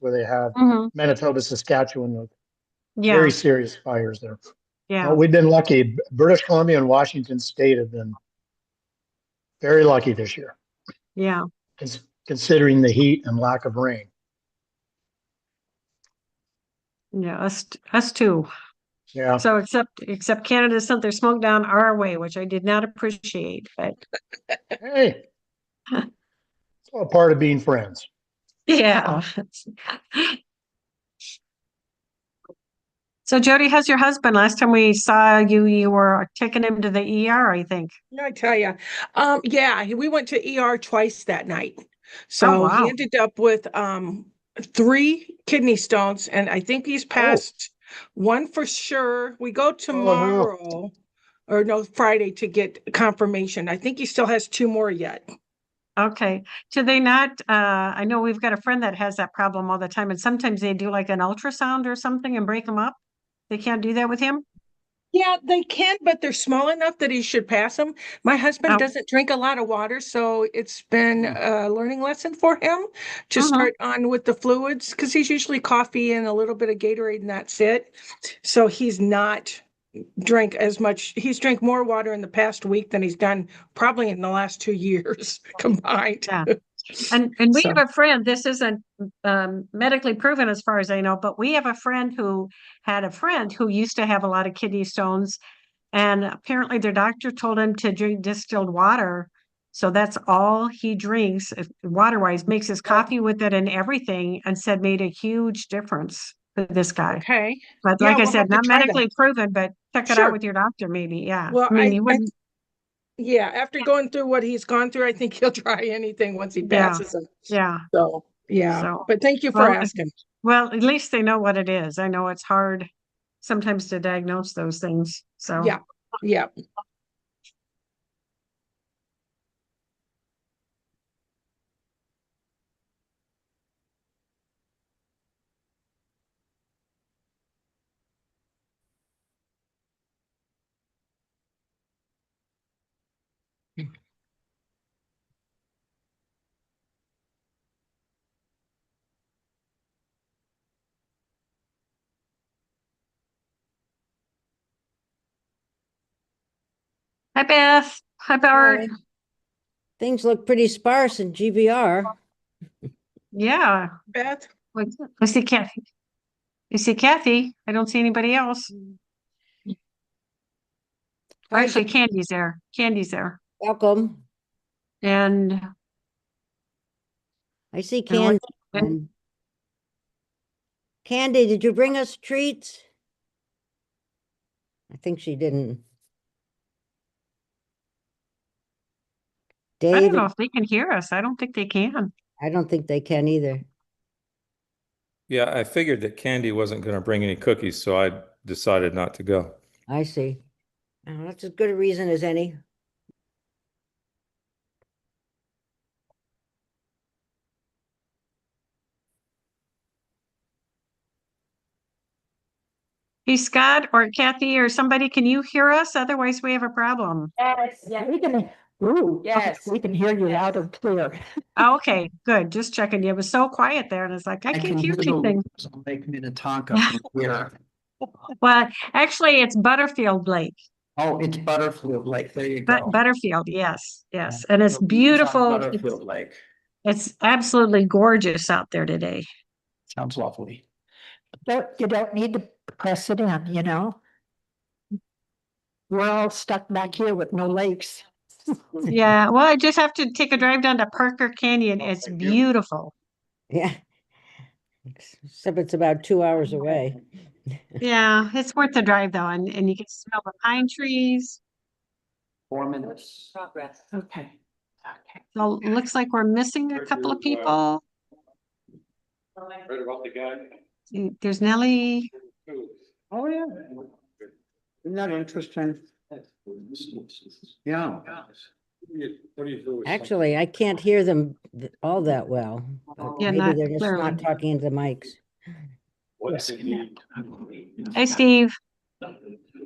where they have Mhm. Manitoba, Saskatchewan, with Yeah, very serious fires there. yeah, Well, we've been lucky. British Columbia and Washington State have been very lucky this year, yeah. considering the heat and lack of rain. Yeah, us too. Yeah. So except Canada sent their smoke down our way, which I did not appreciate. But Hey, it's all part of being friends. yeah. So Jody, how's your husband? Last time we saw you, you were taking him to the ER, I think. I tell you, yeah, we went to ER twice that night. Oh So he wow. ended up with 3 kidney stones, and I think he's passed one for sure. We go tomorrow, or no, Friday to get confirmation. I think he still has 2 more yet. Okay. Do they not I know we've got a friend that has that problem all the time, and sometimes they do like an ultrasound or something and break them up. They can't do that with him? Yeah, they can, but they're small enough that he should pass them. My husband Oh. doesn't drink a lot of water, so it's been a learning lesson for him to Mhm. start on with the fluids because he's usually coffee and a little bit of Gatorade and that's it. So he's not drank as much. He's drank more water in the past week than he's done probably in the last 2 years combined. Yeah. And we So- have a friend, this isn't medically proven as far as I know, but we have a friend who had a friend who used to have a lot of kidney stones, and apparently their doctor told him to drink distilled water. So that's all he drinks, water-wise, makes his coffee with it and everything, and said made a huge difference for this guy. Okay. But Yeah, like I we'll said, have to not try that. medically proven, but check it Sure. out with your doctor, maybe. Yeah. Well, I mean, you wouldn't. yeah, after going through what he's gone through, I think he'll try anything once he Yeah. passes them. Yeah. So, yeah. So, But thank you for well, asking. well, at least they know what it is. I know it's hard sometimes to diagnose those things. So, Yeah. Yeah. hi Beth. Hi Bart. Hi. Things look pretty sparse in GVR. Yeah. Beth? Like, I see Kathy. You see Kathy. I don't see anybody else. Hi, Actually, Candy's there. Candy's there. welcome. And I see And what- Candy. Candy, did you bring us treats? I think she didn't. I don't Dave, know if they can hear us. I don't think they can. I don't think they can either. Yeah, I figured that Candy wasn't going to bring any cookies, so I decided not to go. I see. Oh, that's as good a reason as any. Hey, Scott or Kathy or somebody, can you hear us? Otherwise, we have a problem. Yes, yeah, we can, yes, we can hear you loud and clear. Oh, okay, good. Just checking. It was so quiet there, and it's like I can't hear anything. Make me to talk up here. Well, actually, it's Butterfield Lake. Oh, it's Butterfield Lake, there you But go. Butterfield, yes, yes, and it's beautiful. Butterfield Lake, It's absolutely gorgeous out there today. sounds lovely. You don't need to press it in, you know? We're all stuck back here with no lakes. Yeah, well, I just have to take a drive down to Parker Canyon. It's beautiful. Yeah. Except it's about 2 hours away. Yeah, it's worth the drive though, and you can smell the pine trees. 4 minutes. Progress. Okay. Okay. So it looks like we're missing a couple of people. Right about the guy. There's Nellie. Oh, yeah. Isn't that interesting? Yeah. Actually, I can't hear them all that well. But Yeah, maybe not they're just clearly. not talking into the mics. Hey, Steve.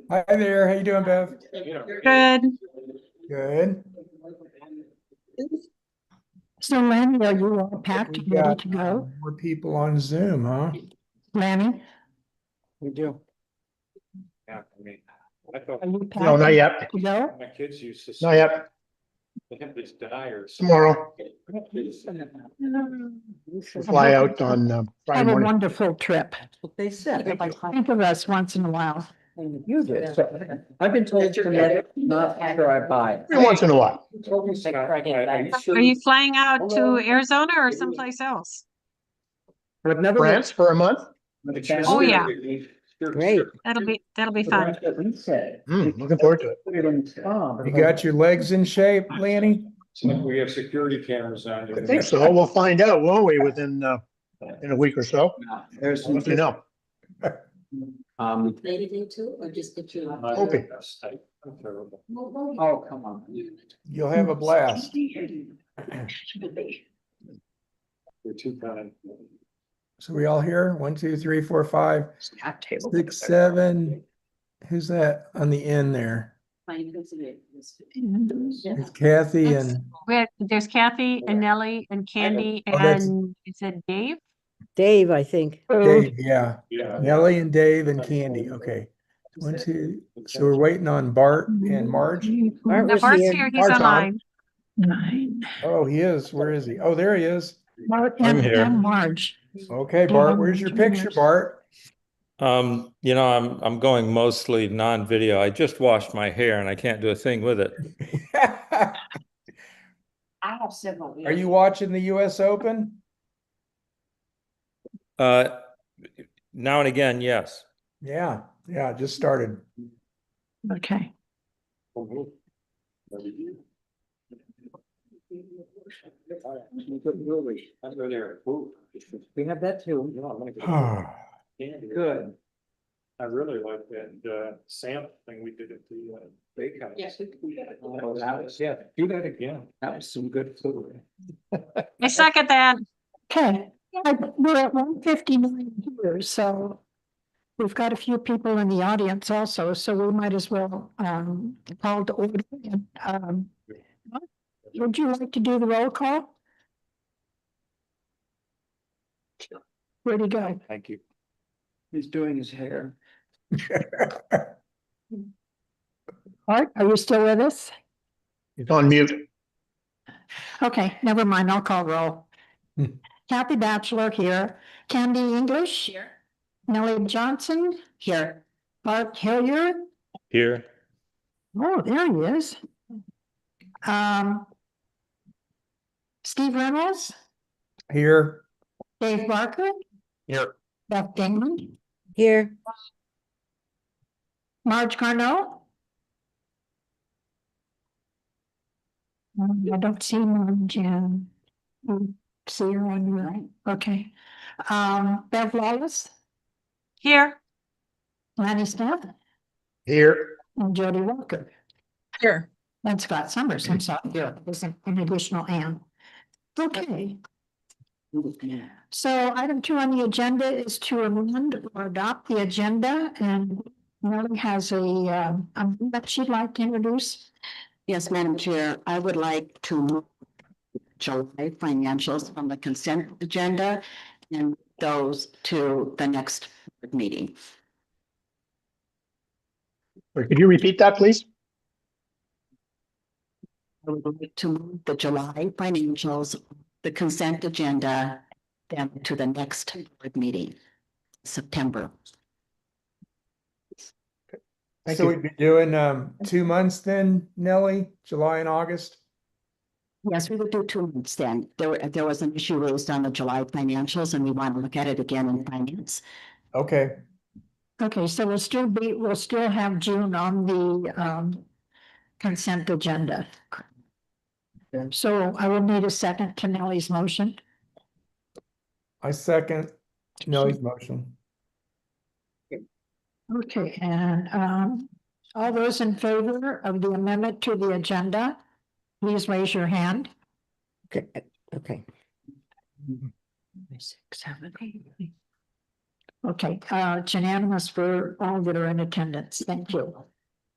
Hi there, how you doing, Bev? Good. Good. So Lanny, are you all packed, We ready got to go? more people on Zoom, huh? Lanny, We do. Yeah, I mean, I thought are you No, packed not yet. to go? my kids used to. Not yet. They have these deniers. Tomorrow. We'll fly out on Friday Have a morning. wonderful trip. What they said. Think of us once in a while. You did. I've been told to let it, not after I buy. Every once in a while. Are you flying out to Arizona or someplace else? I've never. France for a month? Oh, yeah. Great. That'll be fun. Looking forward to it. You got your legs in shape, Lanny? We have security cameras on. I think so. We'll find out, won't we, within in a week or so? There's I'll let you know. Play today too, or just get you? Hoping. Oh, come on. You'll have a blast. We're too kind. So we all here? 1, 2, 3, 4, 5, 6, 7. Who's that on the end there? It's Kathy and There's Kathy and Nellie and Candy Oh, that's- and is it Dave? Dave, I think. Dave, yeah. Yeah. Nellie and Dave and Candy, okay. 1, 2, so we're waiting on Bart and Marge? Bart Now was Bart's here. here, he's Bart's on. online. 9. Oh, he is. Where is he? Oh, there he is. Mark I'm and here. Marge. Okay, Bart, where's your picture, Bart? You know, I'm going mostly non-video. I just washed my hair and I can't do a thing with it. I have several. Are you watching the US Open? Now and again, yes. Yeah, just started. Okay. We have that too. Good. I really like that sample thing we did at the bakehouse. Yes. Oh, that was, yeah, do that again. That was some good food. I second that. Okay, we're at 1:59 here, so we've got a few people in the audience also, so we might as well call to order. And, would you like to do the roll call? Where'd he go? Thank you. He's doing his hair. Art, are you still with us? It's on mute. Okay, never mind, I'll call roll. Hmm. Kathy Batchelor here, Candy English. Here. Nellie Johnson. Here. Bart Hilliard. Here. Oh, there he is. Steve Reynolds, Here. Dave Barker, Here. Beth Dingman, Here. Marge Carnell. I don't see Marge. See her on your right. Okay. Bev Wallace, Here, Lanny Smith, Here. and Jody Walker. Here. And Scott Summers, I'm sorry, here, there's an additional Ann. Okay, so item 2 on the agenda is to amend or adopt the agenda, and Nellie has a that she'd like to introduce. Yes, Madam Chair, I would like to move July financials from the consent agenda and those to the next meeting. Or could you repeat that, please? I would like to move the July financials, the consent agenda, then to the next board meeting, September. Thank So you. we'd be doing 2 months then, Nellie, July and August? Yes, we would do 2 months then. There was an issue raised on the July financials and we want to look at it again in finance. Okay, Okay, so we'll still have June on the consent agenda. So I will need a second to Nellie's motion. I second Nellie's motion. Okay, and all those in favor of the amendment to the agenda, please raise your hand. Okay, okay. 6, 7, 8. Okay, it's unanimous for all that are in attendance. Thank you.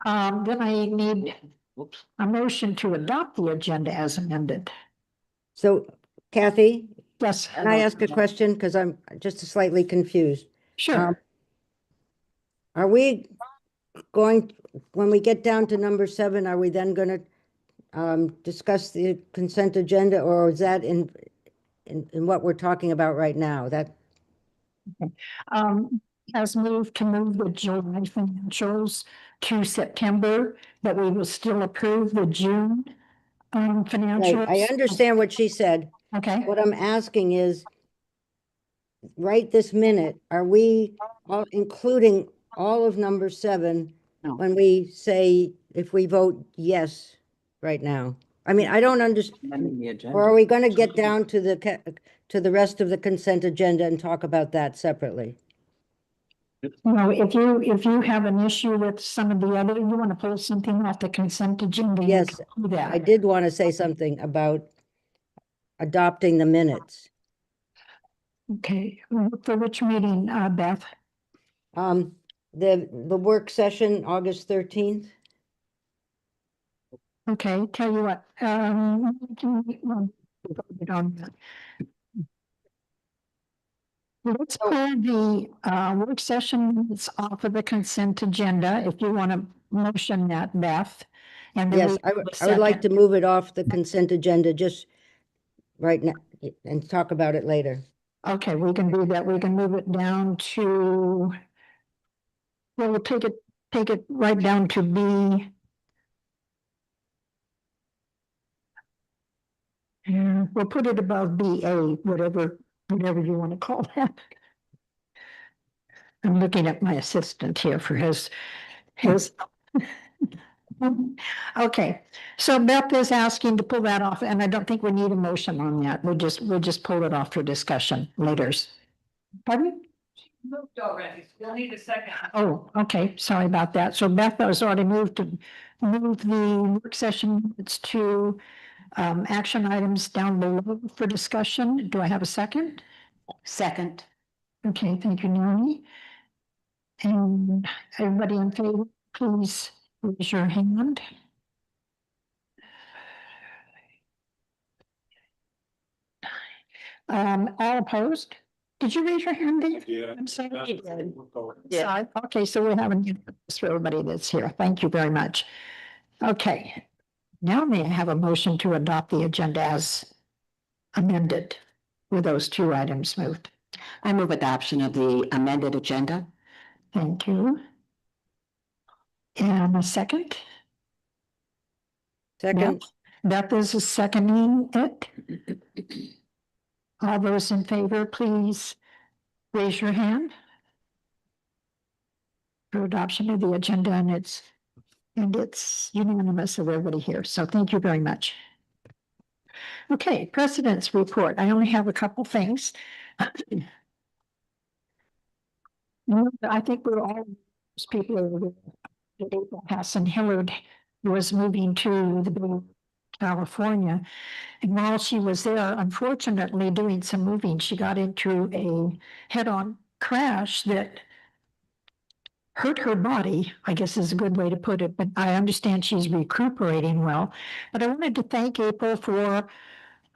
Then I need a motion to adopt the agenda as amended. So Kathy, Yes, can I ask a question? Because I'm just slightly confused. sure. Are we going, when we get down to number 7, are we then going to discuss the consent agenda, or is that in what we're talking about right now? That, Um, has moved to move the July financials to September, but we will still approve the June right, financials. I understand what she said. Okay, What I'm asking is, right this minute, are we all including all of number 7 No. when we say, if we vote yes right now? I mean, I don't understand. Or are we going to get down to to the rest of the consent agenda and talk about that separately? well, if you have an issue with some of the other, you want to pull something off the consent agenda. you Yes, can do that. I did want to say something about adopting the minutes. Okay, for which meeting, Beth? Um, the work session, August 13th. Okay, tell you what, well, we voted on that. Let's pull the work session minutes off of the consent agenda, if you want to motion that, Beth. And then Yes, I would like to second. move it off the consent agenda just right now and talk about it later. Okay, we can do that. We can move it down to, well, we'll take it right down to B. Yeah, we'll put it above BA, whatever you want to call that. I'm looking at my assistant here for his. Okay, so Beth is asking to pull that off, and I don't think we need a motion on that. We'll just pull it off for discussion later. Pardon? Moved already. We'll need a second. Oh, okay, sorry about that. So Beth has already moved to move the work session. It's to action items down below for discussion. Do I have a second? Second. Okay, thank you, Naomi. And everybody in favor, please raise your hand. All opposed? Did you raise your hand, Dave? Yeah. I'm sorry. You did. Yeah. Okay, so we're having this for everybody that's here. Thank you very much. Okay. Now may I have a motion to adopt the agenda as amended with those 2 items moved? I move adoption of the amended agenda. Thank you. And a second? Second, Beth is seconding it. All those in favor, please raise your hand for adoption of the agenda, and it's unanimous of everybody here. So thank you very much. Okay, president's report. I only have a couple things. I think we're all, most people are aware that April Hassan Hillard was moving to the Bay of California. And while she was there, unfortunately, doing some moving, she got into a head-on crash that hurt her body, I guess is a good way to put it, but I understand she's recuperating well. But I wanted to thank April for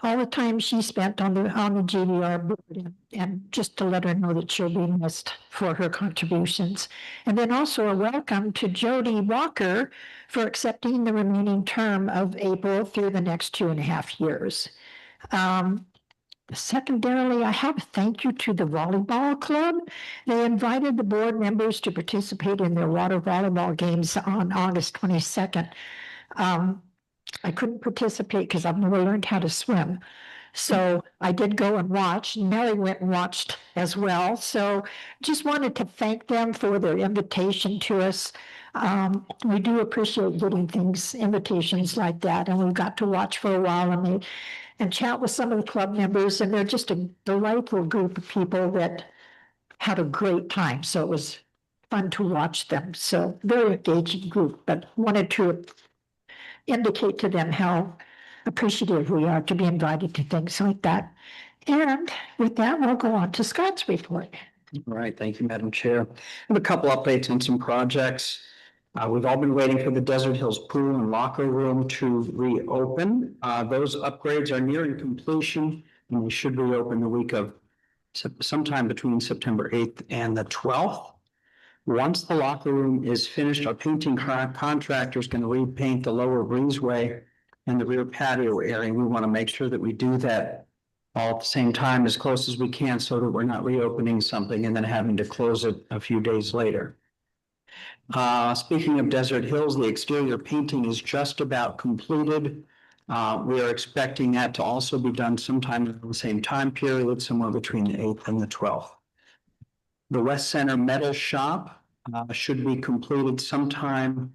all the time she spent on the GVR board, and just to let her know that she'll be missed for her contributions. And then also a welcome to Jody Walker for accepting the remaining term of April through the next 2.5 years. Secondarily, I have a thank you to the volleyball club. They invited the board members to participate in their water volleyball games on August 22nd. I couldn't participate because I've never learned how to swim. So I did go and watch. Mary went and watched as well. So just wanted to thank them for their invitation to us. We do appreciate getting invitations like that, and we got to watch for a while and chat with some of the club members, and they're just a delightful group of people that had a great time. So it was fun to watch them. So very engaging group, but wanted to indicate to them how appreciative we are to be invited to things like that. And with that, we'll go on to Scott's report. All right, thank you, Madam Chair. I have a couple updates on some projects. We've all been waiting for the Desert Hills Pool and Locker Room to reopen. Those upgrades are nearing completion. and we should reopen the week of sometime between September 8th and the 12th. Once the locker room is finished, our painting contractor is going to repaint the lower breezeway and the rear patio area. We want to make sure that we do that all at the same time, as close as we can, so that we're not reopening something and then having to close it a few days later. Speaking of Desert Hills, the exterior painting is just about completed. We are expecting that to also be done sometime in the same time period, somewhere between the 8th and the 12th. The West Center metal shop should be completed sometime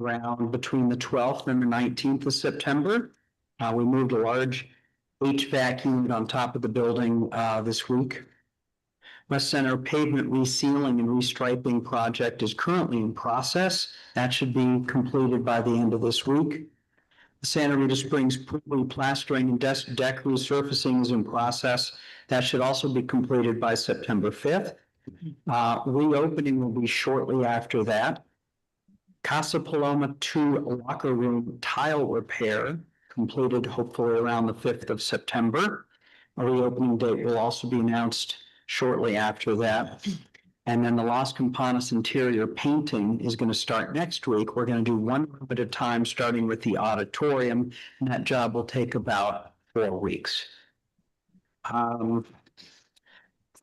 around between the 12th and the 19th of September. We moved a large HVAC unit on top of the building this week. West Center pavement resealing and restriping project is currently in process. That should be completed by the end of this week. The Santa Rita Springs pool plastering and deck resurfacing is in process. That should also be completed by September 5th. Reopening will be shortly after that. Casa Paloma 2 locker room tile repair completed hopefully around the 5th of September. A reopening date will also be announced shortly after that. And then the Los Campanas interior painting is going to start next week. We're going to do one room at a time, starting with the auditorium, and that job will take about 4 weeks.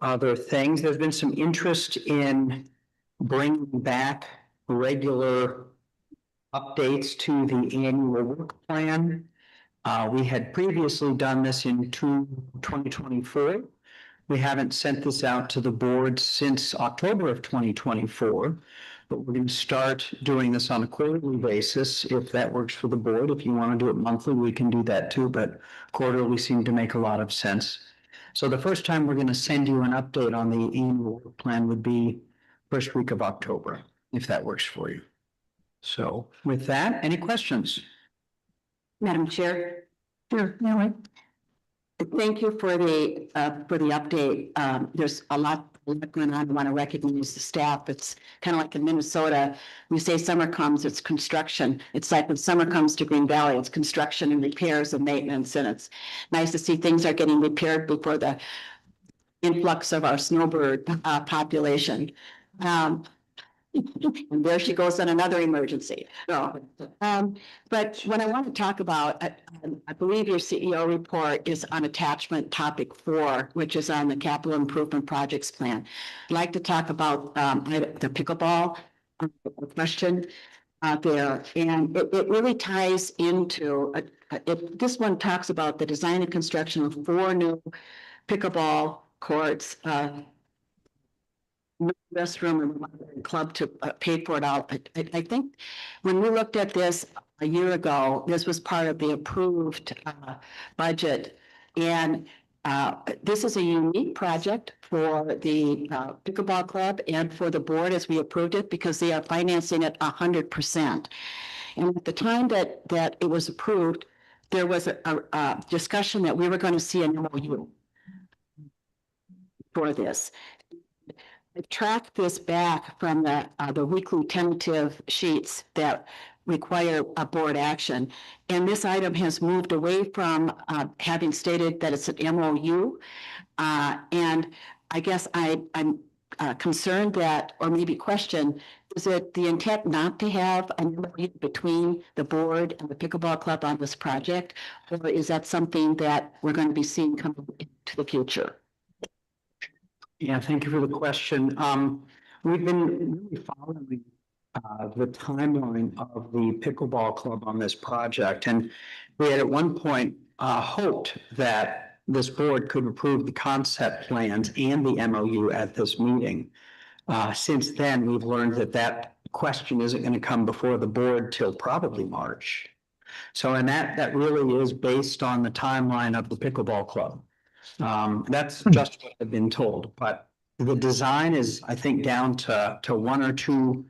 Other things, there's been some interest in bringing back regular updates to the annual work plan. We had previously done this in 2024. We haven't sent this out to the board since October of 2024, but we're going to start doing this on a quarterly basis if that works for the board. If you want to do it monthly, we can do that too, but quarterly seemed to make a lot of sense. So the first time we're going to send you an update on the annual work plan would be first week of October, if that works for you. So with that, any questions? Madam Chair, Sure, no, thank you for the update. There's a lot going on. I want to recognize the staff. It's kind of like in Minnesota, we say summer comes, it's construction. It's like when summer comes to Green Valley, it's construction and repairs and maintenance. And it's nice to see things are getting repaired before the influx of our snowbird population. And there she goes on another emergency. So, but what I want to talk about, I believe your CEO report is on attachment topic 4, which is on the capital improvement projects plan. I'd like to talk about the pickleball question there, and it really ties into this one talks about the design and construction of 4 new pickleball courts. Restroom and club to pay for it all. I think when we looked at this a year ago, this was part of the approved budget. And this is a unique project for the pickleball club and for the board as we approved it, because they are financing it 100%. And at the time that it was approved, there was a discussion that we were going to see an MOU for this. I've tracked this back from the weekly tentative sheets that require a board action. And this item has moved away from having stated that it's an MOU. And I guess I'm concerned that, or maybe question, is it the intent not to have an MOU between the board and the pickleball club on this project? Or is that something that we're going to be seeing come into the future? Yeah, thank you for the question. We've been really following the timeline of the pickleball club on this project, and we had at one point hoped that this board could approve the concept plans and the MOU at this meeting. Since then, we've learned that question isn't going to come before the board till probably March. So, and that really is based on the timeline of the pickleball club. That's just what I've been told, but the design is, I think, down to 1 or 2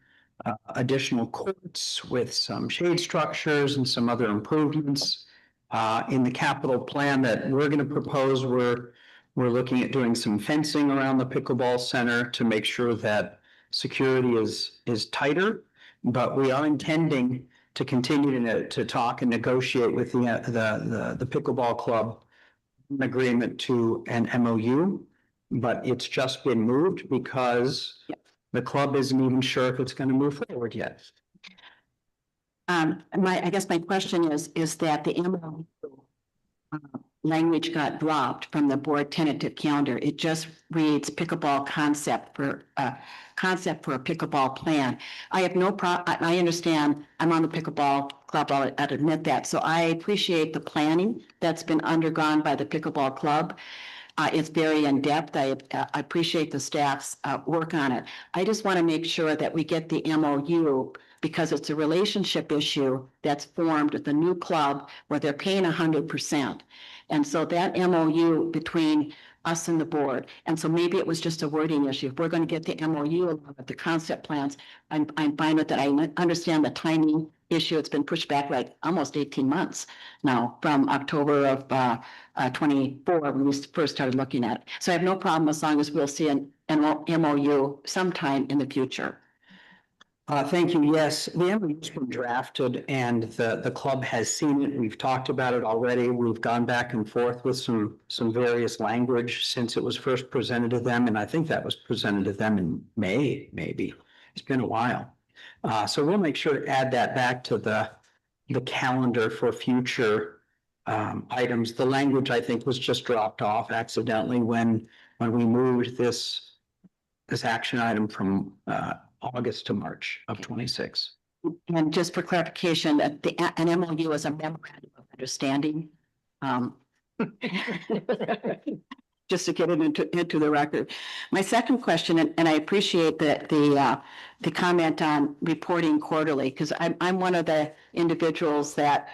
additional courts with some shade structures and some other improvements. In the capital plan that we're going to propose, we're looking at doing some fencing around the pickleball center to make sure that security is tighter, but we are intending to continue to talk and negotiate with the pickleball club an agreement to an MOU, but it's just been moved because the club isn't even sure if it's going to move forward yet. I guess my question is that the MOU language got dropped from the board tentative calendar. It just reads pickleball concept for a pickleball plan. I have no I understand, I'm on the pickleball club, I'll admit that. So I appreciate the planning that's been undergone by the pickleball club. It's very in-depth. I appreciate the staff's work on it. I just want to make sure that we get the MOU because it's a relationship issue that's formed with the new club where they're paying 100%. And so that MOU between us and the board, and so maybe it was just a wording issue. If we're going to get the MOU along with the concept plans, I'm fine with that. I understand the timing issue. It's been pushed back like almost 18 months now from October of 24 when we first started looking at it. So I have no problem as long as we'll see an MOU sometime in the future. Thank you. Yes, the MOU's been drafted and the club has seen it. We've talked about it already. We've gone back and forth with some various language since it was first presented to them. And I think that was presented to them in May, maybe. It's been a while. So we'll make sure to add that back to the calendar for future items. The language, I think, was just dropped off accidentally when we moved this action item from August to March of 26. And just for clarification, that an MOU is a memorandum of understanding. Just to get it into the record. My second question, and I appreciate the comment on reporting quarterly, because I'm one of the individuals that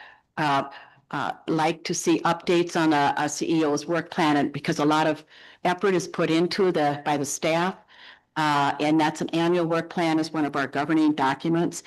like to see updates on a CEO's work plan, and because a lot of effort is put into by the staff. And that's an annual work plan is one of our governing documents.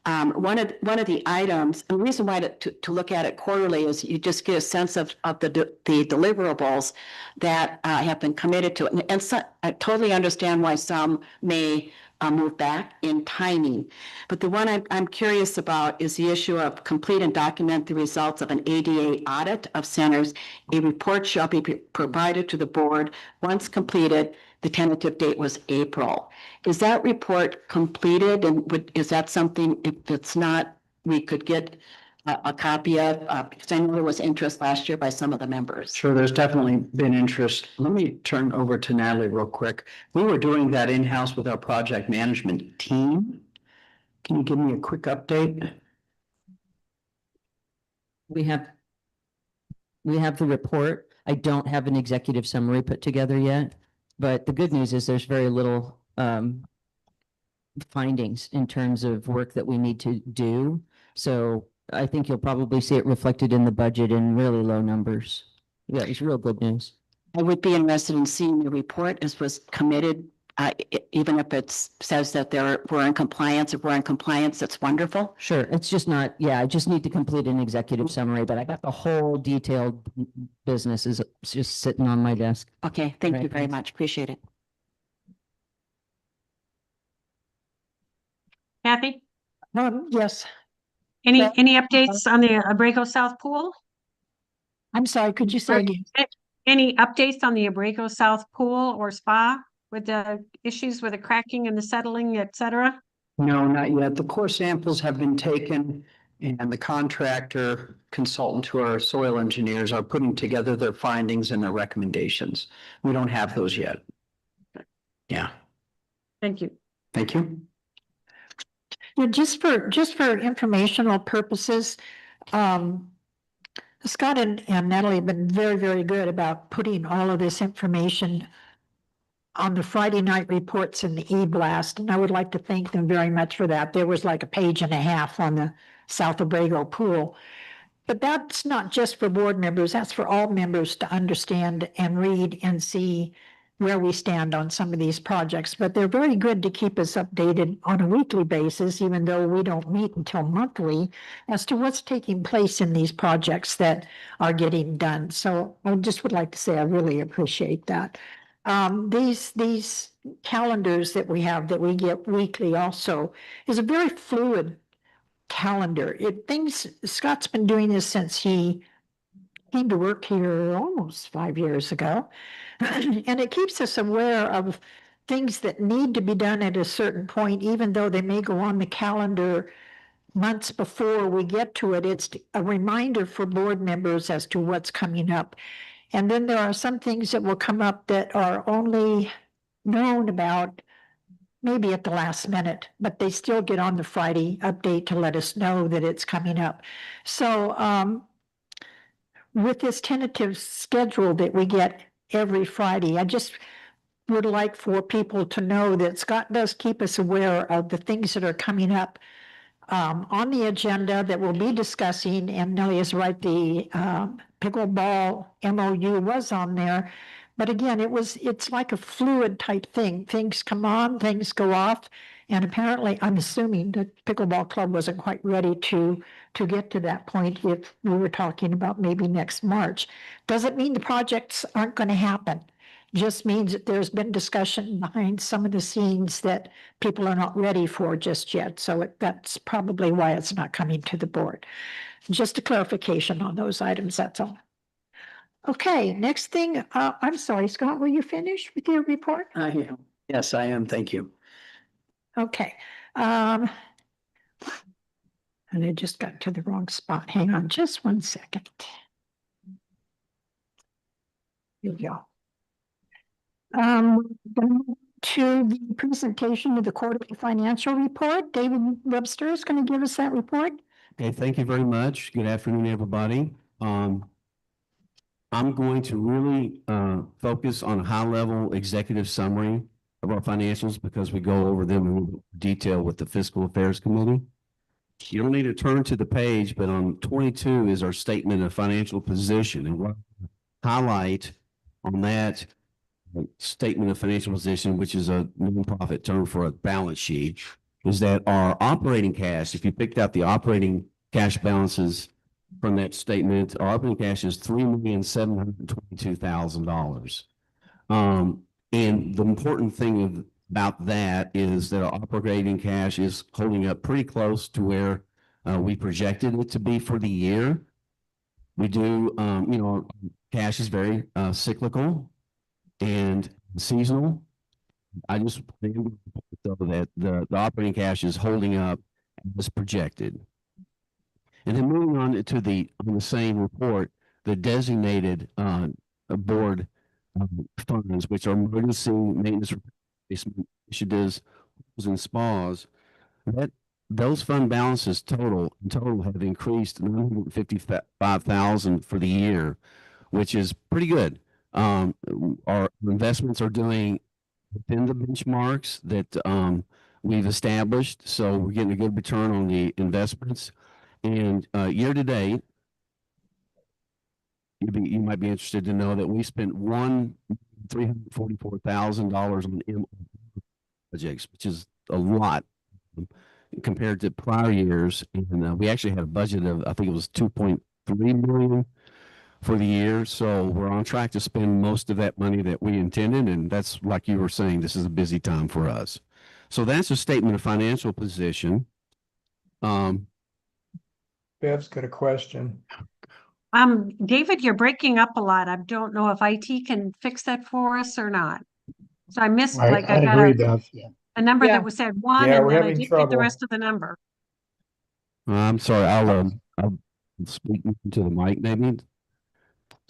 One of the items, and the reason why to look at it quarterly is you just get a sense of the deliverables that have been committed to it. And so I totally understand why some may move back in timing. But the one I'm curious about is the issue of complete and document the results of an ADA audit of centers. A report shall be provided to the board once completed. The tentative date was April. Is that report completed, and is that something, if it's not, we could get a copy of? Because I know there was interest last year by some of the members. Sure, there's definitely been interest. Let me turn over to Natalie real quick. We were doing that in-house with our project management team. Can you give me a quick update? We have the report. I don't have an executive summary put together yet, but the good news is there's very little findings in terms of work that we need to do. So I think you'll probably see it reflected in the budget in really low numbers. Yeah, it's real good news. I would be interested in seeing the report as was committed, even if it says that we're in compliance. If we're in compliance, that's wonderful. Sure. It's just not, I just need to complete an executive summary, but I got the whole detailed business is just sitting on my desk. Okay, thank you Right, very thanks. much. Appreciate it. Kathy, Yes, any Yeah. updates on the Abrego South Pool? I'm sorry, could you say again? Any updates on the Abrego South Pool or spa with the issues with the cracking and the settling, et cetera? No, not yet. The core samples have been taken and the contractor consultant to our soil engineers are putting together their findings and their recommendations. We don't have those yet. Yeah, Thank you. thank you. Yeah, just for informational purposes, Scott and Natalie have been very, very good about putting all of this information on the Friday night reports in the e-blast, and I would like to thank them very much for that. There was like a page and a half on the South Abrego pool. But that's not just for board members, that's for all members to understand and read and see where we stand on some of these projects. But they're very good to keep us updated on a weekly basis, even though we don't meet until monthly, as to what's taking place in these projects that are getting done. So I just would like to say I really appreciate that. These calendars that we have that we get weekly also is a very fluid calendar. Scott's been doing this since he came to work here almost 5 years ago. And it keeps us aware of things that need to be done at a certain point, even though they may go on the calendar months before we get to it. It's a reminder for board members as to what's coming up. And then there are some things that will come up that are only known about maybe at the last minute, but they still get on the Friday update to let us know that it's coming up. So with this tentative schedule that we get every Friday, I just would like for people to know that Scott does keep us aware of the things that are coming up on the agenda that we'll be discussing. And Nellie is right, the pickleball MOU was on there. But again, it's like a fluid type thing. Things come on, things go off. And apparently, I'm assuming that pickleball club wasn't quite ready to get to that point if we were talking about maybe next March. Doesn't mean the projects aren't going to happen. Just means that there's been discussion behind some of the scenes that people are not ready for just yet. So that's probably why it's not coming to the board. Just a clarification on those items, that's all. Okay, next thing, I'm sorry, Scott, were you finished with your report? I am. Yes, I am. Thank you. Okay. And I just got to the wrong spot. Hang on just 1 second. Here we go. To the presentation of the quarterly financial report. David Webster is going to give us that report. Okay, thank you very much. Good afternoon, everybody. I'm going to really focus on a high-level executive summary of our financials because we go over them in detail with the Fiscal Affairs Committee. You don't need to turn to the page, but on 22 is our statement of financial position. And what I highlight on that statement of financial position, which is a nonprofit term for a balance sheet, is that our operating cash, if you picked out the operating cash balances from that statement, our operating cash is $3,722,000. And the important thing about that is that our operating cash is holding up pretty close to where we projected it to be for the year. We do, cash is very cyclical and seasonal. I just think that the operating cash is holding up as projected. And then moving on to on the same report, the designated board funds, which are emergency maintenance replacement initiatives and spas, those fund balances total have increased $955,000 for the year, which is pretty good. Our investments are doing within the benchmarks that we've established, so we're getting a good return on the investments. And year to date, you might be interested to know that we spent $344,000 on projects, which is a lot compared to prior years. And we actually had a budget of, I think it was 2.3 million for the year. So we're on track to spend most of that money that we intended. And that's, like you were saying, this is a busy time for us. So that's a statement of financial position. Bev's got a question. David, you're breaking up a lot. I don't know if IT can fix that for us or not. So I missed, I got agree, Bev. Yeah. a number Yeah. that was said one, Yeah, and we're then I having didn't get the trouble. rest of the number. I'm sorry, I'll speak into the mic maybe.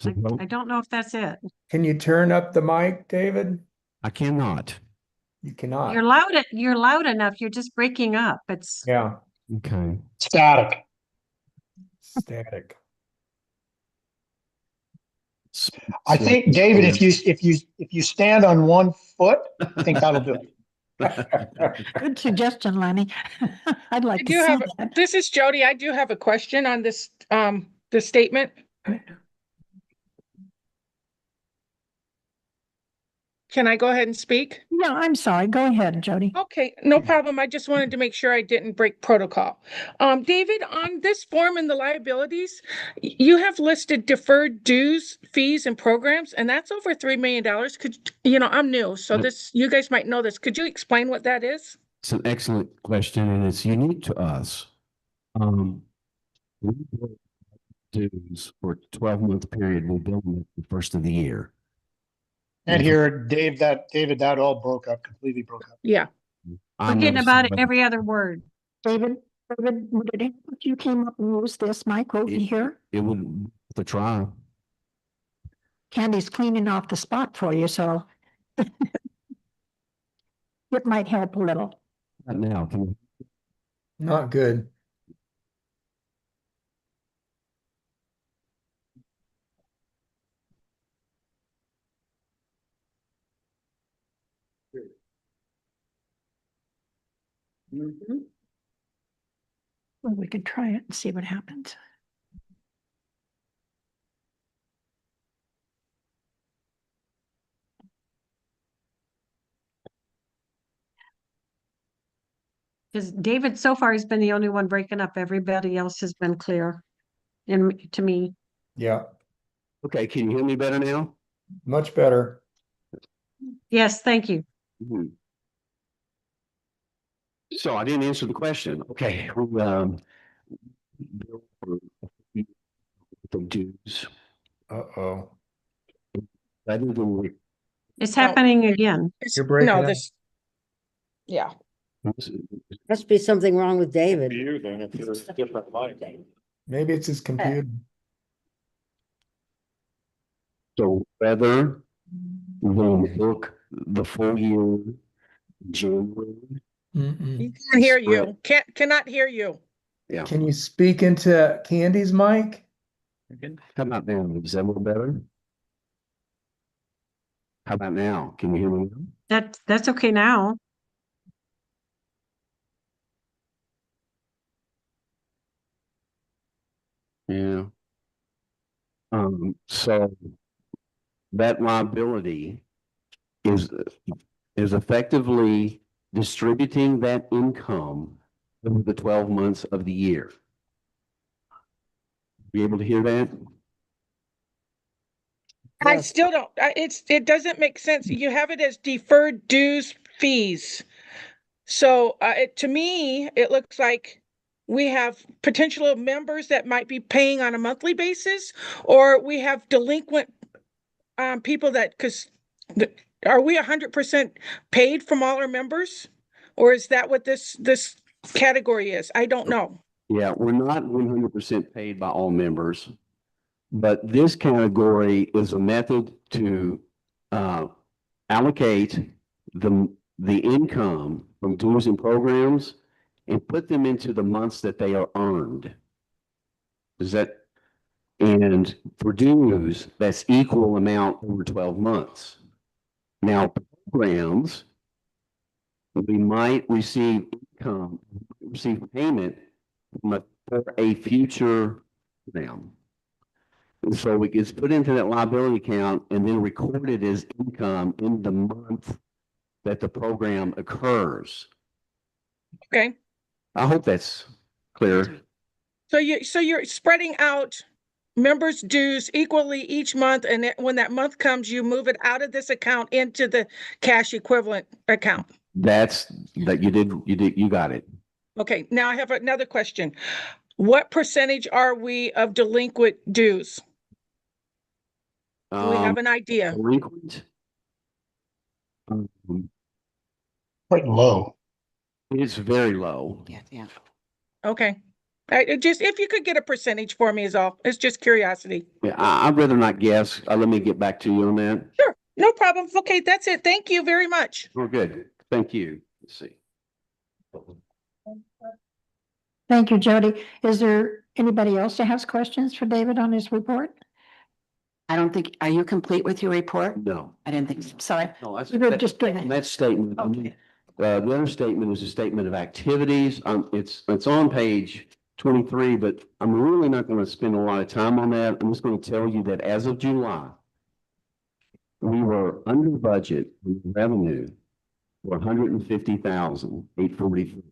I don't know if that's it. Can you turn up the mic, David? I cannot. You cannot. You're loud enough. You're just breaking up. It's Yeah, Okay. Static. static. I think, David, if you stand on 1 foot, I think that'll do it. Good suggestion, Lenny. I'd I like to do see have, that. this is Jody. I do have a question on this, this statement. Can I go ahead and speak? Yeah, I'm sorry. Go ahead, Jody. Okay, no problem. I just wanted to make sure I didn't break protocol. David, on this form in the liabilities, you have listed deferred dues, fees, and programs, and that's over $3 million. I'm new, so you guys might know this. Could you explain what that is? It's an excellent question, and it's unique to us. We dues for a 12-month period, we bill them at the first of the year. And here, David, that all broke up, completely broke up. Yeah. We're getting about every other word. David, would it help if you came up and used this mic over here? It would, the trial. Candy's cleaning off the spot for you, so it might help a little. Right now, can Not good. Well, we could try it and see what happens. Because David so far has been the only one breaking up. Everybody else has been clear. And to me, Yeah, okay, can you hear me better now? much better. yes, thank you. Mhm. So I didn't answer the question. Okay, bill for the dues. Uh-oh. Rather than we- It's No. happening again. You're breaking No, up. this, yeah. Must be something wrong with David. You then, if there's a different line. Maybe it's his computer. So rather than book the full year January. Mm-mm. Can't hear you. Cannot hear you. Yeah. Can you speak into Candy's mic? How about now? Is that a little better? How about now? Can you hear me now? That's okay now. Yeah. So that liability is effectively distributing that income over the 12 months of the year. Be able to hear that? I Yes. still don't, it doesn't make sense. You have it as deferred dues fees. So, to me, it looks like we have potential members that might be paying on a monthly basis, or we have delinquent people that, are we 100% paid from all our members? Or is that what this category is? I don't know. Yeah, we're not 100% paid by all members, but this category is a method to allocate the income from dues and programs and put them into the months that they are earned. And for dues, that's equal amount over 12 months. Now, programs, we might receive payment for a future program. And so it gets put into that liability account and then recorded as income in the month that the program occurs. Okay. I hope that's clear. So you're spreading out members' dues equally each month, and when that month comes, you move it out of this account into the cash equivalent account. You got it. Okay, now I have another question. What percentage are we of delinquent dues? Do we have an idea? Delinquent? Quite low. It's very low. Yeah. Okay. Just if you could get a percentage for me is all. It's just curiosity. Yeah, I'd rather not guess. Let me get back to you on that. Sure, no problem. Okay, that's it. Thank you very much. Oh, good. Thank you. Let's see. Thank you, Jody. Is there anybody else that has questions for David on his report? I don't think, are you complete with your report? No. I didn't think so. Sorry. No, that's, We were just doing it. that statement. Okay. The other statement is a statement of activities. It's on page 23, but I'm really not going to spend a lot of time on that. I'm just going to tell you that as of July, we were under budget in revenue for 150,844.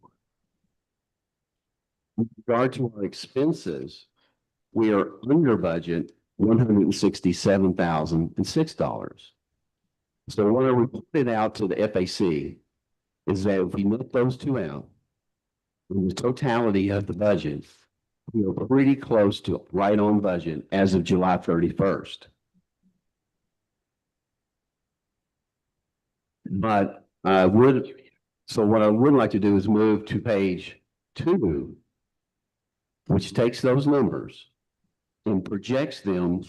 With regard to our expenses, we are under budget $167,006. So what I reported out to the FAC is that if we net those two out, in the totality of the budget, We are pretty close to right on budget as of July 31st. But so what I would like to do is move to page 2, which takes those numbers and projects them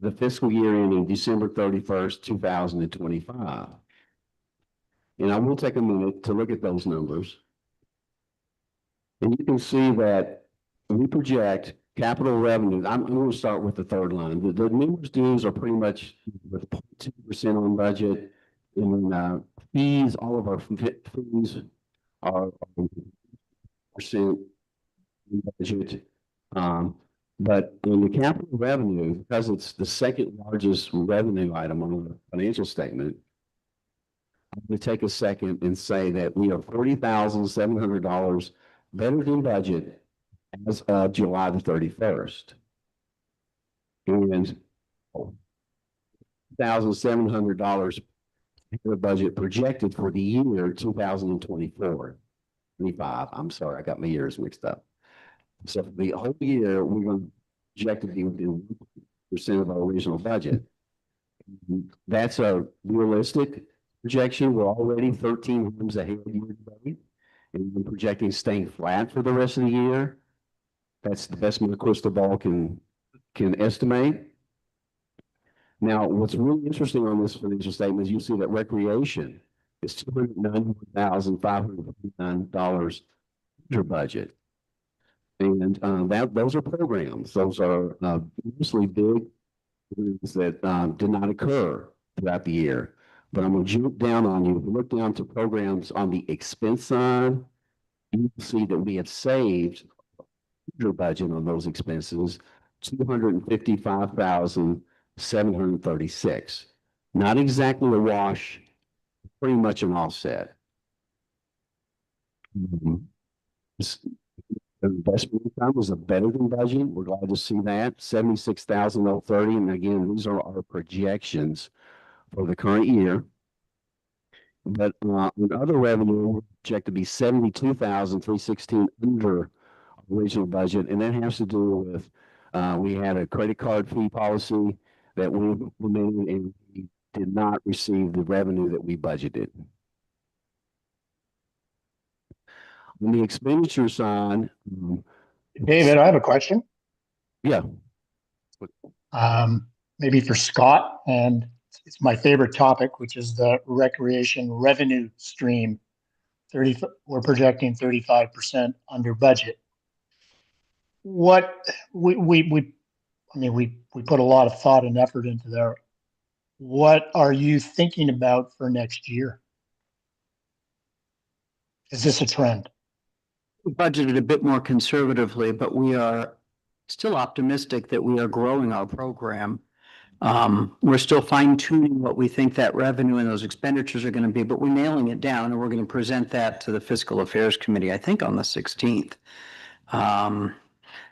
the fiscal year ending December 31st, 2025. And I will take a minute to look at those numbers. And you can see that we project capital revenues. I'm going to start with the third line. The members' dues are pretty much with 0.2% on budget. And then fees, all of our fees are percent budget. But in the capital revenue, because it's the second largest revenue item on the financial statement, I'm going to take a second and say that we are $40,700 better than budget as of July the 31st. And $1,700 the budget projected for the year 2024. 25. I'm sorry, I got my years mixed up. So for the whole year, we're going to project to be within 1% of our original budget. That's a realistic projection. We're already 13 rooms ahead year to date, and we're projecting staying flat for the rest of the year. That's the best my crystal ball can estimate. Now, what's really interesting on this financial statement is you see that recreation is $291,559 under budget. And those are programs. Those are mostly big things that did not occur throughout the year. But I'm going to jump down on you. If you look down to programs on the expense side, you will see that we have saved your budget on those expenses, $255,736. Not exactly a wash, pretty much an offset. The investment income was a better than budget. We're glad to see that. 76,030. And again, these are our projections for the current year. But in other revenue, we project to be 72,316 under original budget. And that has to do with we had a credit card fee policy that we implemented, and we did not receive the revenue that we budgeted. On the expenditure side, David, I have a question. Yeah. Maybe for Scott, and it's my favorite topic, which is the recreation revenue stream. We're projecting 35% under budget. What we put a lot of thought and effort into there. What are you thinking about for next year? Is this a trend? We budgeted a bit more conservatively, but we are still optimistic that we are growing our program. We're still fine tuning what we think that revenue and those expenditures are going to be, but we're nailing it down, and we're going to present that to the Fiscal Affairs Committee, I think on the 16th.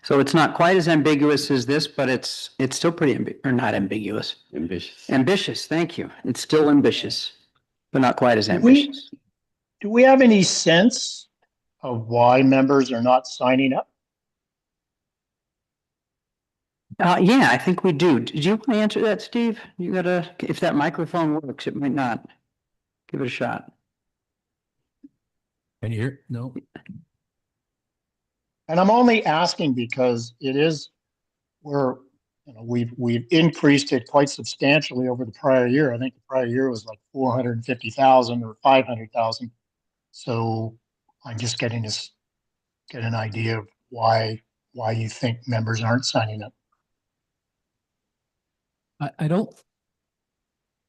So it's not quite as ambiguous as this, but it's still pretty not ambiguous. Ambitious. Ambitious, thank you. It's still ambitious, but not quite as ambitious. Do we have any sense of why members are not signing up? Yeah, I think we do. Did you want to answer that, Steve? You gotta, if that microphone works, it might not. Give it a shot. Can you hear? No. And I'm only asking because we've increased it quite substantially over the prior year. I think the prior year was like 450,000 or 500,000. So I'm just get an idea of why you think members aren't signing up. I don't.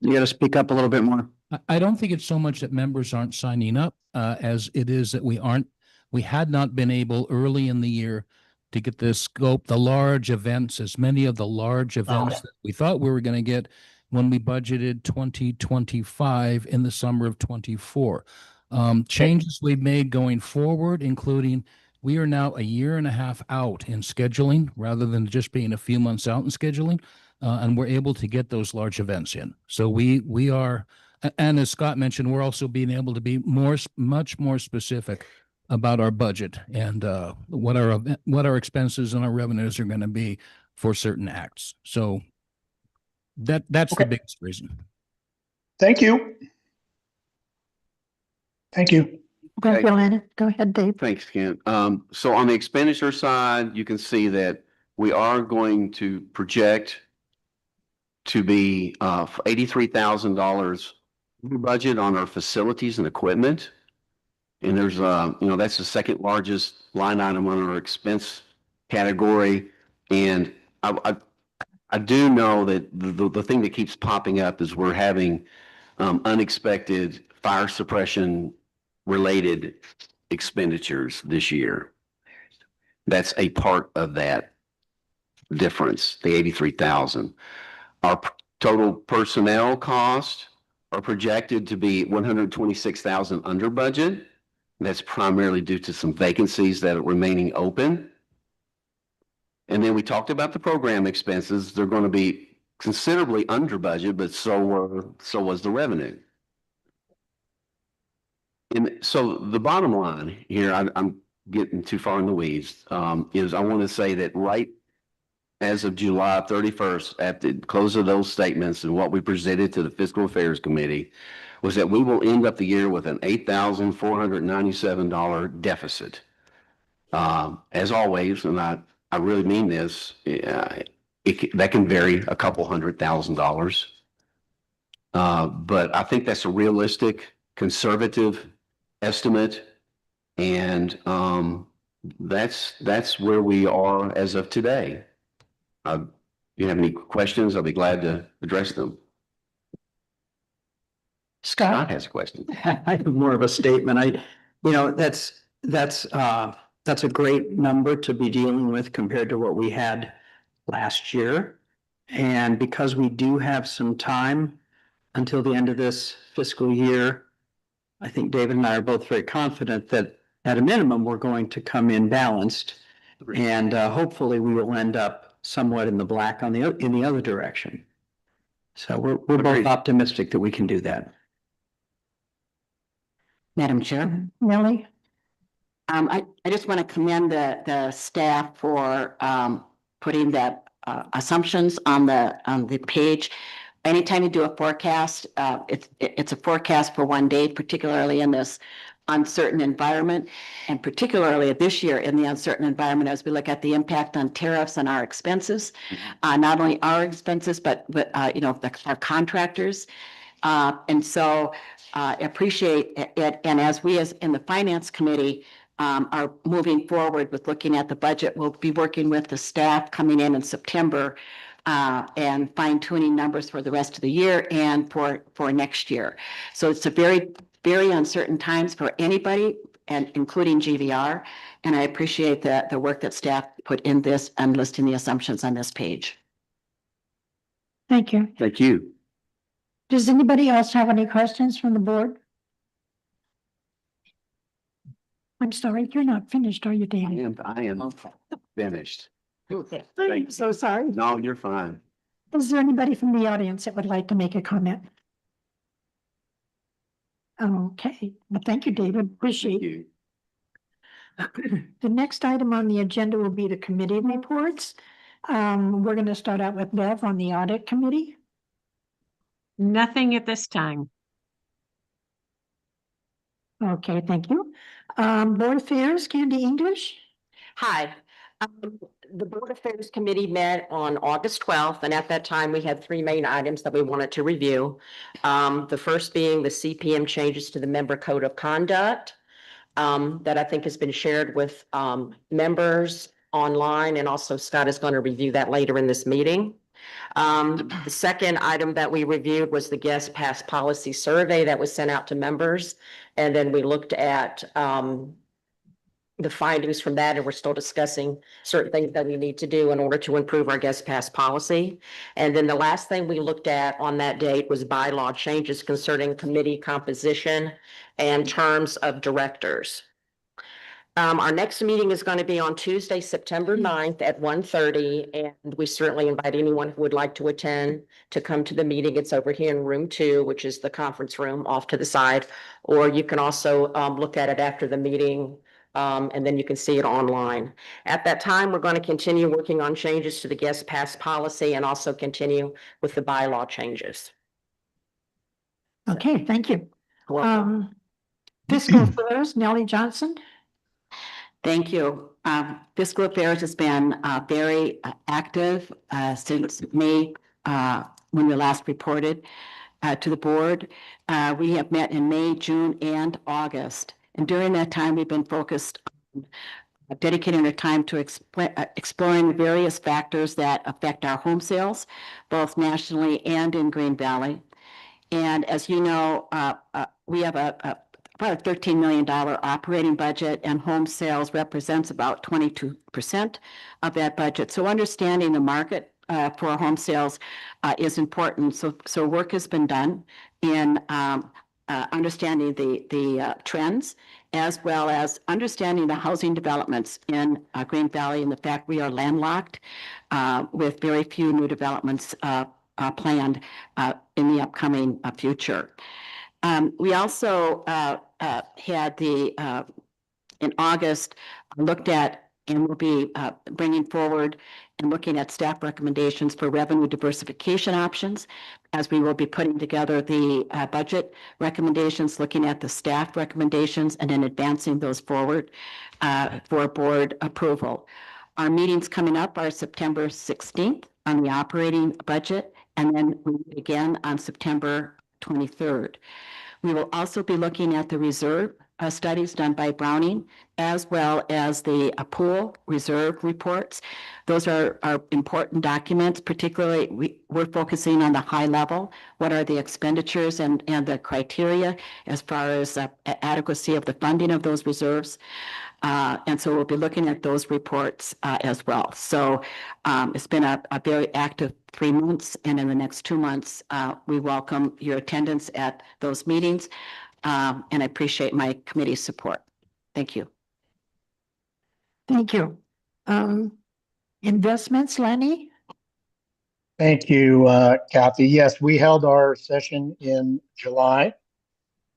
You got to speak up a little bit more. I don't think it's so much that members aren't signing up as it is that we had not been able early in the year to get the scope, the large events, as many of the large events that we thought we were going to get when we budgeted 2025 in the summer of 24. Changes we've made going forward, including we are now a year and a half out in scheduling rather than just being a few months out in scheduling. And we're able to get those large events in. So we are, and as Scott mentioned, we're also being able to be much more specific about our budget and what our expenses and our revenues are going to be for certain acts. So that's the Okay. biggest reason. Thank you. Thank you. Thank you, Lana. Go ahead, Dave. Thanks, Ken. So on the expenditure side, you can see that we are going to project to be $83,000 budget on our facilities and equipment. And there's that's the second largest line item on our expense category. And I do know that the thing that keeps popping up is we're having unexpected fire suppression related expenditures this year. That's a part of that difference, the 83,000. Our total personnel costs are projected to be 126,000 under budget. That's primarily due to some vacancies that are remaining open. And then we talked about the program expenses. They're going to be considerably under budget, but so was the revenue. And so the bottom line here, I'm getting too far in the weeds, is I want to say that right as of July 31st, at the close of those statements and what we presented to the Fiscal Affairs Committee, was that we will end up the year with an $8,497 deficit. As always, and I really mean this, that can vary a couple $100,000. But I think that's a realistic, conservative estimate. And that's where we are as of today. If you have any questions, I'll be glad to address them. Scott has a question. I have more of a statement. That's a great number to be dealing with compared to what we had last year. And because we do have some time until the end of this fiscal year, I think David and I are both very confident that at a minimum, we're going to come in balanced. And hopefully we will end up somewhat in the black in the other direction. So we're both optimistic that we can do that. Madam Chair. Nellie? I just want to commend the staff for putting the assumptions on the page. Anytime you do a forecast, it's a forecast for one day, particularly in this uncertain environment, and particularly this year in the uncertain environment as we look at the impact on tariffs and our expenses, not only our expenses, but our contractors. And so I appreciate it. And as we in the Finance Committee are moving forward with looking at the budget, we'll be working with the staff coming in September and fine tuning numbers for the rest of the year and for next year. So it's a very, very uncertain times for anybody, and including GVR. And I appreciate the work that staff put in this and listing the assumptions on this page. Thank you. Thank you. Does anybody else have any questions from the board? I'm sorry, you're not finished, are you, David? I am finished. I'm so sorry. No, you're fine. Is there anybody from the audience that would like to make a comment? Okay, well, thank you, David. Appreciate it. The next item on the agenda will be the committee reports. We're going to start out with Bev on the audit committee. Nothing at this time. Okay, thank you. Board Affairs, Candy English. Hi. The Board Affairs Committee met on August 12th, and at that time, we had three main items that we wanted to review. The first being the CPM changes to the member code of conduct that I think has been shared with members online, and also Scott is going to review that later in this meeting. The second item that we reviewed was the guest pass policy survey that was sent out to members. And then we looked at the findings from that, and we're still discussing certain things that we need to do in order to improve our guest pass policy. And then the last thing we looked at on that date was bylaw changes concerning committee composition and terms of directors. Our next meeting is going to be on Tuesday, September 9th at 1:30, and we certainly invite anyone who would like to attend to come to the meeting. It's over here in room 2, which is the conference room off to the side, or you can also look at it after the meeting And then you can see it online. At that time, we're going to continue working on changes to the guest pass policy and also continue with the bylaw changes. Okay, thank you. Welcome. Fiscal Affairs, Nellie Johnson. Thank you. Fiscal Affairs has been very active since May, when we last reported to the board. We have met in May, June, and August. And during that time, we've been focused on dedicating our time to exploring the various factors that affect our home sales, both nationally and in Green Valley. And as you know, we have about a $13 million operating budget, and home sales represents about 22% of that budget. So understanding the market for home sales is important. So work has been done in understanding the trends, as well as understanding the housing developments in Green Valley and the fact we are landlocked with very few new developments planned in the upcoming future. We also had in August, looked at and will be bringing forward and looking at staff recommendations for revenue diversification options, as we will be putting together the budget recommendations, looking at the staff recommendations, and then advancing those forward for board approval. Our meetings coming up are September 16th on the operating budget, and then we meet again on September 23rd. We will also be looking at the reserve studies done by Browning, as well as the pool reserve reports. Those are important documents. Particularly, we're focusing on the high level. What are the expenditures and the criteria as far as adequacy of the funding of those reserves? And so we'll be looking at those reports as well. So it's been a very active 3 months, and in the next 2 months, we welcome your attendance at those meetings, and I appreciate my committee's support. Thank you. Thank you. Investments, Lenny? Thank you, Kathy. Yes, we held our session in July.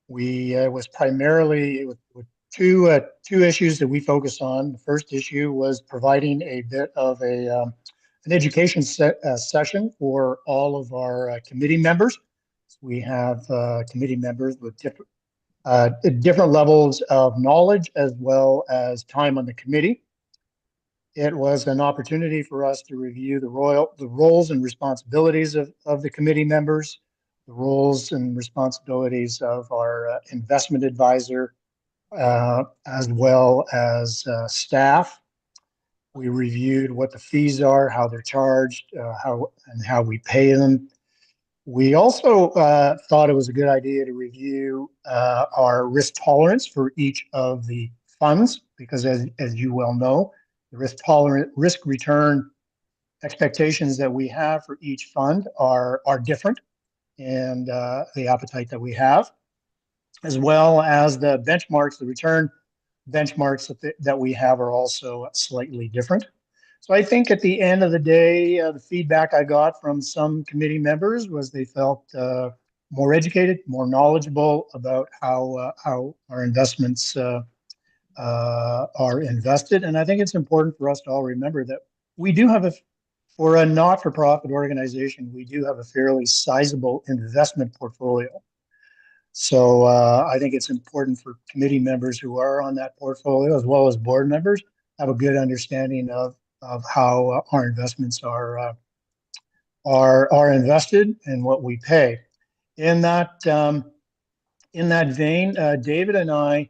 We was primarily with two issues that we focused on. The first issue was providing a bit of an education session for all of our committee members. We have committee members with different levels of knowledge as well as time on the committee. It was an opportunity for us to review the roles and responsibilities of the committee members, the roles and responsibilities of our investment advisor, as well as staff. We reviewed what the fees are, how they're charged, how we pay them. We also thought it was a good idea to review our risk tolerance for each of the funds, because as you well know, the risk return expectations that we have for each fund are different, and the appetite that we have, as well as the benchmarks, the return benchmarks that we have are also slightly different. So I think at the end of the day, the feedback I got from some committee members was they felt more educated, more knowledgeable about how our investments are invested. And I think it's important for us to all remember that we do have for a not-for-profit organization, we do have a fairly sizable investment portfolio. So I think it's important for committee members who are on that portfolio, as well as board members, have a good understanding of how our investments are invested and what we pay. In that vein, David and I,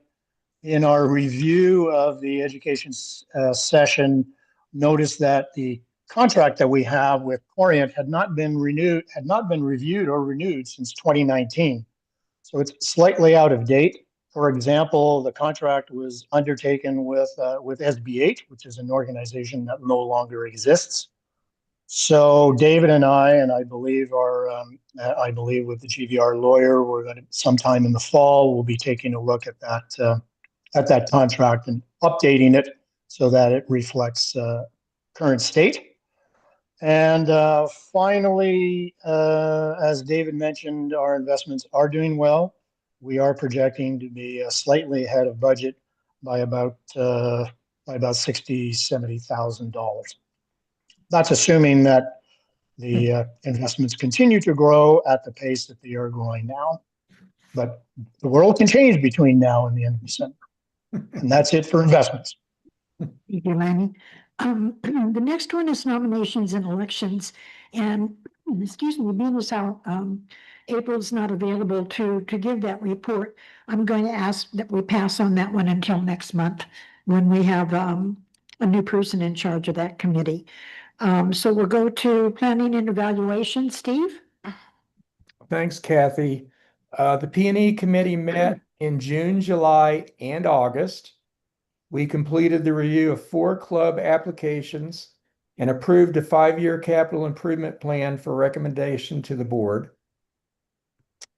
in our review of the education session, noticed that the contract that we have with Corient had not been reviewed or renewed since 2019. So it's slightly out of date. For example, the contract was undertaken with SBH, which is an organization that no longer exists. So David and I believe I believe with the GVR lawyer, we're going to sometime in the fall, we'll be taking a look at that contract and updating it so that it reflects current state. And finally, as David mentioned, our investments are doing well. We are projecting to be slightly ahead of budget by about $70,000. That's assuming that the investments continue to grow at the pace that they are growing now. But the world can change between now and the end of December. And that's it for investments. Thank you, Lanny. The next one is nominations and elections. And excuse me, being as how April's not available to give that report, I'm going to ask that we pass on that one until next month when we have a new person in charge of that committee. So we'll go to planning and evaluation. Steve? Thanks, Kathy. The P&E committee met in June, July, and August. We completed the review of 4 club applications and approved a 5-year capital improvement plan for recommendation to the board.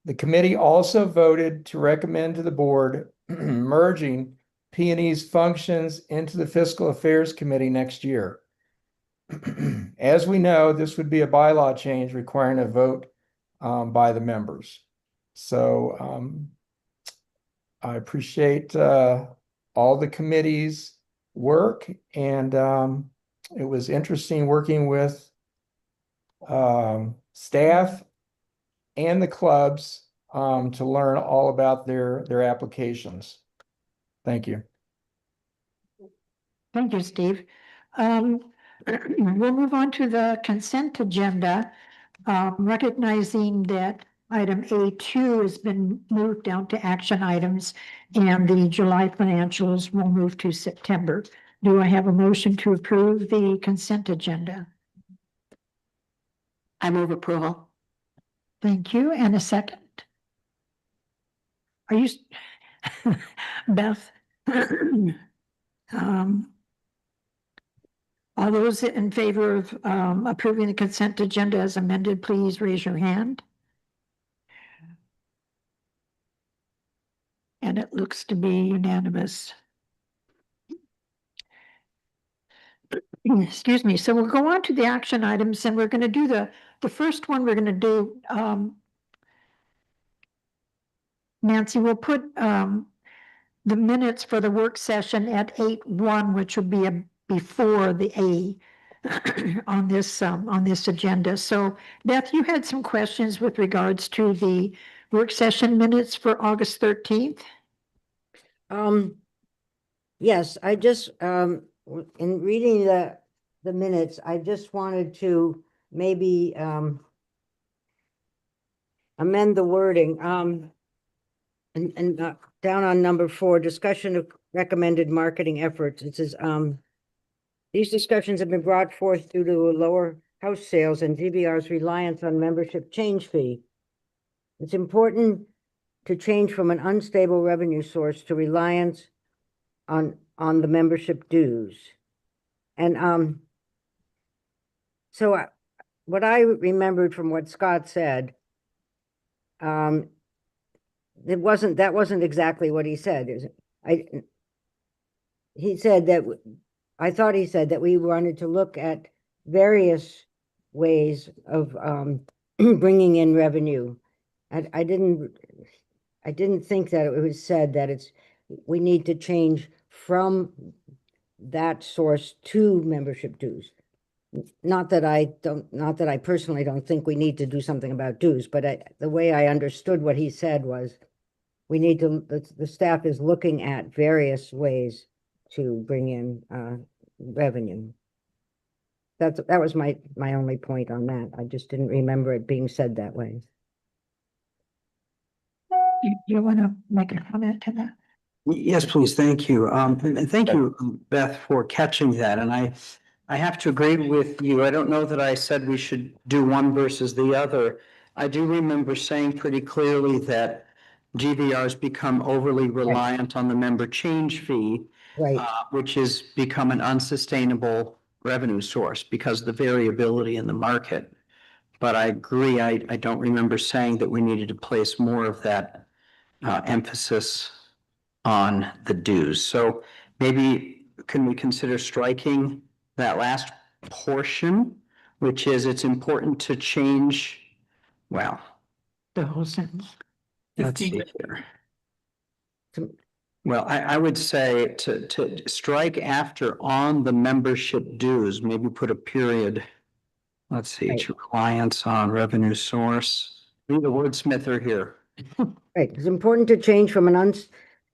The committee also voted to recommend to the board merging P&E's functions into the Fiscal Affairs Committee next year. As we know, this would be a bylaw change requiring a vote by the members. So I appreciate all the committee's work, and it was interesting working with staff and the clubs to learn all about their applications. Thank you. Thank you, Steve. We'll move on to the consent agenda, recognizing that item A2 has been moved down to action items and the July financials will move to September. Do I have a motion to approve the consent agenda? I move approval. Thank you. And a second? Are you, Beth? All those in favor of approving the consent agenda as amended, please raise your hand. And it looks to be unanimous. Excuse me. So we'll go on to the action items, and we're going to do the first one we're going to do. Nancy, we'll put the minutes for the work session at 8:1, which will be before the A on this agenda. So Beth, you had some questions with regards to the work session minutes for August 13th. Yes, I just, in reading the minutes, I just wanted to maybe, amend the wording, and down on number 4, discussion of recommended marketing efforts. It says, these discussions have been brought forth due to lower house sales and GVR's reliance on membership change fee. It's important to change from an unstable revenue source to reliance on the membership dues. And so what I remembered from what Scott said, that wasn't exactly what he said. He said that, I thought he said that we wanted to look at various ways of bringing in revenue. I didn't think that it was said that we need to change from that source to membership dues. Not that I personally don't think we need to do something about dues, but the way I understood what he said was we need to, the staff is looking at various ways to bring in revenue. That was my only point on that. I just didn't remember it being said that way. You want to make a comment to that? Yes, please. Thank you. And thank you, Beth, for catching that. And I have to agree with you. I don't know that I said we should do one versus the other. I do remember saying pretty clearly that GVR's become overly reliant on the member change fee, right, which has become an unsustainable revenue source because of the variability in the market. But I agree, I don't remember saying that we needed to place more of that emphasis on the dues. So maybe can we consider striking that last portion, which is it's important to change, well, The whole sentence. let's see here. Well, I would say to strike after on the membership dues, maybe put a period. Let's see, Right. to reliance on revenue source. Be the wordsmither here. Right, it's important to change from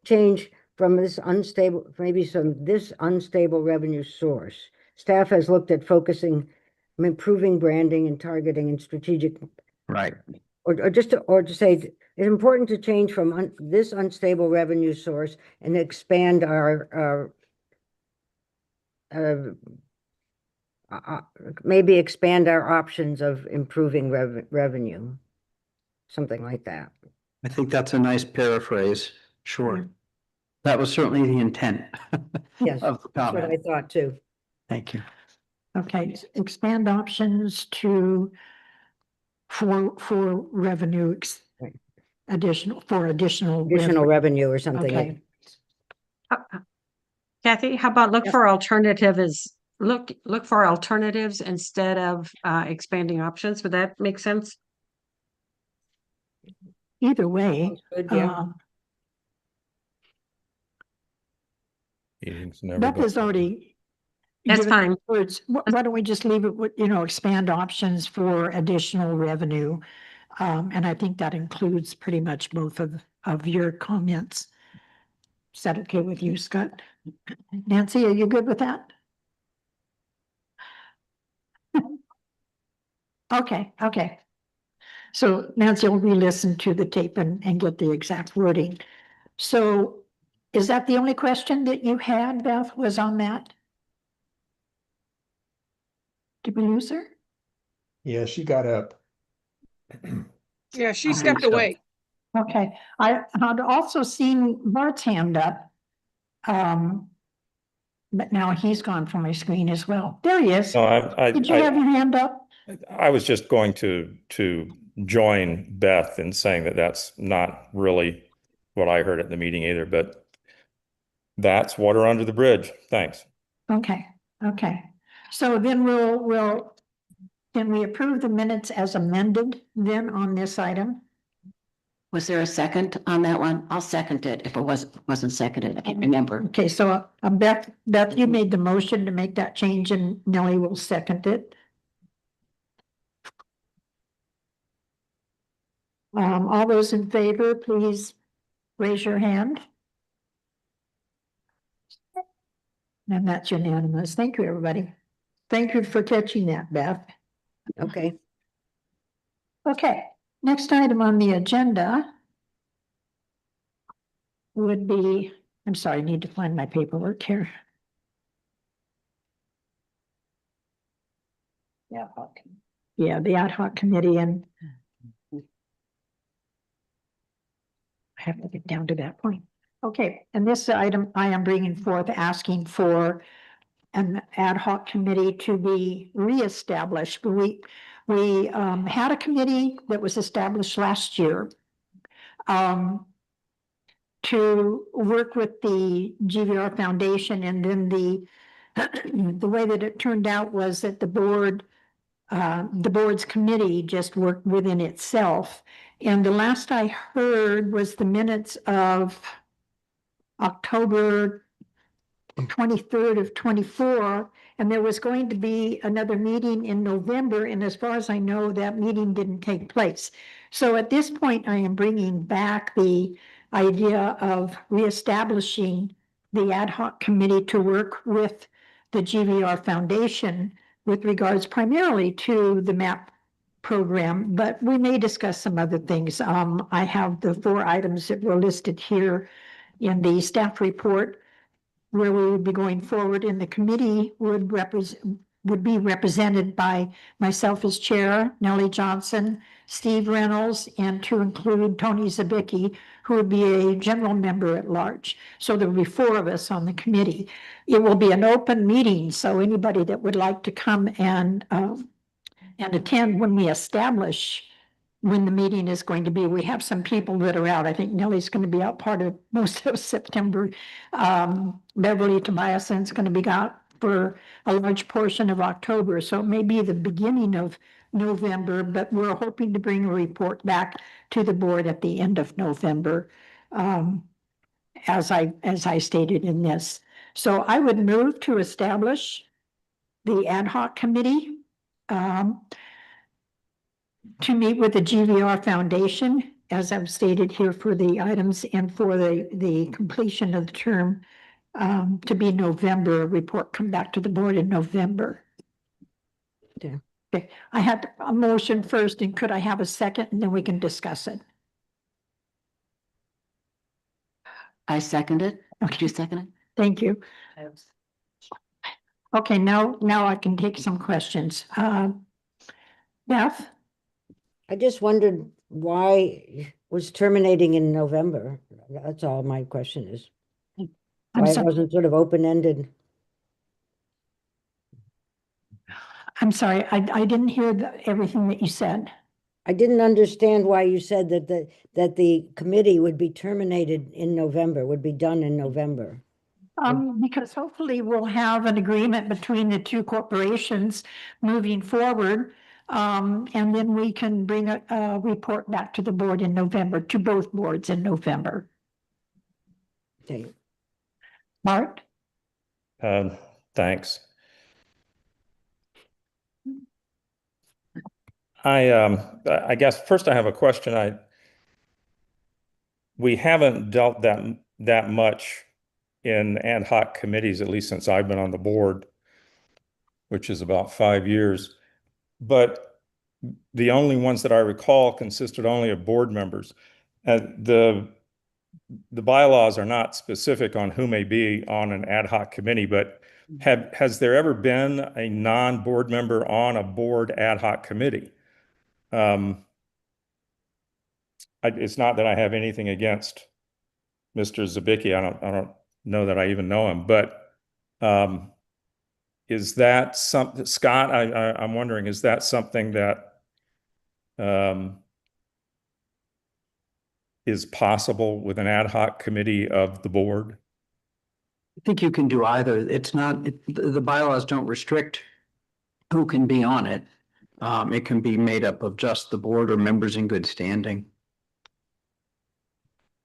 change from this unstable, maybe this unstable revenue source. Staff has looked at focusing, improving branding and targeting and strategic, Right. or to say, it's important to change from this unstable revenue source and expand our maybe expand our options of improving revenue, something like that. I think that's a nice paraphrase. Sure. That was certainly the intent. Yes, Of the that's what I comment. thought too. Thank you. Okay, expand options to, for revenue, Right. additional Additional revenue or something like. Okay, Kathy, how about look Yep. for look for alternatives instead of expanding options? Would that make sense? either way, Sounds good, yeah. Meetings never Beth go. has already. That's given fine. Words, why don't we just leave it with, expand options for additional revenue? And I think that includes pretty much both of your comments. Is that okay with you, Scott? Nancy, are you good with that? Okay. So Nancy will re-listen to the tape and get the exact wording. So is that the only question that you had, Beth, was on that? Did we lose her? Yeah, she got up. Yeah, she I stepped think so. away. Okay, I had also seen Bart's hand up. But now he's gone from my screen as well. There he is. No, Did you have your hand up? I was just going to join Beth in saying that that's not really what I heard at the meeting either, but that's water under the bridge. Thanks. Okay. So then can we approve the minutes as amended then on this item? Was there a second on that one? I'll second it if it wasn't seconded. I can't remember. Okay, so Beth, you made the motion to make that change and Nellie will second it. All those in favor, please raise your hand. And that's unanimous. Thank you, everybody. Thank you for catching that, Beth. Okay, Okay, next item on the agenda would be, I'm sorry, I need to find my paperwork here. Yeah, the ad hoc committee, and I have to get down to that point. Okay, and this item I am bringing forth asking for an ad hoc committee to be reestablished. We had a committee that was established last year to work with the GVR Foundation, and then the way that it turned out was that the board's committee just worked within itself. And the last I heard was the minutes of October 23rd of 24, and there was going to be another meeting in November, and as far as I know, that meeting didn't take place. So at this point, I am bringing back the idea of reestablishing the ad hoc committee to work with the GVR Foundation with regards primarily to the MAP program, but we may discuss some other things. I have the 4 items that were listed here in the staff report where we would be going forward, and the committee would be represented by myself as chair, Nellie Johnson, Steve Reynolds, and to include Tony Zabicki, who would be a general member at large. So there will be 4 of us on the committee. It will be an open meeting, so anybody that would like to come and attend when we establish when the meeting is going to be. We have some people that are out. I think Nellie's going to be out part of most of September. Beverly Tobiason's going to be out for a large portion of October. So it may be the beginning of November, but we're hoping to bring a report back to the board at the end of November. as I stated in this. So I would move to establish the ad hoc committee to meet with the GVR Foundation, as I've stated here for the items and for the completion of the term to be November, a report come back to the board in November. Yeah. Okay, I had a motion first, and could I have a second, and then we can discuss it? I second it. Did you second it? Thank you. Okay, now I can take some questions. Beth? I just wondered why it was terminating in November. That's all my question is. I'm Why it sorry. wasn't sort of open-ended. I'm sorry, I didn't hear everything that you said. I didn't understand why you said that the committee would be terminated in November, would be done in November. Because hopefully we'll have an agreement between the two corporations moving forward. And then we can bring a report back to the board in November, to both boards in November. Okay. Mark? Thanks. I guess first I have a question. We haven't dealt that much in ad hoc committees, at least since I've been on the board, which is about 5 years. But the only ones that I recall consisted only of board members. The bylaws are not specific on who may be on an ad hoc committee, but has there ever been a non-board member on a board ad hoc committee? It's not that I have anything against Mr. Zabicki. I don't know that I even know him, but is that something, Scott? I'm wondering, is that something that is possible with an ad hoc committee of the board? I think you can do either. It's not, the bylaws don't restrict who can be on it. It can be made up of just the board or members in good standing.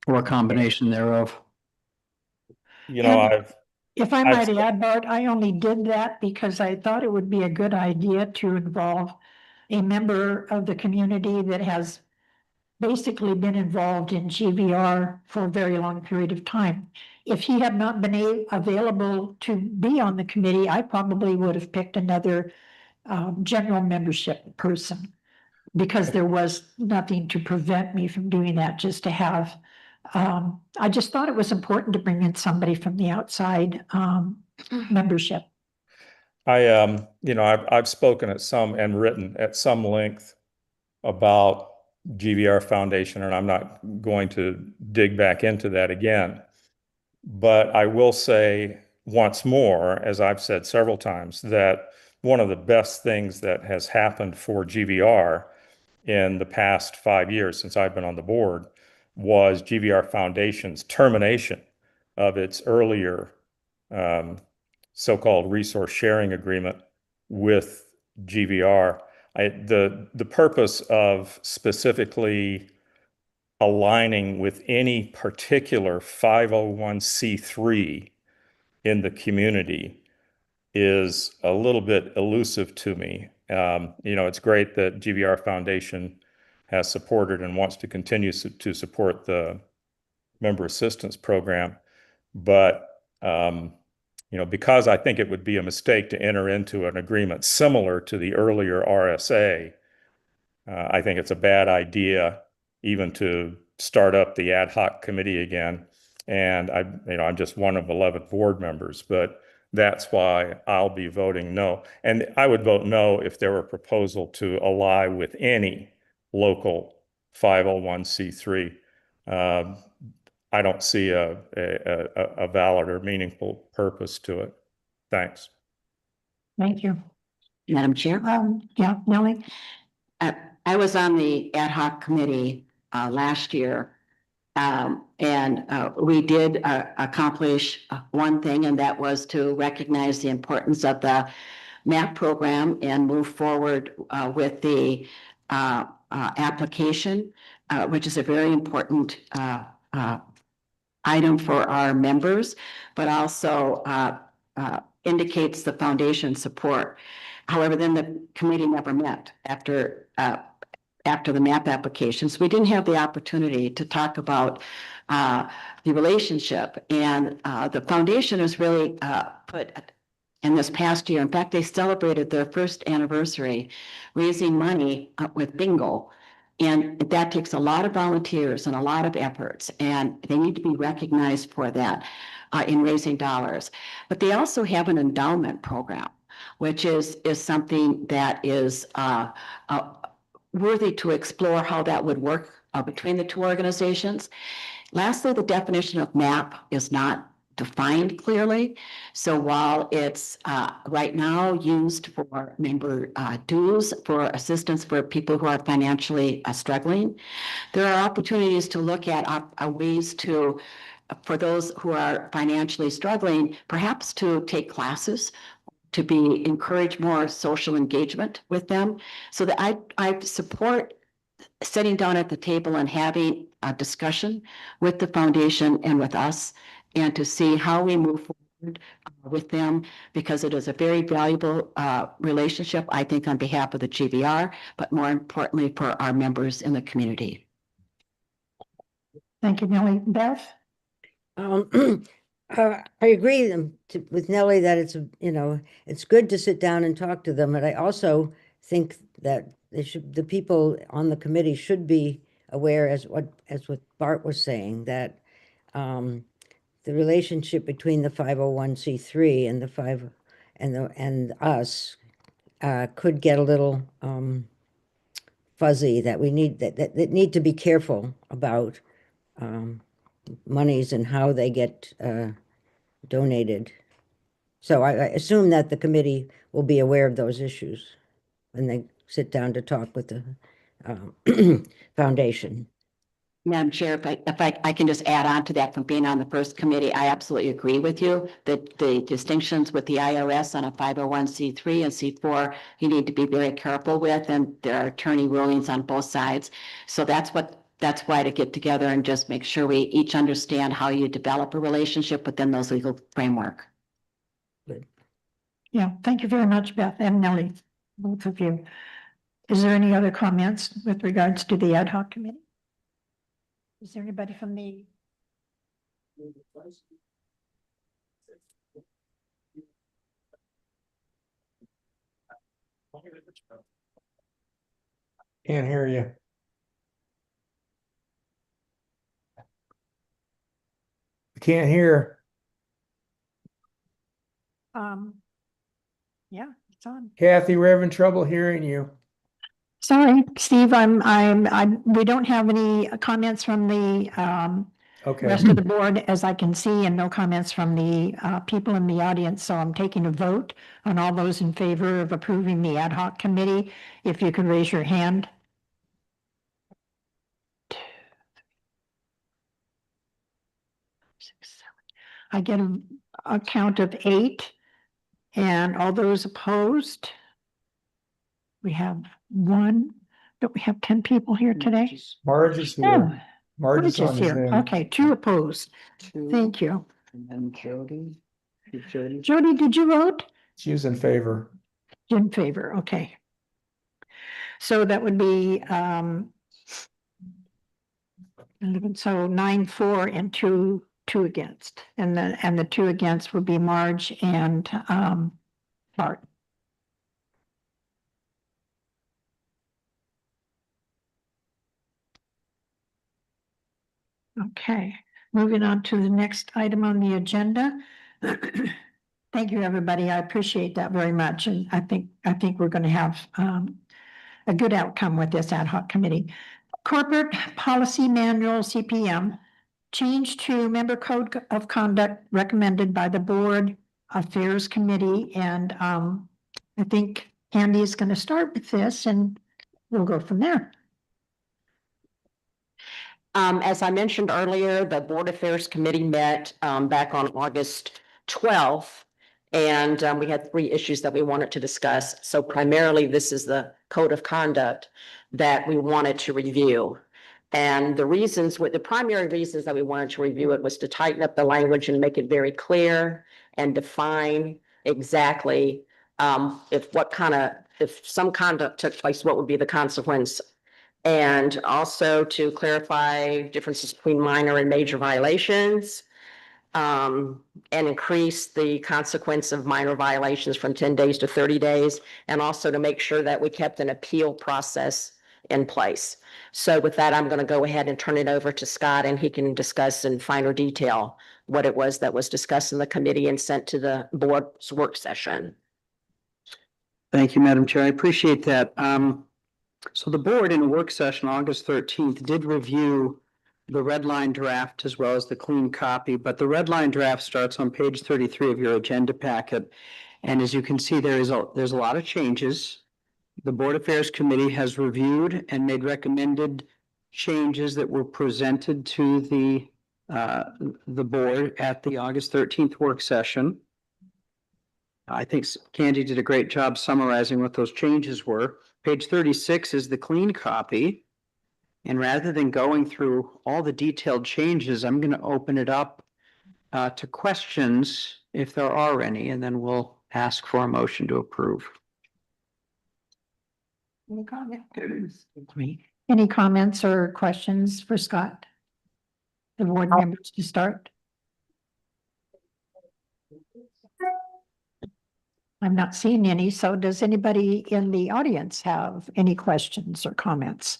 Or a combination thereof. You know, If I might add, Bart, I only did that because I thought it would be a good idea to involve a member of the community that has basically been involved in GVR for a very long period of time. If he had not been available to be on the committee, I probably would have picked another general membership person, because there was nothing to prevent me from doing that, just to have I just thought it was important to bring in somebody from the outside membership. I've spoken at some and written at some length about GVR Foundation, and I'm not going to dig back into that again. But I will say once more, as I've said several times, that one of the best things that has happened for GVR in the past 5 years since I've been on the board was GVR Foundation's termination of its earlier so-called resource sharing agreement with GVR. The purpose of specifically aligning with any particular 501c3 in the community is a little bit elusive to me. It's great that GVR Foundation has supported and wants to continue to support the member assistance program, but because I think it would be a mistake to enter into an agreement similar to the earlier RSA, I think it's a bad idea even to start up the ad hoc committee again. And I'm just one of 11 board members, but that's why I'll be voting no. And I would vote no if there were a proposal to ally with any local 501c3. I don't see a valid or meaningful purpose to it. Thanks. Thank you. Madam Chair? Yeah, Nellie? I was on the ad hoc committee last year. And we did accomplish one thing, and that was to recognize the importance of the MAP program and move forward with the application, which is a very important item for our members, but also indicates the foundation support. However, then the committee never met after the MAP applications. We didn't have the opportunity to talk about the relationship, and the foundation has really put in this past year. In fact, they celebrated their first anniversary raising money with bingo. And that takes a lot of volunteers and a lot of efforts, and they need to be recognized for that in raising dollars. But they also have an endowment program, which is something that is worthy to explore how that would work between the two organizations. Lastly, the definition of MAP is not defined clearly. So while it's right now used for member dues for assistance for people who are financially struggling, there are opportunities to look at ways to, for those who are financially struggling, perhaps to take classes, to be encourage more social engagement with them. So that I support sitting down at the table and having a discussion with the foundation and with us, and to see how we move forward with them, because it is a very valuable relationship, I think, on behalf of the GVR, but more importantly for our members in the community. Thank you, Nellie. Beth? I agree with Nellie that it's, it's good to sit down and talk to them, but I also think that the people on the committee should be aware, as what Bart was saying, that the relationship between the 501c3 and and us could get a little fuzzy, that we need that need to be careful about monies and how they get donated. So I assume that the committee will be aware of those issues when they sit down to talk with the foundation. Madam Chair, if I can just add on to that from being on the first committee, I absolutely agree with you that the distinctions with the IRS on a 501c3 and C4, you need to be very careful with, and there are attorney rulings on both sides. So that's why to get together and just make sure we each understand how you develop a relationship within those legal framework. Good. Yeah, thank you very much, Beth and Nellie, both of you. Is there any other comments with regards to the ad hoc committee? Is there anybody from the? Can't hear you. Can't hear. Yeah, it's on. Kathy, we're having trouble hearing you. Sorry, Steve, we don't have any comments from the Okay. rest of the board, as I can see, and no comments from the people in the audience. So I'm taking a vote on all those in favor of approving the ad hoc committee. If you could raise your hand. I get a count of 8, and all those opposed. We have 1. Don't we have 10 people here today? Marge is here. Oh, Marge is Marge is on here. Zoom. Okay, 2 opposed. Thank you. And then Jody. Jody, did you vote? She was in favor. In favor, okay. So that would be 11, so 9-4 and 2 against, and the 2 against would be Marge and Bart. Okay, moving on to the next item on the agenda. Thank you, everybody. I appreciate that very much, and I think we're going to have a good outcome with this ad hoc committee. Corporate Policy Manual CPM, change to member code of conduct recommended by the Board Affairs Committee, and I think Andy is going to start with this, and we'll go from there. As I mentioned earlier, the Board Affairs Committee met back on August 12th, and we had 3 issues that we wanted to discuss. So primarily, this is the code of conduct that we wanted to review. And the reasons, the primary reasons that we wanted to review it was to tighten up the language and make it very clear and define exactly if some conduct took place, what would be the consequence? And also to clarify differences between minor and major violations. And increase the consequence of minor violations from 10 days to 30 days. And also to make sure that we kept an appeal process in place. So with that, I'm going to go ahead and turn it over to Scott, and he can discuss in finer detail what it was that was discussed in the committee and sent to the board's work session. Thank you, Madam Chair. I appreciate that. So the board in a work session, August 13th, did review the red line draft as well as the clean copy, but the red line draft starts on page 33 of your agenda packet. And as you can see, there's a lot of changes. The Board Affairs Committee has reviewed and made recommended changes that were presented to the board at the August 13th work session. I think Candy did a great job summarizing what those changes were. Page 36 is the clean copy. And rather than going through all the detailed changes, I'm going to open it up to questions if there are any, and then we'll ask for a motion to approve. Any comments or questions for Scott? The board members to start? I'm not seeing any, so does anybody in the audience have any questions or comments?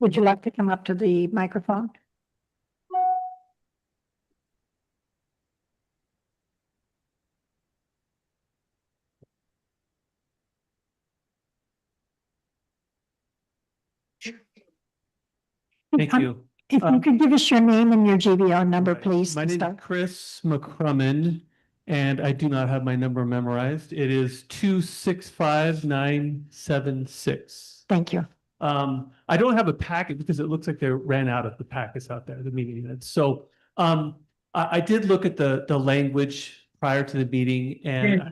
Would you like to come up to the microphone? Thank you. If you could give us your name and your GVR number, Right. please. My to name is start. Chris McCrummond, and I do not have my number memorized. It is 265976. Thank you. I don't have a packet because it looks like they ran out of the packets out there, the meeting minutes. So I did look at the language prior to the meeting, and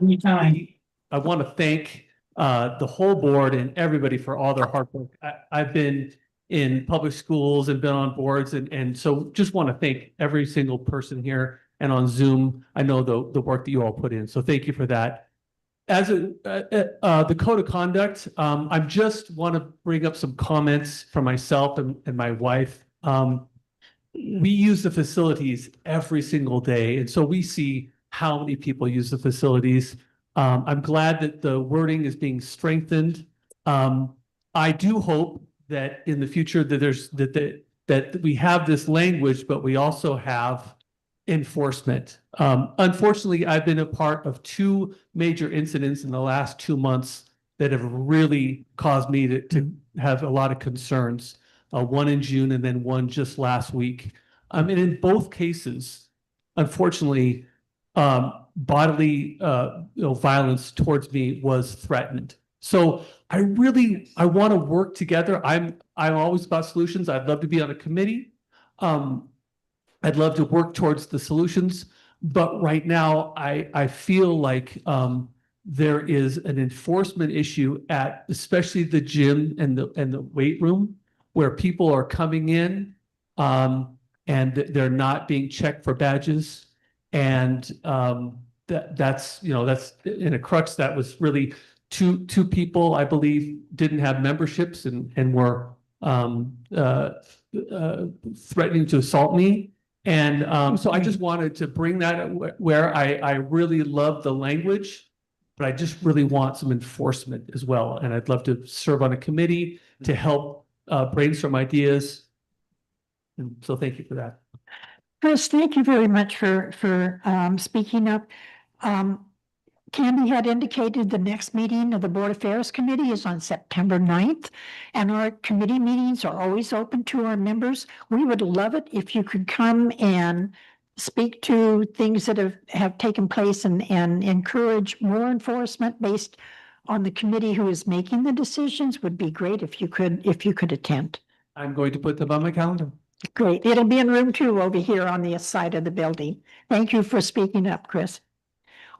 I want to thank the whole board and everybody for all their hard work. I've been in public schools and been on boards, and so just want to thank every single person here and on Zoom. I know the work that you all put in, so thank you for that. As the code of conduct, I just want to bring up some comments from myself and my wife. We use the facilities every single day, and so we see how many people use the facilities. I'm glad that the wording is being strengthened. I do hope that in the future that we have this language, but we also have enforcement. Unfortunately, I've been a part of two major incidents in the last 2 months that have really caused me to have a lot of concerns. One in June and then one just last week. And in both cases, unfortunately, bodily violence towards me was threatened. So I want to work together. I'm always about solutions. I'd love to be on a committee. I'd love to work towards the solutions, but right now I feel like there is an enforcement issue at especially the gym and the weight room where people are coming in and they're not being checked for badges, and that's in a crux that was really two people, I believe, didn't have memberships and were threatening to assault me. And so I just wanted to bring that where I really love the language, but I just really want some enforcement as well. And I'd love to serve on a committee to help brainstorm ideas. And so thank you for that. Chris, thank you very much for speaking up. Candy had indicated the next meeting of the Board Affairs Committee is on September 9th, and our committee meetings are always open to our members. We would love it if you could come and speak to things that have taken place and encourage more enforcement based on the committee who is making the decisions. Would be great if you could attend. I'm going to put them on my calendar. Great. It'll be in room 2 over here on the side of the building. Thank you for speaking up, Chris.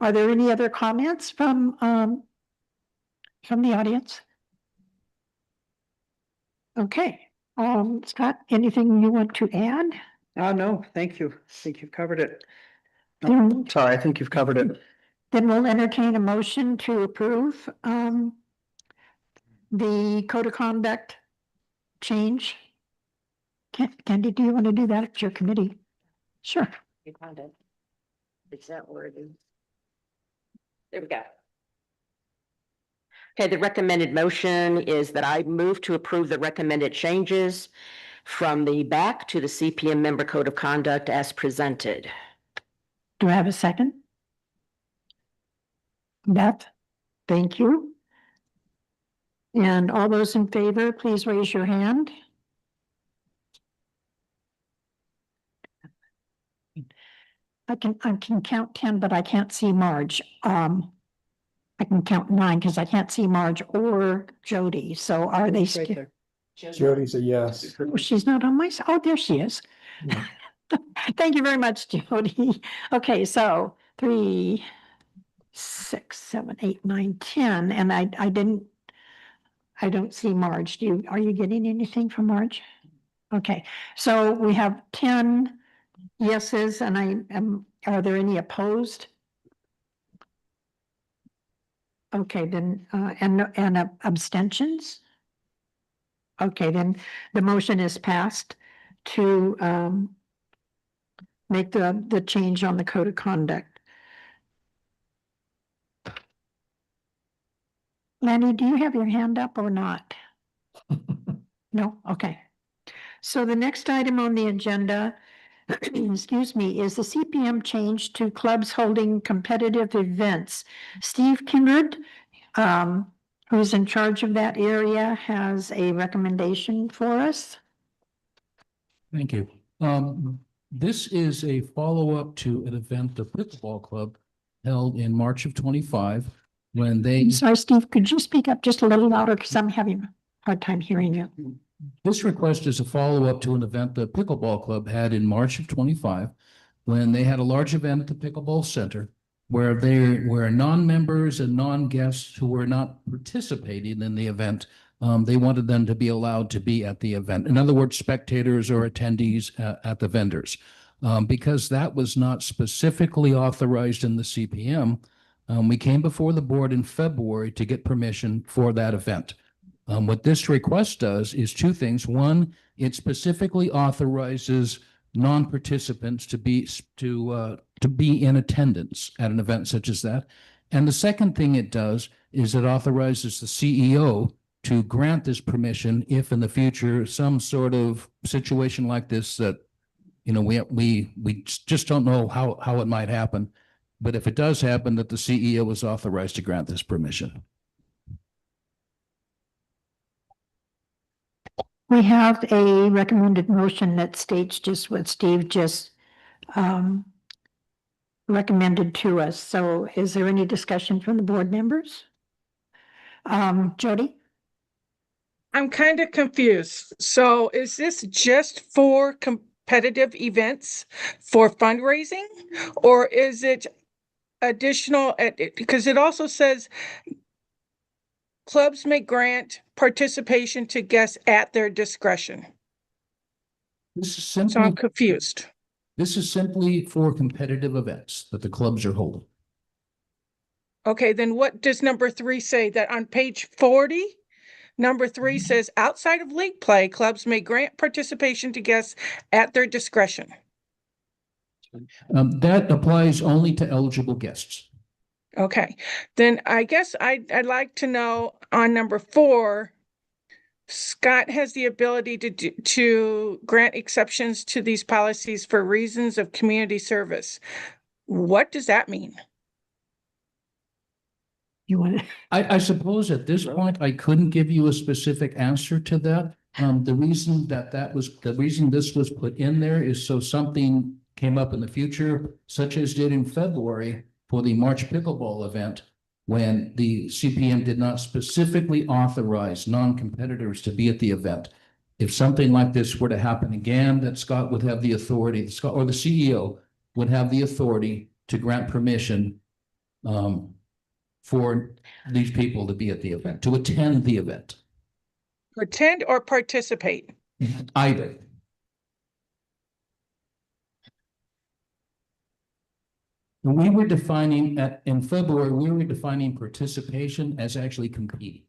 Are there any other comments from the audience? Okay. Scott, anything you want to add? No, thank you. I think you've covered it. Then, Sorry, I think you've covered it. then we'll entertain a motion to approve, the code of conduct change. Candy, do you want to do that at your committee? Sure. You found it. Is that where it is? There we go. Okay, the recommended motion is that I move to approve the recommended changes from the back to the CPM member code of conduct as presented. Do I have a second? Beth, thank you. And all those in favor, please raise your hand. I can count 10, but I can't see Marge. I can count 9 because I can't see Marge or Jody. So are they? Right there. Jody's a yes. Oh, she's not on my side. Oh, there she is. Yeah. Thank you very much, Jody. Okay, so 3, 6, 7, 8, 9, 10, and I don't see Marge. Are you getting anything from Marge? Okay, so we have 10 yeses, and are there any opposed? Okay, then, and abstentions? Okay, then the motion is passed to make the change on the code of conduct. Lanny, do you have your hand up or not? No? Okay. So the next item on the agenda, excuse me, is the CPM change to clubs holding competitive events. Steve Kindred, who's in charge of that area, has a recommendation for us. Thank you. This is a follow-up to an event the pickleball club held in March of 25 when they. I'm sorry, Steve, could you speak up just a little louder because I'm having a hard time hearing you. This request is a follow-up to an event the pickleball club had in March of 25 when they had a large event at the pickleball center where non-members and non-guests who were not participating in the event, they wanted them to be allowed to be at the event. In other words, spectators or attendees at the vendors. Because that was not specifically authorized in the CPM, we came before the board in February to get permission for that event. What this request does is 2 things. One, it specifically authorizes non-participants to be in attendance at an event such as that. And the second thing it does is it authorizes the CEO to grant this permission if in the future some sort of situation like this that, you know, we just don't know how it might happen. But if it does happen, that the CEO is authorized to grant this permission. We have a recommended motion that states just what Steve just recommended to us. So is there any discussion from the board members? Jody? I'm kind of confused. So is this just for competitive events for fundraising? Or is it additional, because it also says clubs may grant participation to guests at their discretion. This is So I'm simply, confused. this is simply for competitive events that the clubs are holding. Okay, then what does number 3 say? That on page 40, number 3 says outside of league play, clubs may grant participation to guests at their discretion. That applies only to eligible guests. Okay, then I guess I'd like to know on number 4, Scott has the ability to grant exceptions to these policies for reasons of community service. What does that mean? You want to? I suppose at this point, I couldn't give you a specific answer to that. The reason the reason this was put in there is so something came up in the future, such as did in February for the March pickleball event, when the CPM did not specifically authorize non-competitors to be at the event. If something like this were to happen again, that Scott would have the authority, Scott or the CEO would have the authority to grant permission for these people to be at the event, to attend the event. Attend or participate? Either. We were defining in February, we were defining participation as actually competing.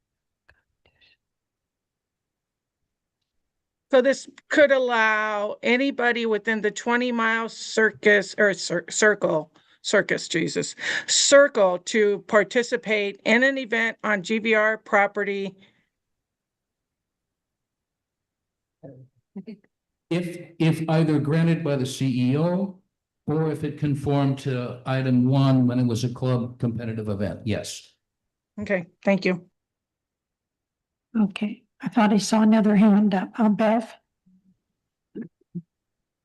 So this could allow anybody within the 20-mile circus or circle to participate in an event on GVR property. If either granted by the CEO or if it conformed to item 1 when it was a club competitive event, yes. Okay, thank you. Okay, I thought I saw another hand up. Bev?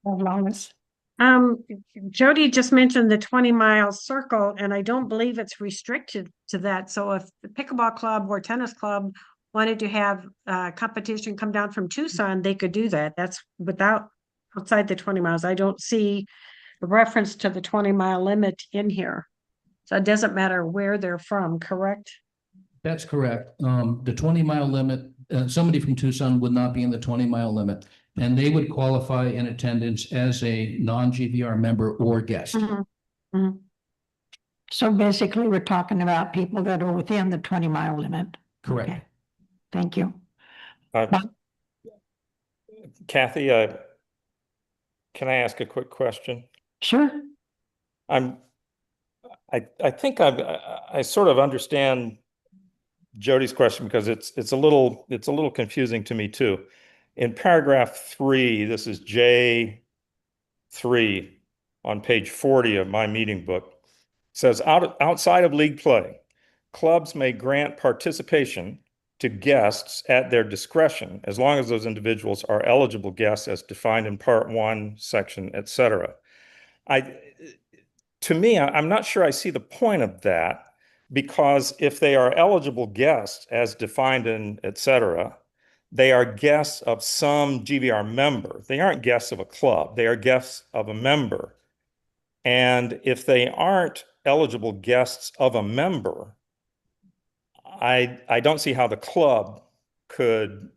Lawless. Jody just mentioned the 20-mile circle, and I don't believe it's restricted to that. So if the pickleball club or tennis club wanted to have competition come down from Tucson, they could do that. That's outside the 20 miles. I don't see a reference to the 20-mile limit in here. So it doesn't matter where they're from, correct? That's correct. The 20-mile limit, somebody from Tucson would not be in the 20-mile limit, and they would qualify in attendance as a non-GVR member or guest. Mm-hmm. Mm-hmm. So basically, we're talking about people that are within the 20-mile limit. Correct. Okay. Thank you. Kathy, can I ask a quick question? Sure. I think I sort of understand Jody's question because it's a little confusing to me too. In paragraph 3, this is J3 on page 40 of my meeting book, says outside of league play, clubs may grant participation to guests at their discretion as long as those individuals are eligible guests as defined in part 1 section, etc. To me, I'm not sure I see the point of that, because if they are eligible guests as defined in etc., they are guests of some GVR member. They aren't guests of a club. They are guests of a member. And if they aren't eligible guests of a member, I don't see how the club could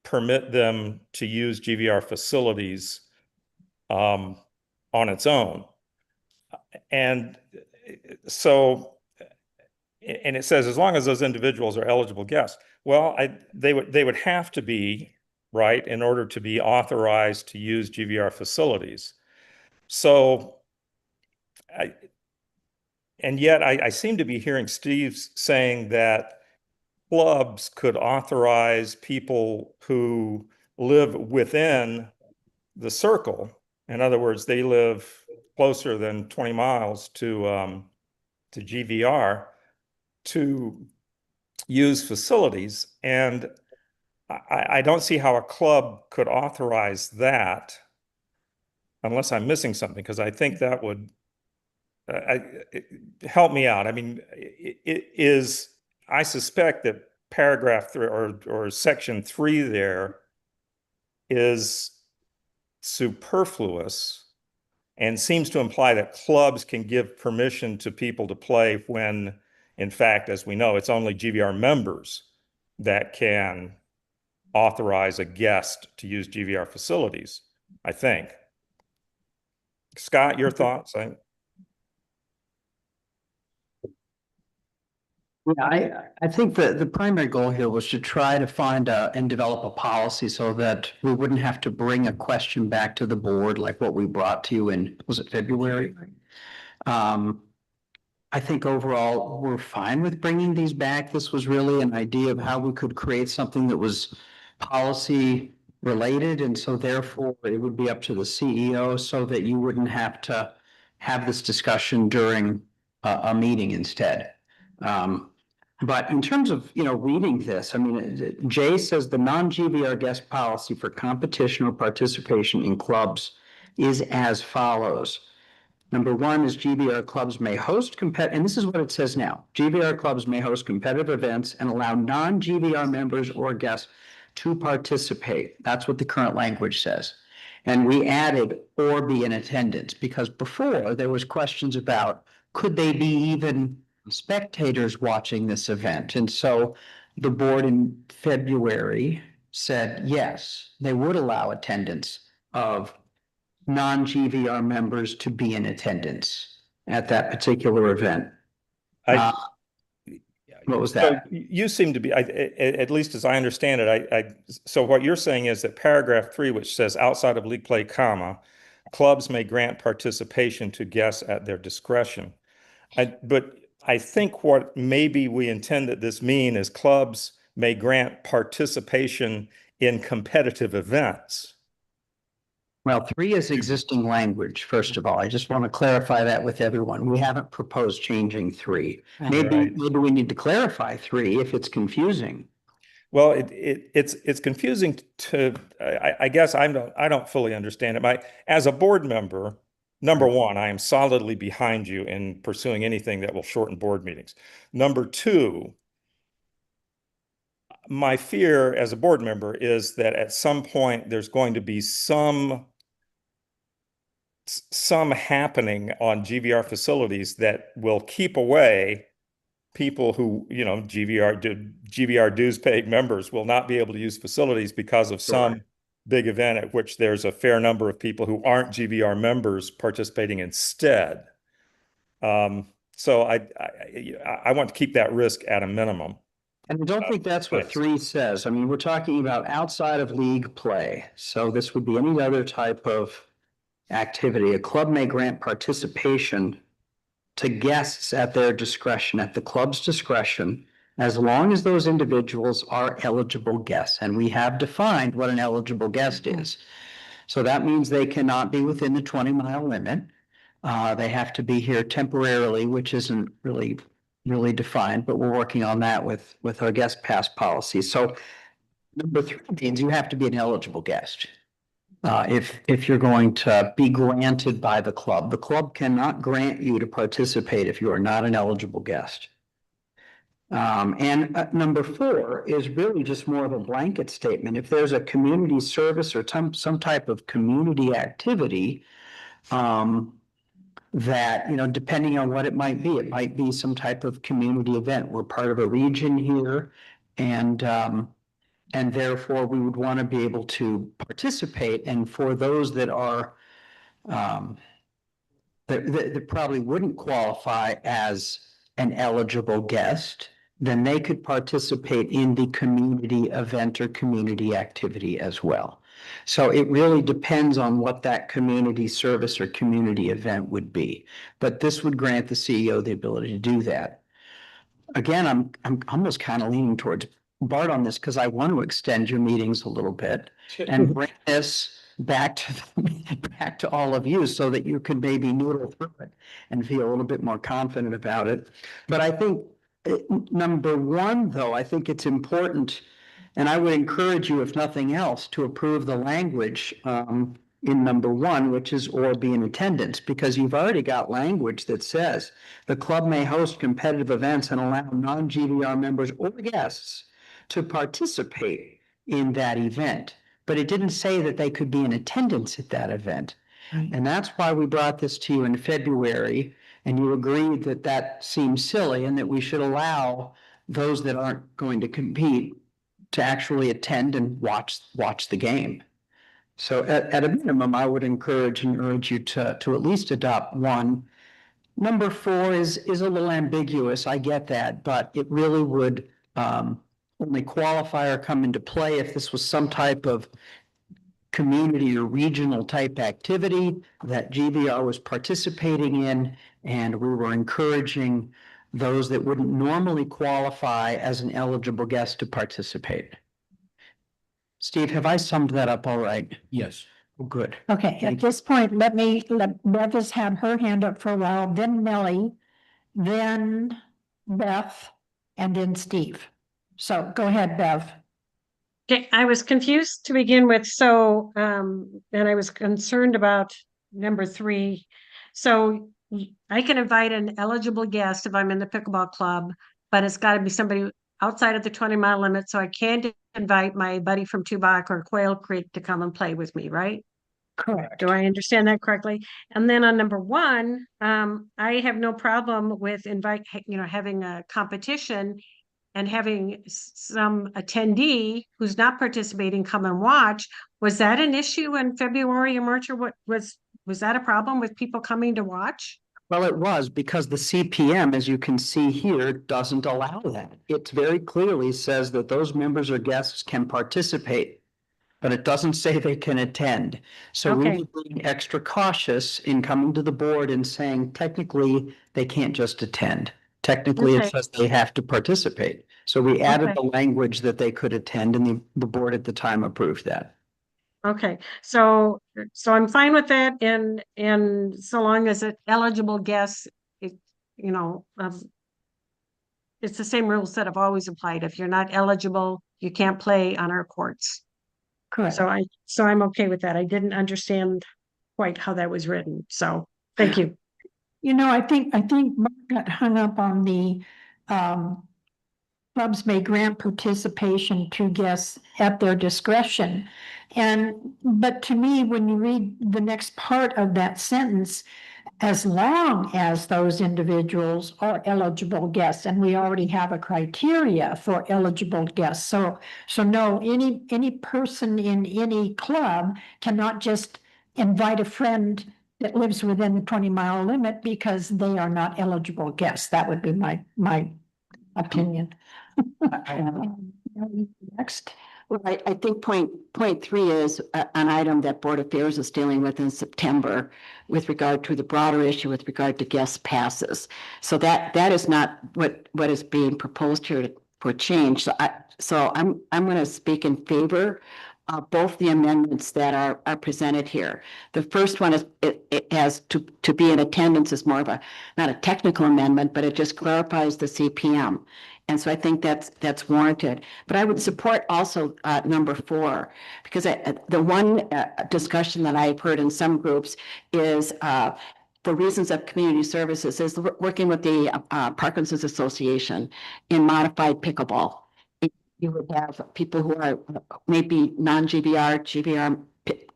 permit them to use GVR facilities on its own. And so, and it says as long as those individuals are eligible guests. Well, they would have to be, right, in order to be authorized to use GVR facilities. So, and yet I seem to be hearing Steve saying that clubs could authorize people who live within the circle. In other words, they live closer than 20 miles to GVR to use facilities. And I don't see how a club could authorize that unless I'm missing something, because I think that would help me out. I mean, I suspect that paragraph 3 or section 3 there is superfluous and seems to imply that clubs can give permission to people to play when, in fact, as we know, it's only GVR members that can authorize a guest to use GVR facilities, I think. Scott, your thoughts? Yeah, I think the primary goal here was to try to find and develop a policy so that we wouldn't have to bring a question back to the board like what we brought to you in, was it February? I think overall, we're fine with bringing these back. This was really an idea of how we could create something that was policy related, and so therefore it would be up to the CEO so that you wouldn't have to have this discussion during a meeting instead. But in terms of, reading this, I mean, Jay says the non-GVR guest policy for competition or participation in clubs is as follows. Number 1 is GVR clubs may host and this is what it says now. GVR clubs may host competitive events and allow non-GVR members or guests to participate. That's what the current language says. And we added or be in attendance, because before there was questions about could they be even spectators watching this event. And so the board in February said, yes, they would allow attendance of non-GVR members to be in attendance at that particular event. I, What was so that? you seem to be, at least as I understand it, so what you're saying is that paragraph 3, which says outside of league play, comma, clubs may grant participation to guests at their discretion. But I think what maybe we intend that this mean is clubs may grant participation in competitive events. Well, 3 is existing language, first of all. I just want to clarify that with everyone. We haven't proposed changing 3. Maybe we need to clarify 3 if it's confusing. Well, it's confusing to, I guess I don't fully understand it. As a board member, number one, I am solidly behind you in pursuing anything that will shorten board meetings. Number 2, my fear as a board member is that at some point there's going to be some happening on GVR facilities that will keep away people who, GVR dues paid members will not be able to use facilities because of some big event at which there's a fair number of people who aren't GVR members participating instead. So I want to keep that risk at a minimum. And I don't think that's what 3 says. I mean, we're talking about outside of league play. So this would be any other type of activity. A club may grant participation to guests at their discretion, at the club's discretion, as long as those individuals are eligible guests. And we have defined what an eligible guest is. So that means they cannot be within the 20-mile limit. They have to be here temporarily, which isn't really defined, but we're working on that with our guest pass policy. So number 3 means you have to be an eligible guest. If you're going to be granted by the club cannot grant you to participate if you are not an eligible guest. And number 4 is really just more of a blanket statement. If there's a community service or some type of community activity, that, depending on what it might be some type of community event. We're part of a region here, and therefore we would want to be able to participate. And for those that are that probably wouldn't qualify as an eligible guest, then they could participate in the community event or community activity as well. So it really depends on what that community service or community event would be. But this would grant the CEO the ability to do that. Again, I'm almost kind of leaning towards Bart on this because I want to extend your meetings a little bit and bring this back to all of you so that you can maybe noodle through it and feel a little bit more confident about it. But I think number 1, though, I think it's important, and I would encourage you, if nothing else, to approve the language in number 1, which is or be in attendance, because you've already got language that says the club may host competitive events and allow non-GVR members or guests to participate in that event. But it didn't say that they could be in attendance at that event. Right. And that's why we brought this to you in February, and you agreed that that seems silly and that we should allow those that aren't going to compete to actually attend and watch the game. So at a minimum, I would encourage and urge you to at least adopt 1. Number 4 is a little ambiguous, I get that, but it really would only qualify or come into play if this was some type of community or regional type activity that GVR was participating in, and we were encouraging those that wouldn't normally qualify as an eligible guest to participate. Steve, have I summed that up all right? Yes. Oh, good. Okay, at this point, let Bev has had her hand up for a while, then Millie, then Beth, and then Steve. So go ahead, Bev. Okay, I was confused to begin with, so, and I was concerned about number 3. So I can invite an eligible guest if I'm in the pickleball club, but it's got to be somebody outside of the 20-mile limit, so I can't invite my buddy from Tubac or Quail Creek to come and play with me, right? Correct. Do I understand that correctly? And then on number 1, I have no problem with having a competition and having some attendee who's not participating come and watch, was that an issue in February or March, or what was that a problem with people coming to watch? Well, it was because the CPM, as you can see here, doesn't allow that. It very clearly says that those members or guests can participate, but it doesn't say they can attend. So we Okay. were being extra cautious in coming to the board and saying, technically, they can't just attend. Technically, it Okay. says they have to participate. So we added Okay. the language that they could attend, and the board at the time approved that. Okay, so I'm fine with that, and so long as it eligible guests, it, you know, it's the same rules that have always applied. If you're not eligible, you can't play on our courts. Correct. So I'm okay with that. I didn't understand quite how that was written, so thank you. You know, I think Mark got hung up on the, clubs may grant participation to guests at their discretion. But to me, when you read the next part of that sentence, as long as those individuals are eligible guests, and we already have a criteria for eligible guests. So no, any person in any club cannot just invite a friend that lives within the 20-mile limit because they are not eligible guests. That would be my opinion. Next. Well, I think point three is an item that Board Affairs is dealing with in September with regard to the broader issue with regard to guest passes. So that is not what is being proposed here for change. So I'm going to speak in favor of both the amendments that are presented here. The first one is it has to be in attendance is more of a not a technical amendment, but it just clarifies the CPM. And so I think that's warranted. But I would support also number 4, because the one discussion that I've heard in some groups is for reasons of community services is working with the Parkinson's Association in modified pickleball. You would have people who are maybe non-GVR, GVR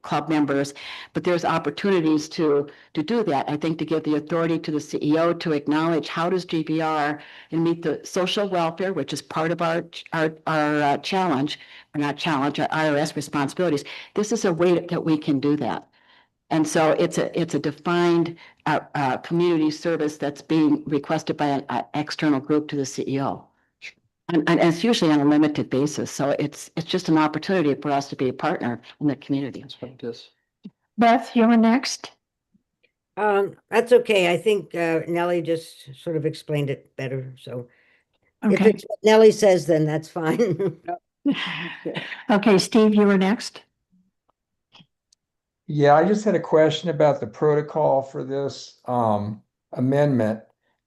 club members, but there's opportunities to do that. I think to give the authority to the CEO to acknowledge how does GVR and meet the social welfare, which is part of our challenge, or not challenge, our IRS responsibilities. This is a way that we can do that. And so it's a defined community service that's being requested by an external group to the CEO. And it's usually on a limited basis. So it's just an opportunity for us to be a partner in the community. That's what it is. Beth, you're next. That's okay. I think Nellie just sort of explained it better. So if Okay. it's what Nellie says, then that's fine. Okay, Steve, you were next. Yeah, I just had a question about the protocol for this amendment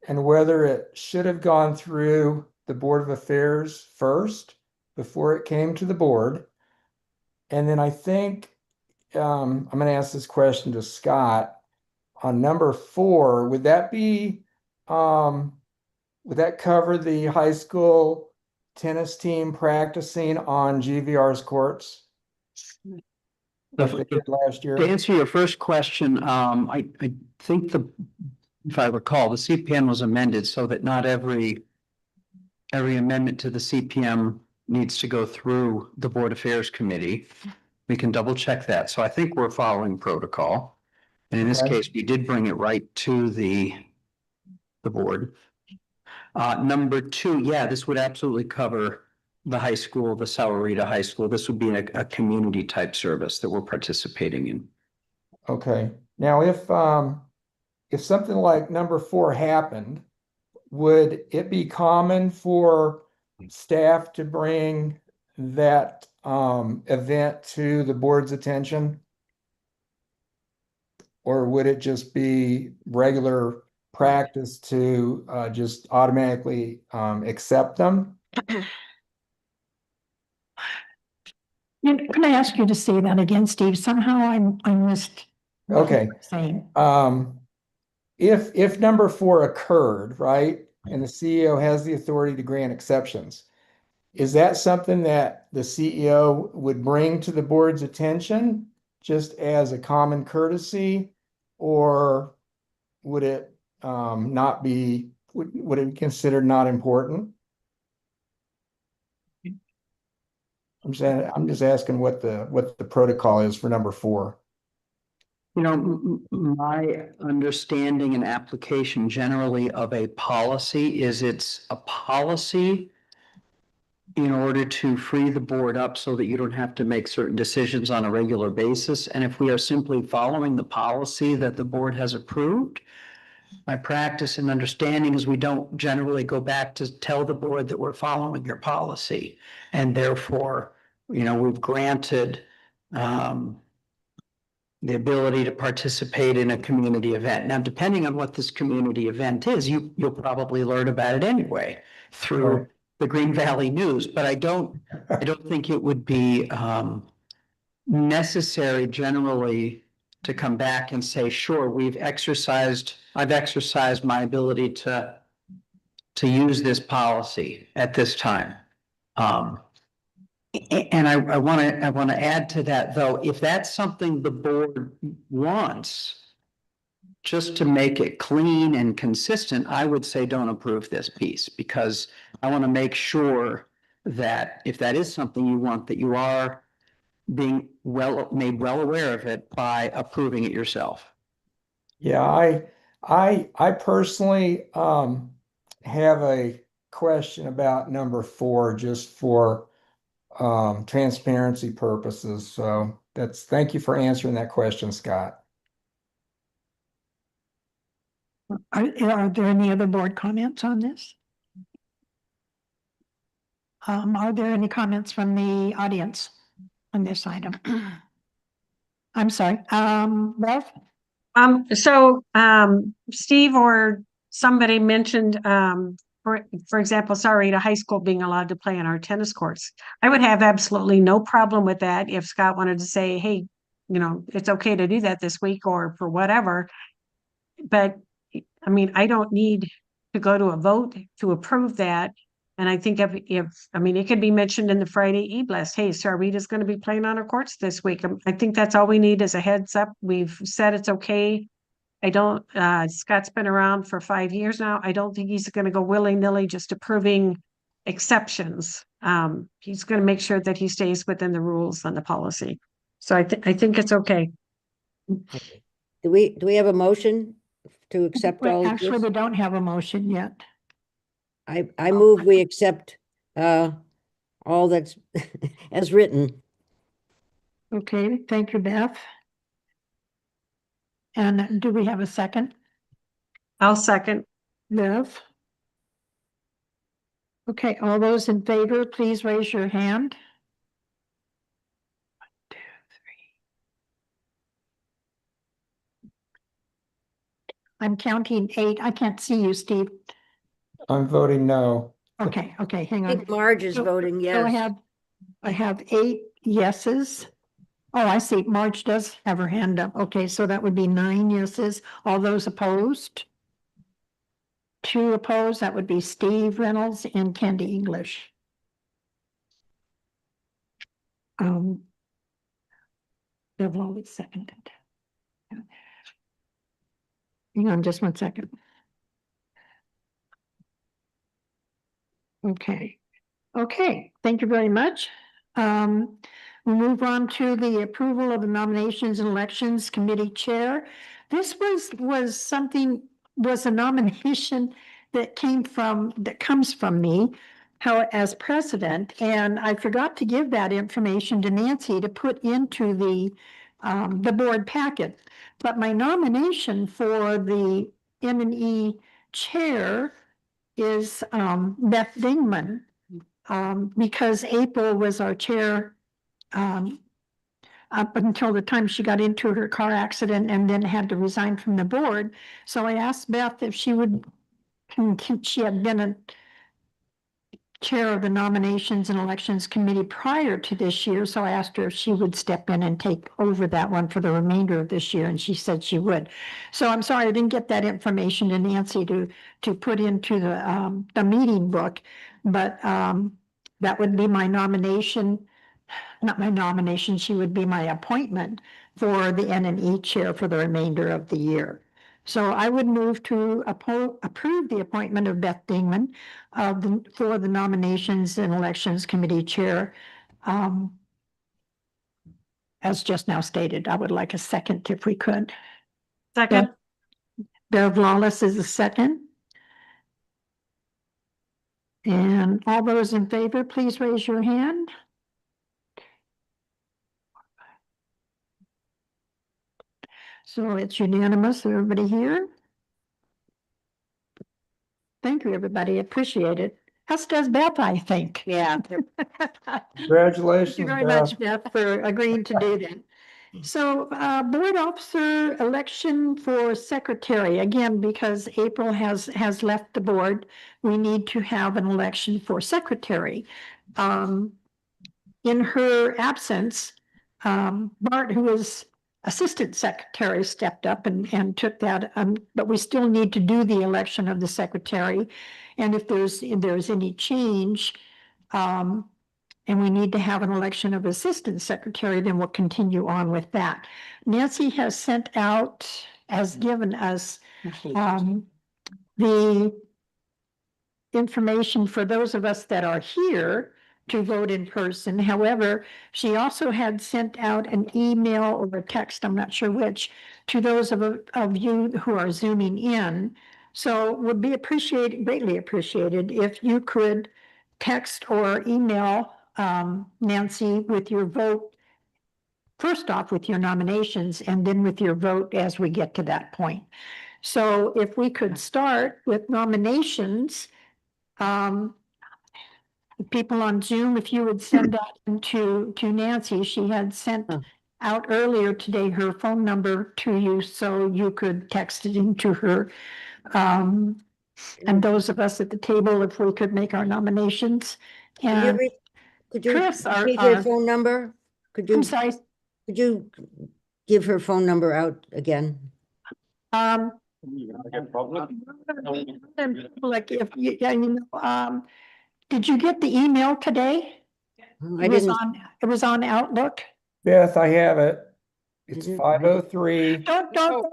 and whether it should have gone through the Board of Affairs first before it came to the board. And then I think I'm going to ask this question to Scott on number 4. Would that cover the high school tennis team practicing on GVR's courts like they did last year? To answer your first question, I think if I recall, the CPM was amended so that not every amendment to the CPM needs to go through the Board Affairs Committee. We can double check that. So I think we're following protocol. And in this Okay. case, we did bring it right to the board. Number 2, yeah, this would absolutely cover the high school, the Sahuarita High School. This would be a community type service that we're participating in. Okay. Now, if something like number 4 happened, would it be common for staff to bring that event to the board's attention? Or would it just be regular practice to just automatically accept them? Can I ask you to say that again, Steve? Somehow I missed. what you Okay. were saying. If number 4 occurred, right, and the CEO has the authority to grant exceptions, is that something that the CEO would bring to the board's attention just as a common courtesy, or would it not be, would it be considered not important? I'm just asking what the protocol is for number 4. You know, my understanding and application generally of a policy is it's a policy in order to free the board up so that you don't have to make certain decisions on a regular basis. And if we are simply following the policy that the board has approved, my practice and understanding is we don't generally go back to tell the board that we're following your policy. And therefore, we've granted the ability to participate in a community event. Now, depending on what this community event is, you'll probably learn about it anyway through the Green Valley News, but I don't think it would be necessary generally to come back and say, sure, I've exercised my ability to use this policy at this time. And I want to add to that, though, if that's something the board wants, just to make it clean and consistent, I would say don't approve this piece, because I want to make sure that if that is something you want, that you are being made well aware of it by approving it yourself. Yeah, I personally have a question about number 4 just for transparency purposes. So thank you for answering that question, Scott. Are there any other board comments on this? Are there any comments from the audience on this item? I'm sorry, Bev? Steve or somebody mentioned, for example, Sarita High School being allowed to play on our tennis courts. I would have absolutely no problem with that if Scott wanted to say, hey, it's okay to do that this week or for whatever. But I mean, I don't need to go to a vote to approve that. And I think it could be mentioned in the Friday e-blast, hey, Sarita's going to be playing on our courts this week. I think that's all we need is a heads up. We've said it's okay. Scott's been around for 5 years now. I don't think he's going to go willy-nilly just approving exceptions. He's going to make sure that he stays within the rules and the policy. So I think it's okay. Do we have a motion to accept all of Actually, this? we don't have a motion yet. I move we accept all that's as written. Okay, thank you, Beth. And do we have a second? I'll second. Bev? Okay, all those in favor, please raise your hand. 1, 2, 3. I'm counting 8. I can't see you, Steve. I'm voting no. Okay, hang I on. think Marge is voting So yes. I have 8 yeses. Oh, I see. Marge does have her hand up. Okay, so that would be 9 yeses. All those opposed? 2 opposed. That would be Steve Reynolds and Candy English. Devlin is seconded. Hang on just 1 second. Okay, thank you very much. We'll move on to the approval of the Nominations and Elections Committee Chair. This was a nomination that comes from me, as president, and I forgot to give that information to Nancy to put into the board packet. But my nomination for the M&E chair is Beth Dingman, because April was our chair up until the time she got into her car accident and then had to resign from the board. So I asked Beth if she would, she had been a chair of the Nominations and Elections Committee prior to this year. So I asked her if she would step in and take over that one for the remainder of this year, and she said she would. So I'm sorry I didn't get that information to Nancy to put into the meeting book, but that would be my nomination. Not my nomination, she would be my appointment for the N&E chair for the remainder of the year. So I would move to approve the appointment of Beth Dingman for the Nominations and Elections Committee Chair As just now stated, I would like a second if we could. Second, Bev Lawless is a second. And all those in favor, please raise your hand. So it's unanimous, everybody here. Thank you, everybody. Appreciate it. As does Beth, I think. Yeah. Congratulations, Thank you very Beth. much, Beth, for agreeing to do that. So, board officer election for secretary, again, because April has left the board, we need to have an election for secretary. In her absence, Bart, who is assistant secretary, stepped up and took that, but we still need to do the election of the secretary. And if there's any change, and we need to have an election of assistant secretary, then we'll continue on with that. Nancy has given us the information for those of us that are here to vote in person. However, she also had sent out an email or a text, I'm not sure which, to those of you who are Zooming in. So would be greatly appreciated if you could text or email Nancy with your vote, first off with your nominations and then with your vote as we get to that point. So if we could start with nominations, people on Zoom, if you would send that to Nancy, she had sent out earlier today her phone number to you so you could text it into her. And those of us at the table, if we could make our nominations. And Could you Chris, repeat her phone number? I'm sorry. Could you give her phone number out again? Like if you, did you get the email today? I didn't. It was on Outlook. Beth, I have it. It's 5:03. Don't.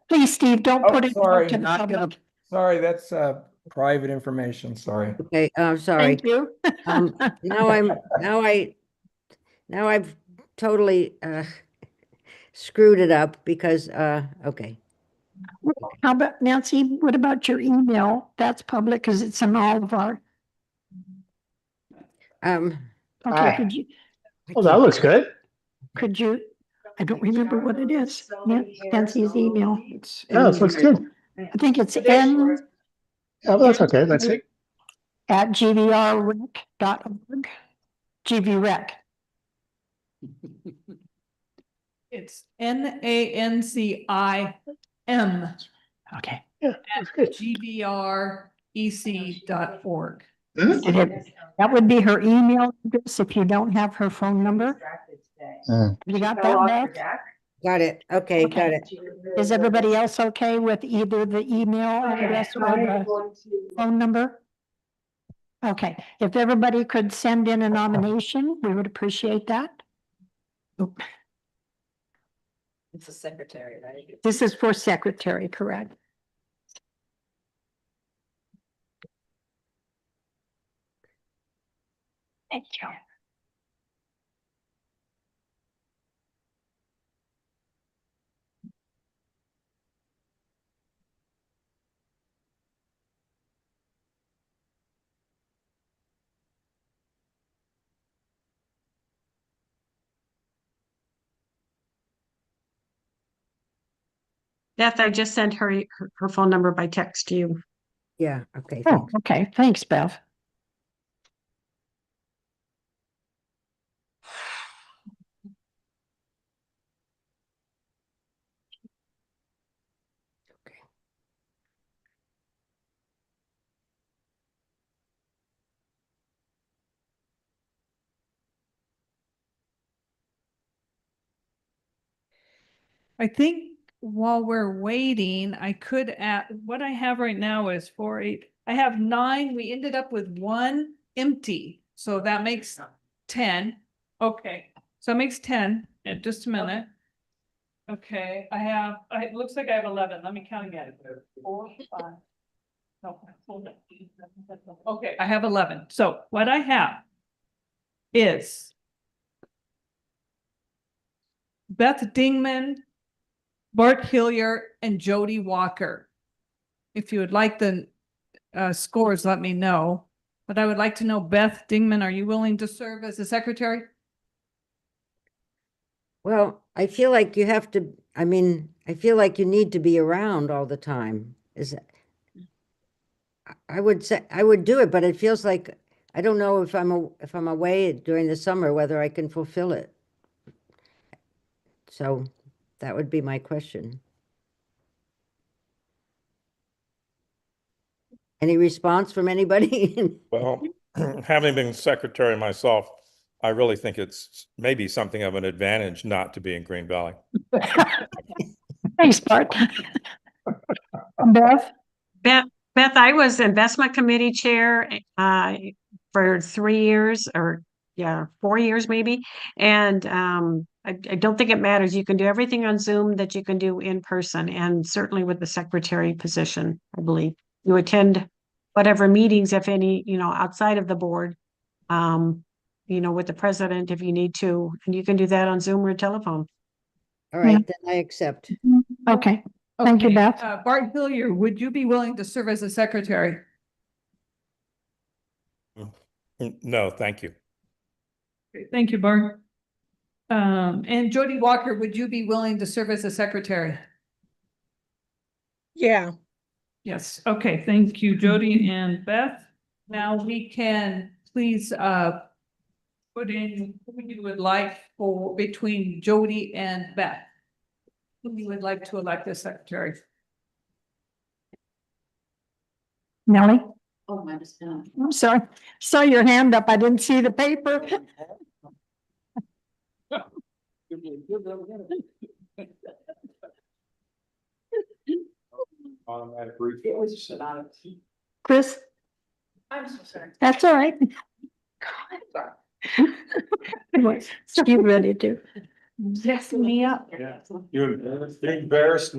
Please, Steve, don't put it Sorry, to the public. Sorry, that's private information. Sorry. Okay, sorry. Thank you. Now I've totally screwed it up because okay. How about Nancy? What about your email? That's public because it's in all of our. Okay, could you? Well, that looks good. Could you? I don't remember what it is. Nancy's email. Yeah, it looks good. I think it's N. Oh, that's okay. Let's see. At gvrrec.org. GVRec. It's NANCIM. Okay. Yeah, that's good. GVREC.org. That would be her email address if you don't have her phone number. You got that, Beth? Got it. Okay, got it. Is everybody else okay with either the email address or the phone number? Okay, if everybody could send in a nomination, we would appreciate that. It's a secretary, right? This is for secretary, correct? Thank you. Beth, I just sent her phone number by text to you. Yeah, okay. Oh, Thanks. okay, thanks, Bev. I think while we're waiting, I could add, what I have right now is 4, 8, I have 9. We ended up with 1 empty. So that makes 10. Okay, so it makes 10 in just a minute. Okay, it looks like I have 11. Let me count again. 4, 5. No, hold it. Okay, I have 11. So what I have is Beth Dingman, Bart Hillier, and Jody Walker. If you would like the scores, let me know. But I would like to know, Beth Dingman, are you willing to serve as the secretary? Well, I feel like you have to, I mean, I feel like you need to be around all the time. I would say, I would do it, but it feels like, I don't know if if I'm away during the summer, whether I can fulfill it. So that would be my question. Any response from anybody? Well, having been secretary myself, I really think it's maybe something of an advantage not to be in Green Valley. Thanks, Bart. Beth? Beth, I was investment committee chair for 3 years, or 4 years maybe. And I don't think it matters. You can do everything on Zoom that you can do in person, and certainly with the secretary position, I believe. You attend whatever meetings, if any, outside of the board, with the president if you need to, and you can do that on Zoom or telephone. All right, then I accept. Okay, thank you, Beth. Bart Hillier, would you be willing to serve as a secretary? No, thank you. Okay, thank you, Bart. And Jody Walker, would you be willing to serve as a secretary? Yeah. Yes, okay, thank you, Jody and Beth. Now we can please put in who you would like for between Jody and Beth. Who you would like to elect as secretary? Nellie? Oh, mine is done. I'm sorry. Saw your hand up. I didn't see the paper. Chris? I'm so sorry. That's all right. You ready to? Yes, me up. You're embarrassed.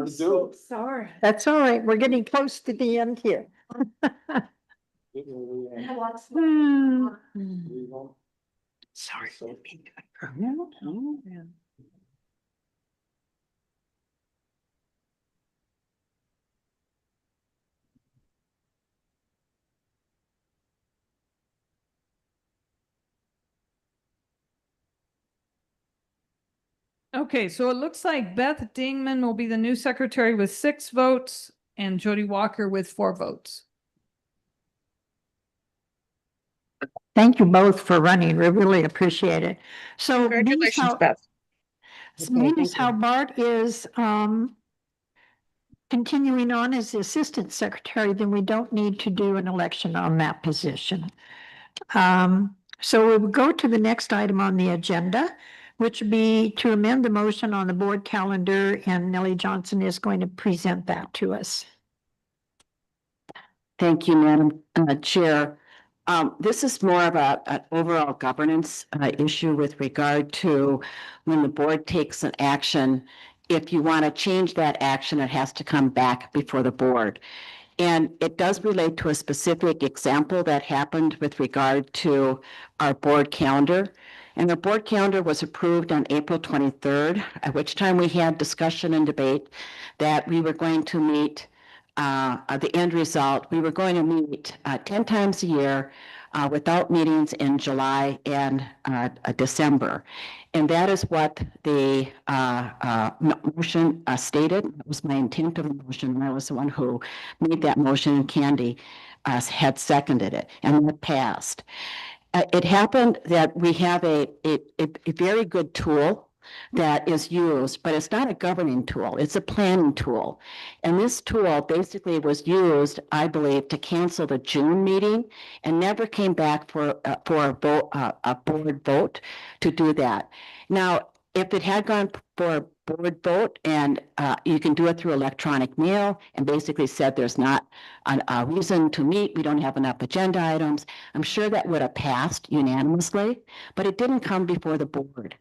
Sorry. That's all right. We're getting close to the end here. Sorry. Okay, so it looks like Beth Dingman will be the new secretary with 6 votes and Jody Walker with 4 votes. Thank you both for running. We really appreciate it. So Congratulations, Beth. Seeing as how Bart is continuing on as the assistant secretary, then we don't need to do an election on that position. So we will go to the next item on the agenda, which would be to amend the motion on the board calendar, and Nellie Johnson is going to present that to us. Thank you, Madam Chair. This is more of an overall governance issue with regard to when the board takes an action. If you want to change that action, it has to come back before the board. And it does relate to a specific example that happened with regard to our board calendar. And the board calendar was approved on April 23rd, at which time we had discussion and debate that we were going to meet the end result. We were going to meet 10 times a year without meetings in July and December. And that is what the motion stated. That was my intent of the motion. I was the one who made that motion, and Candy had seconded it, and that passed. It happened that we have a very good tool that is used, but it's not a governing tool, it's a planning tool. And this tool basically was used, I believe, to cancel the June meeting and never came back for a vote, a board vote to do that. Now, if it had gone for a board vote and you can do it through electronic mail and basically said there's not a reason to meet, we don't have enough agenda items, I'm sure that would have passed unanimously, but it didn't come before the board.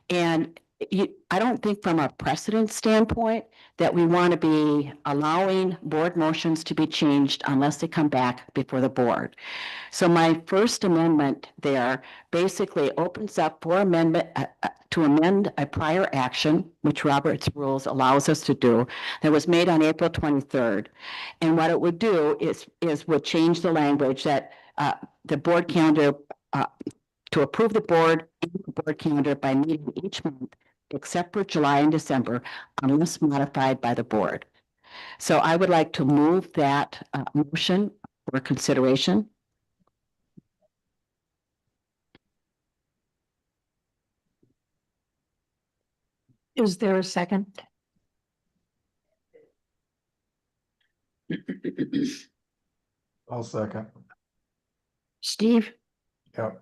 And I don't think from a precedent standpoint that we want to be allowing board motions to be changed unless they come back before the board. So my first amendment there basically opens up for amendment to amend a prior action, which Robert's rules allows us to do, that was made on April 23rd. And what it would do is would change the language that the board calendar to approve the board calendar by meeting each month, except for July and December, unless modified by the board. So I would like to move that motion for consideration. Is there a second? I'll second. Steve? Yep.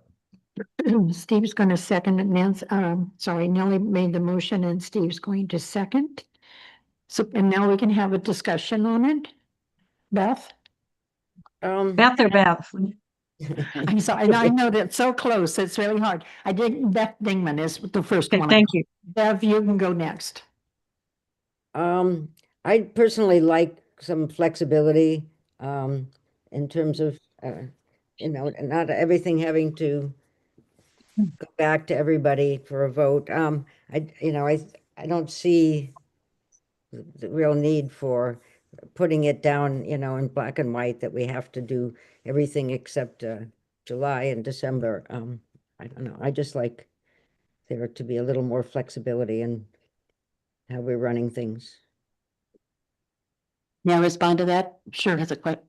Steve's going to second it. Nancy, sorry, Nellie made the motion and Steve's going to second. So, and now we can have a discussion on it. Beth? Beth or Beth? I'm sorry, I know that's so close. It's really hard. I did, Beth Dingman is the first Okay, one. thank you. Bev, you can go next. I personally like some flexibility, in terms of, not everything having to go back to everybody for a vote. I don't see the real need for putting it down, in black and white that we have to do everything except, July and December. I don't know. I just like there to be a little more flexibility in how we're running things. May I respond to that? Sure. As a question.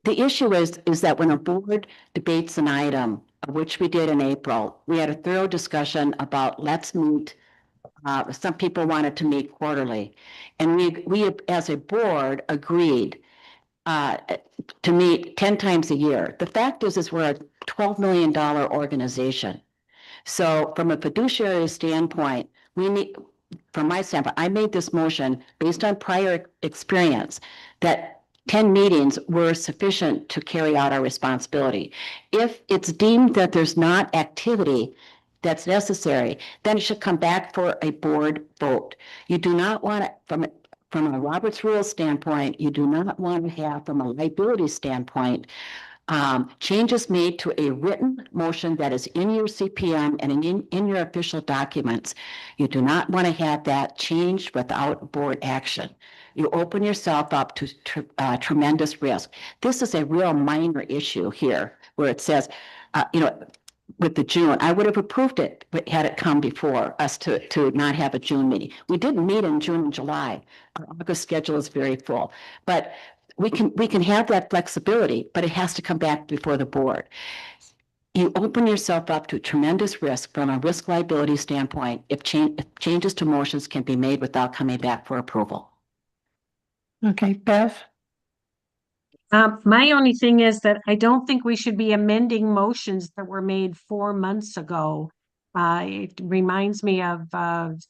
The issue is that when a board debates an item, which we did in April, we had a thorough discussion about let's meet. Some people wanted to meet quarterly, and we as a board agreed to meet 10 times a year. The fact is we're a $12 million organization. So from a fiduciary standpoint, we need, from my standpoint, I made this motion based on prior experience that 10 meetings were sufficient to carry out our responsibility. If it's deemed that there's not activity that's necessary, then it should come back for a board vote. You do not want to, from a Robert's Rules standpoint, you do not want to have, from a liability standpoint, changes made to a written motion that is in your CPM and in your official documents. You do not want to have that changed without board action. You open yourself up to tremendous risk. This is a real minor issue here where it says, with the June, I would have approved it, but had it come before us to not have a June meeting. We didn't meet in June and July. Our August schedule is very full, but we can have that flexibility, but it has to come back before the board. You open yourself up to tremendous risk from a risk liability standpoint if changes to motions can be made without coming back for approval. Okay, Bev? My only thing is that I don't think we should be amending motions that were made 4 months ago. It reminds me of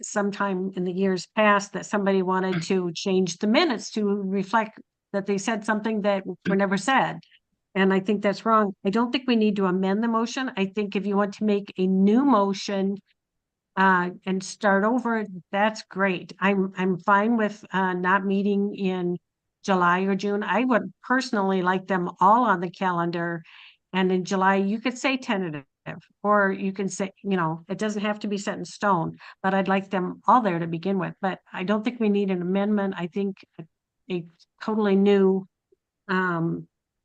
sometime in the years past that somebody wanted to change the minutes to reflect that they said something that were never said. And I think that's wrong. I don't think we need to amend the motion. I think if you want to make a new motion and start over, that's great. I'm fine with not meeting in July or June. I would personally like them all on the calendar. And in July, you could say tentative, or you can say, it doesn't have to be set in stone, but I'd like them all there to begin with. But I don't think we need an amendment. I think a totally new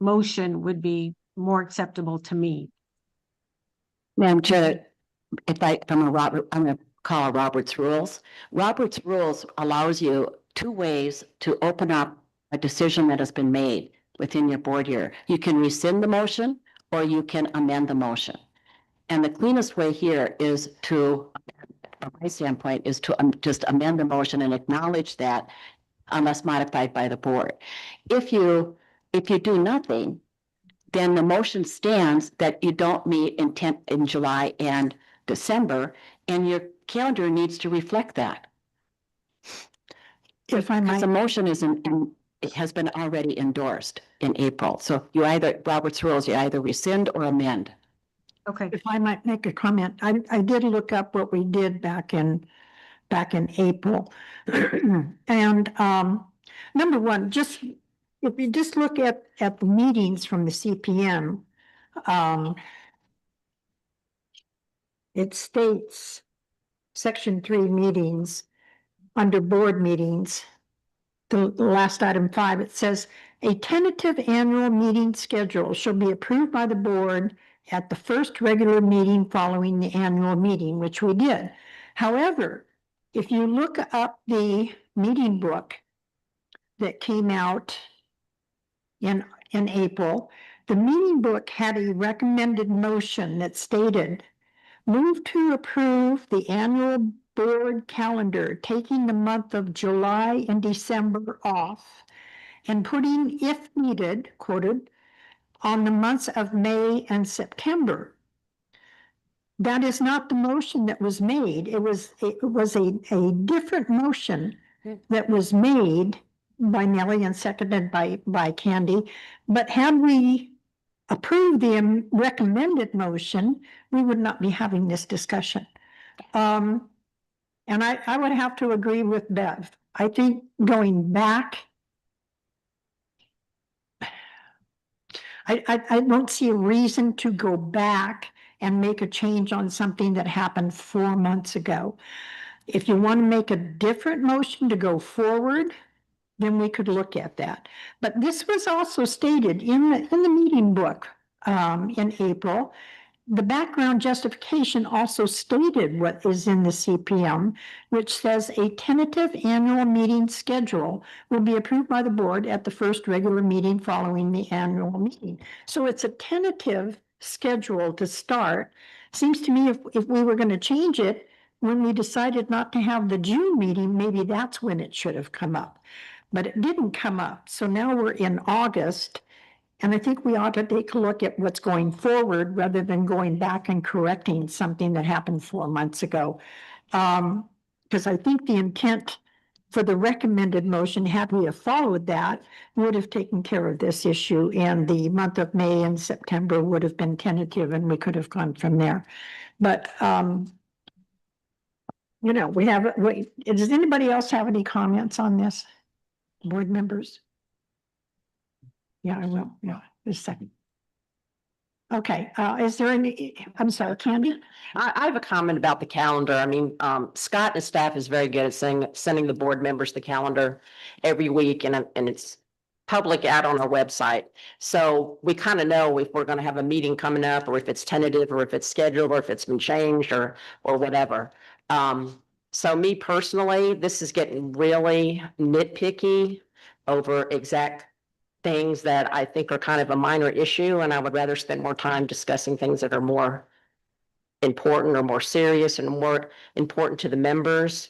motion would be more acceptable to me. Madam Chair, I'm going to call Robert's Rules. Robert's Rules allows you 2 ways to open up a decision that has been made within your board year. You can rescind the motion or you can amend the motion. And the cleanest way here is to, from my standpoint, is to just amend the motion and acknowledge that unless modified by the board. If you do nothing, then the motion stands that you don't meet in July and December, and your calendar needs to reflect that. If I Because the might, motion it has been already endorsed in April. So Robert's Rules, you either rescind or amend. Okay. If I might make a comment, I did look up what we did back in April. And, number one, just, if you just look at the meetings from the CPM, it states, section 3 meetings, under board meetings, the last item 5, it says, a tentative annual meeting schedule shall be approved by the board at the first regular meeting following the annual meeting, which we did. However, if you look up the meeting book that came out in April, the meeting book had a recommended motion that stated, move to approve the annual board calendar, taking the month of July and December off and putting, if needed, quoted, on the months of May and September. That is not the motion that was made. It was a different motion that was made by Nellie and seconded by Candy. But had we approved the recommended motion, we would not be having this discussion. And I would have to agree with Bev. I think going back, I don't see a reason to go back and make a change on something that happened 4 months ago. If you want to make a different motion to go forward, then we could look at that. But this was also stated in the meeting book in April. The background justification also stated what is in the CPM, which says a tentative annual meeting schedule will be approved by the board at the first regular meeting following the annual meeting. So it's a tentative schedule to start. Seems to me if we were going to change it, when we decided not to have the June meeting, maybe that's when it should have come up. But it didn't come up. So now we're in August. And I think we ought to take a look at what's going forward rather than going back and correcting something that happened 4 months ago. Because I think the intent for the recommended motion, had we have followed that, would have taken care of this issue. And the month of May and September would have been tentative and we could have gone from there. But, you know, does anybody else have any comments on this? Board members? Yeah, I will. Yeah, just a second. Okay, is there any, I'm sorry, Candy? I have a comment about the calendar. I mean, Scott and his staff is very good at sending the board members the calendar every week and it's public out on our website. So we kind of know if we're going to have a meeting coming up or if it's tentative or if it's scheduled or if it's been changed or whatever. So me personally, this is getting really nitpicky over exact things that I think are kind of a minor issue, and I would rather spend more time discussing things that are more important or more serious and more important to the members.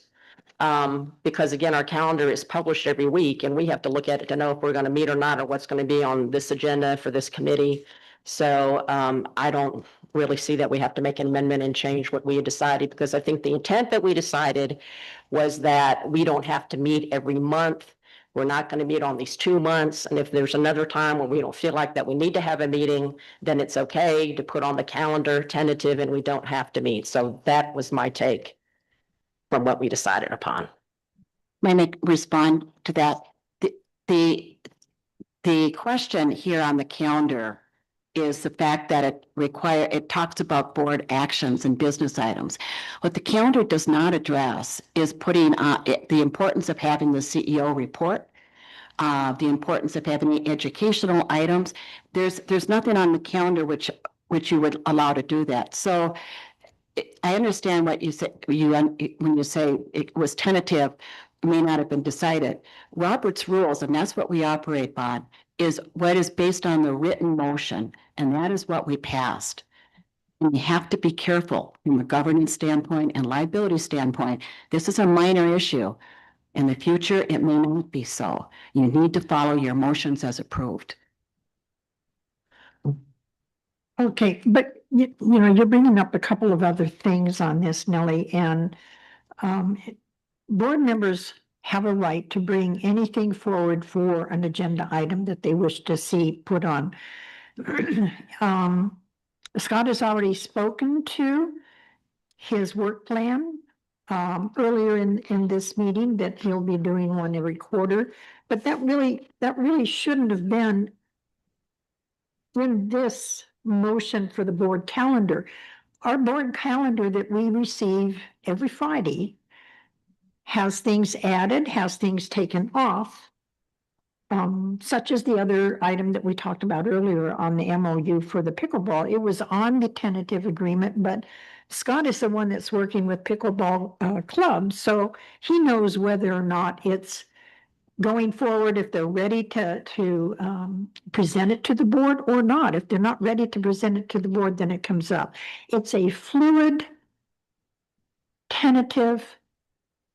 Because again, our calendar is published every week and we have to look at it to know if we're going to meet or not, or what's going to be on this agenda for this committee. So I don't really see that we have to make an amendment and change what we had decided, because I think the intent that we decided was that we don't have to meet every month. We're not going to meet on these 2 months. And if there's another time when we don't feel like that we need to have a meeting, then it's okay to put on the calendar tentative and we don't have to meet. So that was my take from what we decided upon. May I respond to that? The question here on the calendar is the fact that it talks about board actions and business items. What the calendar does not address is putting the importance of having the CEO report, the importance of having educational items. There's nothing on the calendar which you would allow to do that. So I understand what you say, when you say it was tentative, may not have been decided. Robert's rules, and that's what we operate on, is what is based on the written motion, and that is what we passed. And you have to be careful from a governance standpoint and liability standpoint. This is a minor issue. In the future, it may not be so. You need to follow your motions as approved. Okay, but you know, you're bringing up a couple of other things on this, Nellie, and board members have a right to bring anything forward for an agenda item that they wish to see put on. Scott has already spoken to his work plan earlier in this meeting, that he'll be doing one every quarter. But that really shouldn't have been in this motion for the board calendar. Our board calendar that we receive every Friday has things added, has things taken off. Such as the other item that we talked about earlier on the MOU for the pickleball. It was on the tentative agreement, but Scott is the one that's working with pickleball clubs, so he knows whether or not it's going forward, if they're ready to present it to the board or not. If they're not ready to present it to the board, then it comes up. It's a fluid, tentative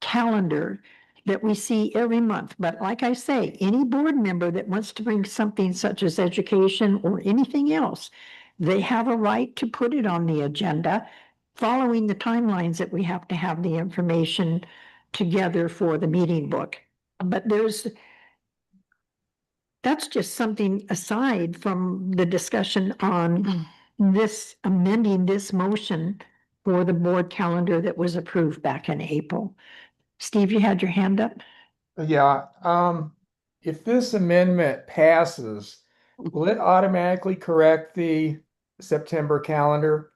calendar that we see every month. But like I say, any board member that wants to bring something such as education or anything else, they have a right to put it on the agenda, following the timelines that we have to have the information together for the meeting book. But that's just something aside from the discussion on this, amending this motion for the board calendar that was approved back in April. Steve, you had your hand up? Yeah, if this amendment passes, will it automatically correct the September calendar?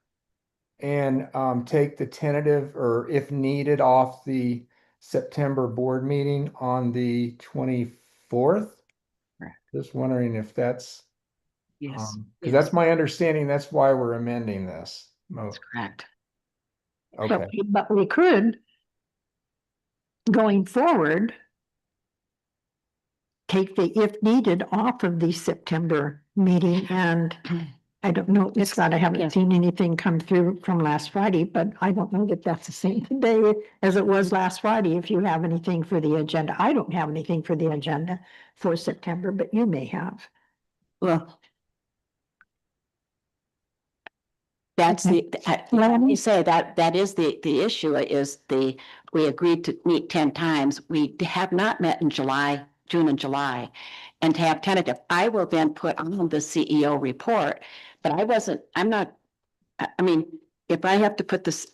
And take the tentative, or if needed, off the September board meeting on the 24th? Just wondering if that's, Yes. because that's my understanding, that's why we're amending this. That's correct. Okay, But we could, going forward, take the if needed off of the September meeting, and I don't know, it's not, I haven't seen anything come through from last Friday, but I don't know that that's the same day as it was last Friday. If you have anything for the agenda, I don't have anything for the agenda for September, but you may have. Well, that's let me say that is the issue is we agreed to meet 10 times. We have not met in June and July, and to have tentative. I will then put on the CEO report, but I mean, if I have to put this,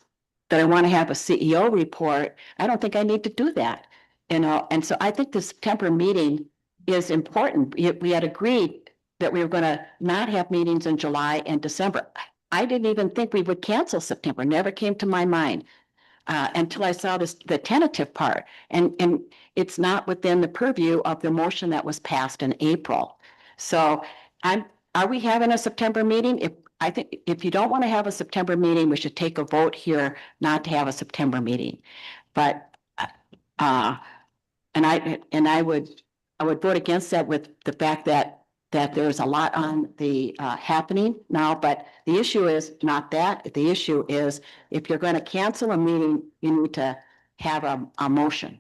that I want to have a CEO report, I don't think I need to do that, and so I think the September meeting is important. We had agreed that we were going to not have meetings in July and December. I didn't even think we would cancel September, never came to my mind until I saw the tentative part. And it's not within the purview of the motion that was passed in April. So are we having a September meeting? I think if you don't want to have a September meeting, we should take a vote here not to have a September meeting. But I would vote against that with the fact that there's a lot on the happening now, but the issue is not that. The issue is if you're going to cancel a meeting, you need to have a motion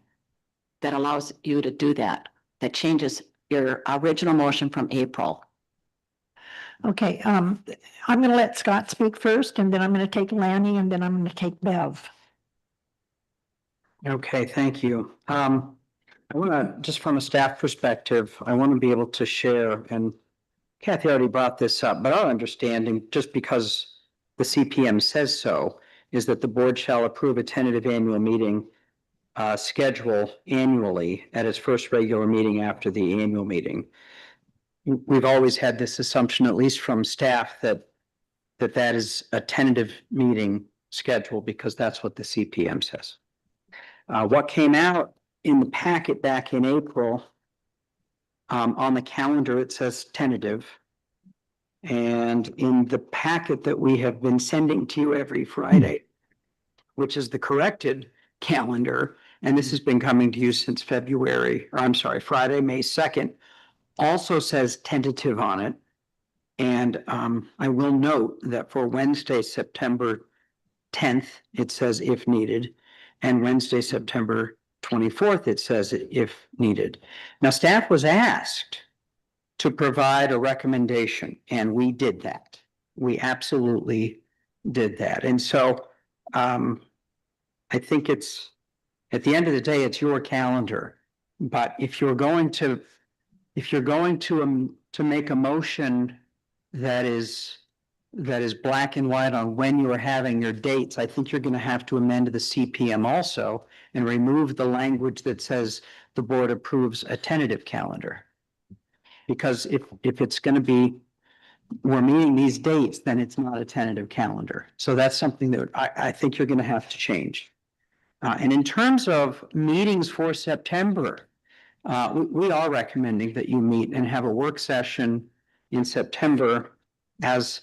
that allows you to do that, that changes your original motion from April. Okay, I'm going to let Scott speak first, and then I'm going to take Lanny, and then I'm going to take Bev. Okay, thank you. I want to, just from a staff perspective, I want to be able to share, and Kathy already brought this up, but our understanding, just because the CPM says so, is that the board shall approve a tentative annual meeting schedule annually at its first regular meeting after the annual meeting. We've always had this assumption, at least from staff, that is a tentative meeting schedule because that's what the CPM says. What came out in the packet back in April, on the calendar, it says tentative. And in the packet that we have been sending to you every Friday, which is the corrected calendar, and this has been coming to you since Friday, May 2nd, also says tentative on it. And I will note that for Wednesday, September 10th, it says if needed, and Wednesday, September 24th, it says if needed. Now, staff was asked to provide a recommendation, and we did that. We absolutely did that. And so I think it's, at the end of the day, it's your calendar. But if you're going to make a motion that is that is black and white on when you are having your dates, I think you're going to have to amend the CPM also and remove the language that says the board approves a tentative calendar. Because if it's going to be, we're meeting these dates, then it's not a tentative calendar. So that's something that I think you're going to have to change. And in terms of meetings for September, we are recommending that you meet and have a work session in September as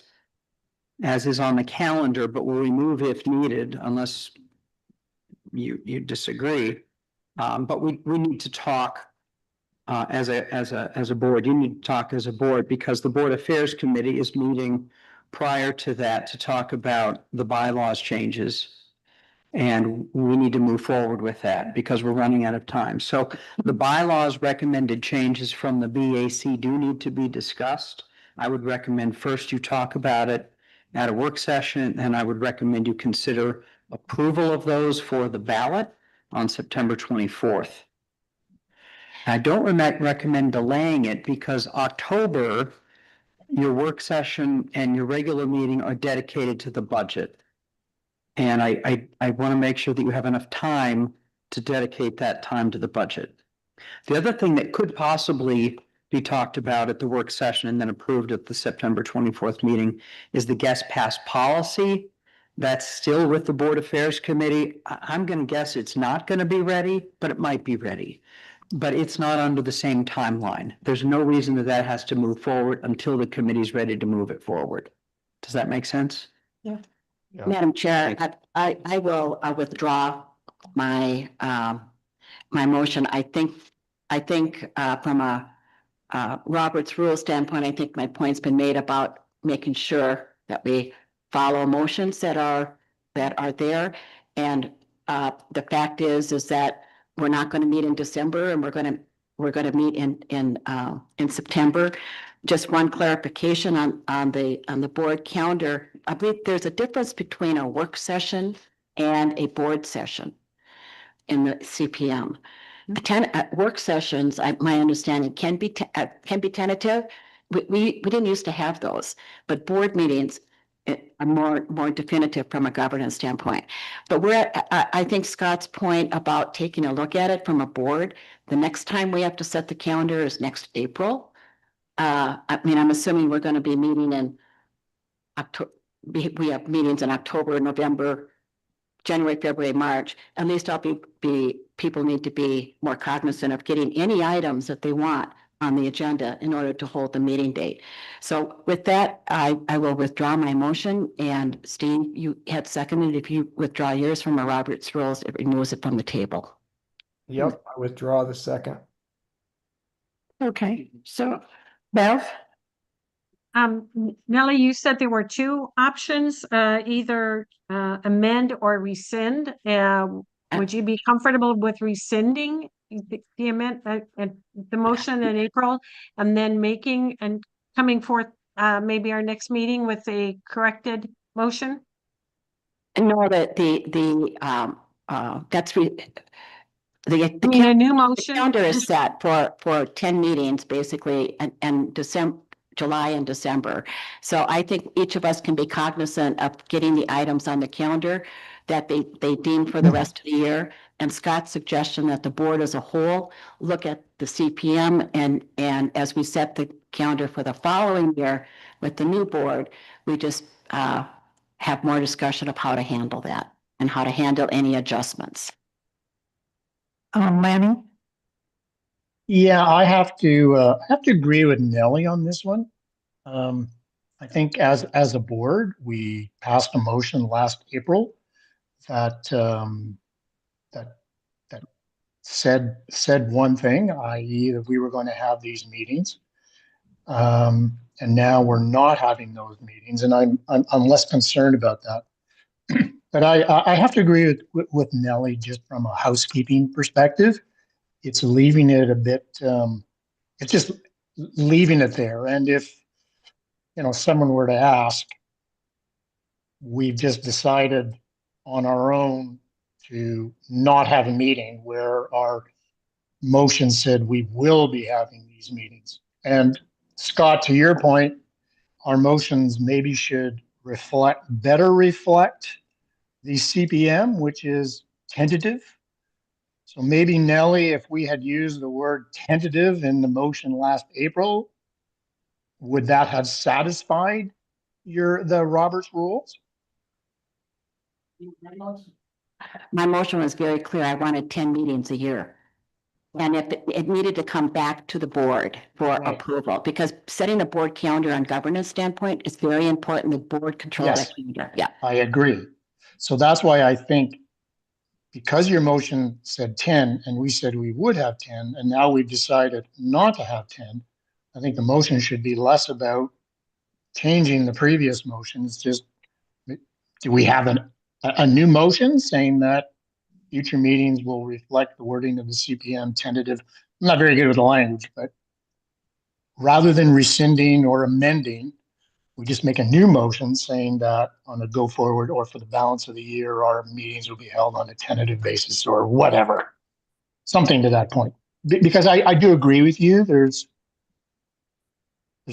is on the calendar, but we'll remove if needed unless you disagree. But we need to talk as a board. You need to talk as a board because the Board Affairs Committee is meeting prior to that to talk about the bylaws changes. And we need to move forward with that because we're running out of time. So the bylaws recommended changes from the BAC do need to be discussed. I would recommend first you talk about it at a work session, and I would recommend you consider approval of those for the ballot on September 24th. I don't recommend delaying it because October, your work session and your regular meeting are dedicated to the budget. And I want to make sure that you have enough time to dedicate that time to the budget. The other thing that could possibly be talked about at the work session and then approved at the September 24th meeting is the guest pass policy. That's still with the Board Affairs Committee. I'm going to guess it's not going to be ready, but it might be ready. But it's not under the same timeline. There's no reason that has to move forward until the committee's ready to move it forward. Does that make sense? Yeah. Yeah. Madam Chair, I will withdraw my my motion. I think from a Robert's rule standpoint, I think my point's been made about making sure that we follow motions that are there. And the fact is that we're not going to meet in December, and we're going to meet in September. Just one clarification on the board calendar. I believe there's a difference between a work session and a board session in the CPM. Work sessions, my understanding, can be tentative. We didn't used to have those, but board meetings are more definitive from a governance standpoint. But I think Scott's point about taking a look at it from a board, the next time we have to set the calendar is next April. I mean, I'm assuming we're going to be meeting in October. We have meetings in October, November, January, February, March. At least people need to be more cognizant of getting any items that they want on the agenda in order to hold the meeting date. So with that, I will withdraw my motion. And Steve, you had seconded. If you withdraw yours from the Robert's rules, it removes it from the table. Yep, I withdraw the second. Okay, so Bev? Nellie, you said there were two options, either amend or rescind. Would you be comfortable with rescinding the amend, the motion in April, and then making and coming forth maybe our next meeting with a corrected motion? No, that that's I mean, a new motion. calendar is set for 10 meetings basically, and July and December. So I think each of us can be cognizant of getting the items on the calendar that they deem for the rest of the year. And Scott's suggestion that the board as a whole look at the CPM and as we set the calendar for the following year with the new board, we just have more discussion of how to handle that and how to handle any adjustments. Lanny? Yeah, I have to agree with Nellie on this one. I think as a board, we passed a motion last April that that said one thing, i.e., that we were going to have these meetings, and now we're not having those meetings, and I'm less concerned about that. But I have to agree with Nellie just from a housekeeping perspective. It's leaving it a bit. It's just leaving it there, and if someone were to ask, we've just decided on our own to not have a meeting where our motion said we will be having these meetings. And Scott, to your point, our motions maybe should better reflect the CPM, which is tentative. So maybe Nellie, if we had used the word tentative in the motion last April, would that have satisfied the Roberts rules? My motion was very clear. I wanted 10 meetings a year. And if it needed to come back to the board for Right. approval, because setting a board calendar on governance standpoint is very important. The board controls Yes. that calendar. Yeah. I agree. So that's why I think, because your motion said 10 and we said we would have 10, and now we've decided not to have 10, I think the motion should be less about changing the previous motions. Just, do we have a new motion saying that future meetings will reflect the wording of the CPM tentative? I'm not very good with the language, but rather than rescinding or amending, we just make a new motion saying that on a go forward or for the balance of the year, our meetings will be held on a tentative basis or whatever. Something to that point. Because I do agree with you. There's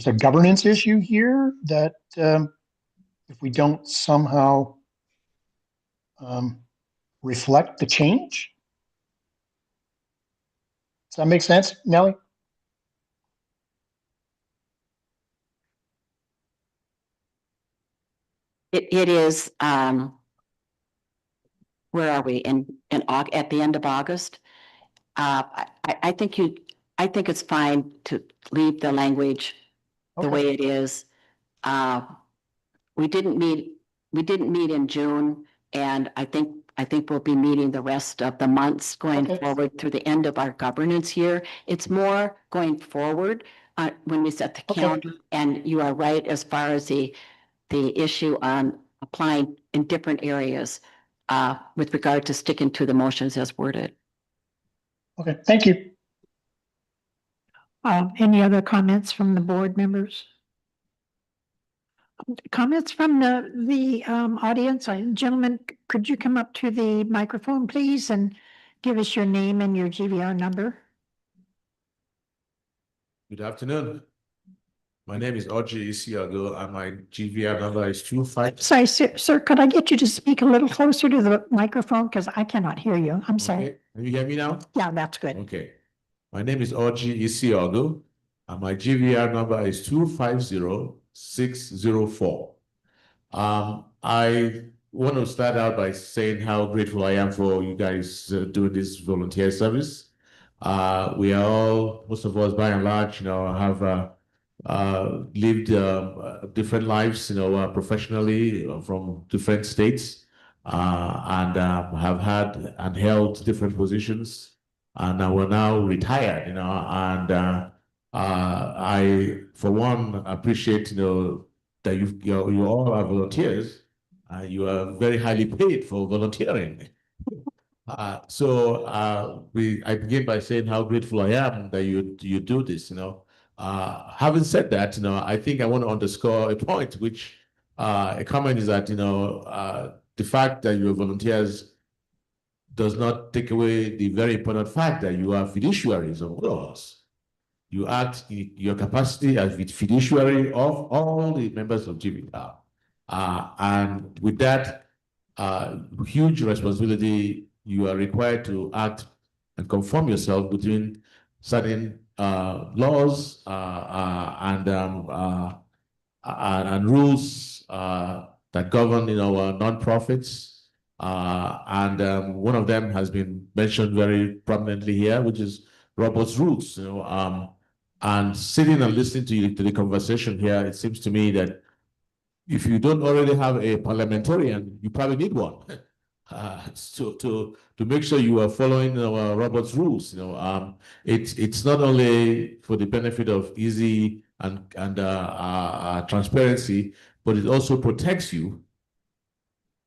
a governance issue here that if we don't somehow reflect the change. Does that make sense, Nellie? It is, where are we? At the end of August? I think it's fine to leave the language the Okay. way it is. We didn't meet in June, and I think we'll be meeting the rest of the months going Okay. forward through the end of our governance year. It's more going forward when we set the Okay. calendar. And you are right as far as the issue on applying in different areas with regard to sticking to the motions as worded. Okay, thank you. Any other comments from the board members? Comments from the audience? Gentlemen, could you come up to the microphone, please, and give us your name and your GVR number? Good afternoon. My name is Oji Isiago and my GVR number is 25. Sorry, sir, could I get you to speak a little closer to the microphone? Because I cannot hear you. I'm sorry. Okay. Can you hear me now? Yeah, that's good. Okay. My name is Oji Isiago and my GVR number is 250604. I want to start out by saying how grateful I am for you guys doing this volunteer service. We are all, most of us by and large, have lived different lives, professionally from different states, and have had and held different positions, and we're now retired, and I, for one, appreciate, that you all are volunteers. You are very highly paid for volunteering. I begin by saying how grateful I am that you do this. Having said that, I think I want to underscore a point, which a comment is that the fact that you're volunteers does not take away the very important fact that you are fiduciaries of laws. You act in your capacity as fiduciary of all the members of GVR. And with that huge responsibility, you are required to act and conform yourself between certain laws and rules that govern, our nonprofits. One of them has been mentioned very prominently here, which is Robert's rules. And sitting and listening to the conversation here, it seems to me that if you don't already have a parliamentarian, you probably need one to make sure you are following Robert's rules. It's not only for the benefit of easy and transparency, but it also protects you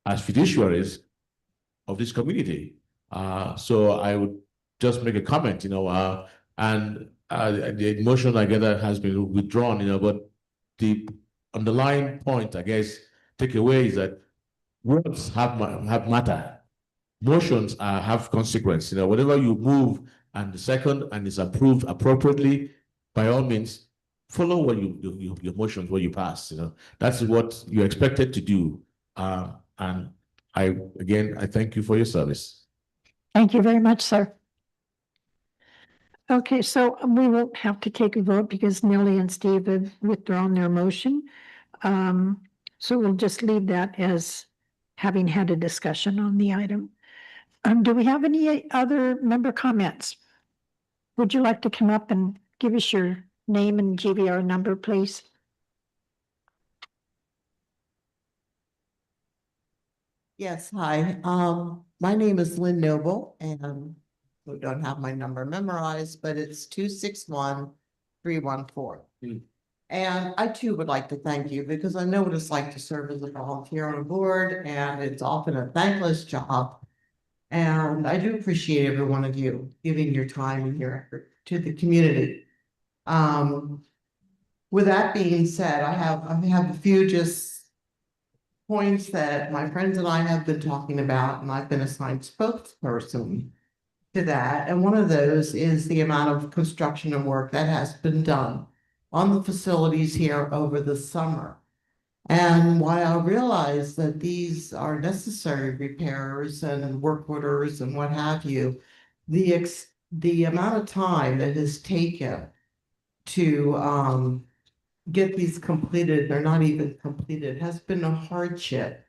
as fiduciaries of this community. So I would just make a comment, and the motion I gather has been withdrawn, but the underlying point, I guess, takeaway is that words have matter. Motions have consequence. Whatever you move and the second and is approved appropriately, by all means, follow what your motions, what you pass, that's what you're expected to do. And I thank you for your service. Thank you very much, sir. Okay, so we won't have to take a vote because Nellie and Steve have withdrawn their motion. So we'll just leave that as having had a discussion on the item. Do we have any other member comments? Would you like to come up and give us your name and GVR number, please? Yes, hi. My name is Lynn Noble, and we don't have my number memorized, but it's 261-314. And I too would like to thank you because I know what it's like to serve as a volunteer on a board, and it's often a thankless job. And I do appreciate every one of you giving your time and your effort to the community. With that being said, I have a few just points that my friends and I have been talking about, and I've been assigned spokesperson to that. And one of those is the amount of construction and work that has been done on the facilities here over the summer. And while I realize that these are necessary repairs and work orders and what have you, the amount of time that is taken to get these completed, they're not even completed, has been a hardship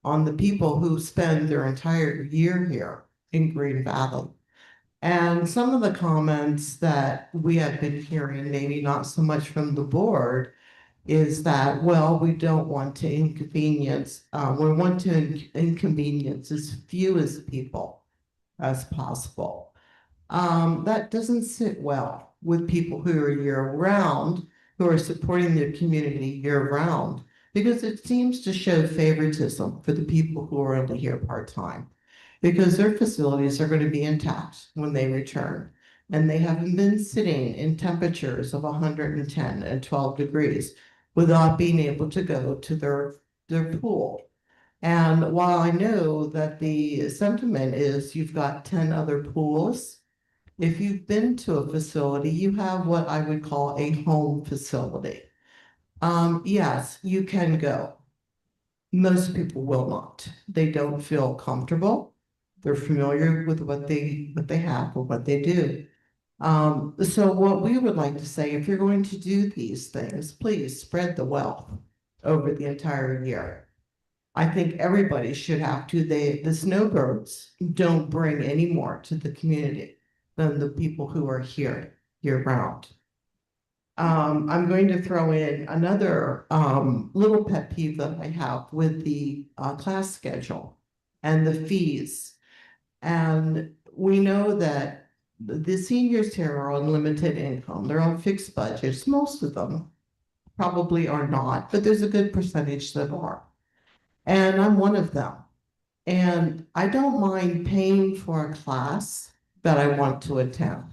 on the people who spend their entire year here in Green Valley. And some of the comments that we have been hearing, maybe not so much from the board, is that, well, we don't want to inconvenience, we want to inconvenience as few as people as possible. That doesn't sit well with people who are year-round, who are supporting their community year-round, because it seems to show favoritism for the people who are only here part-time, because their facilities are going to be intact when they return. And they haven't been sitting in temperatures of 110 and 12 degrees without being able to go to their pool. And while I know that the sentiment is you've got 10 other pools, if you've been to a facility, you have what I would call a home facility. Yes, you can go. Most people will not. They don't feel comfortable. They're familiar with what they have or what they do. So what we would like to say, if you're going to do these things, please spread the wealth over the entire year. I think everybody should have to. The snowbirds don't bring any more to the community than the people who are here year-round. I'm going to throw in another little pet peeve that I have with the class schedule and the fees. And we know that the seniors here are on limited income. They're on fixed budgets. Most of them probably are not, but there's a good percentage that are. And I'm one of them. And I don't mind paying for a class that I want to attend,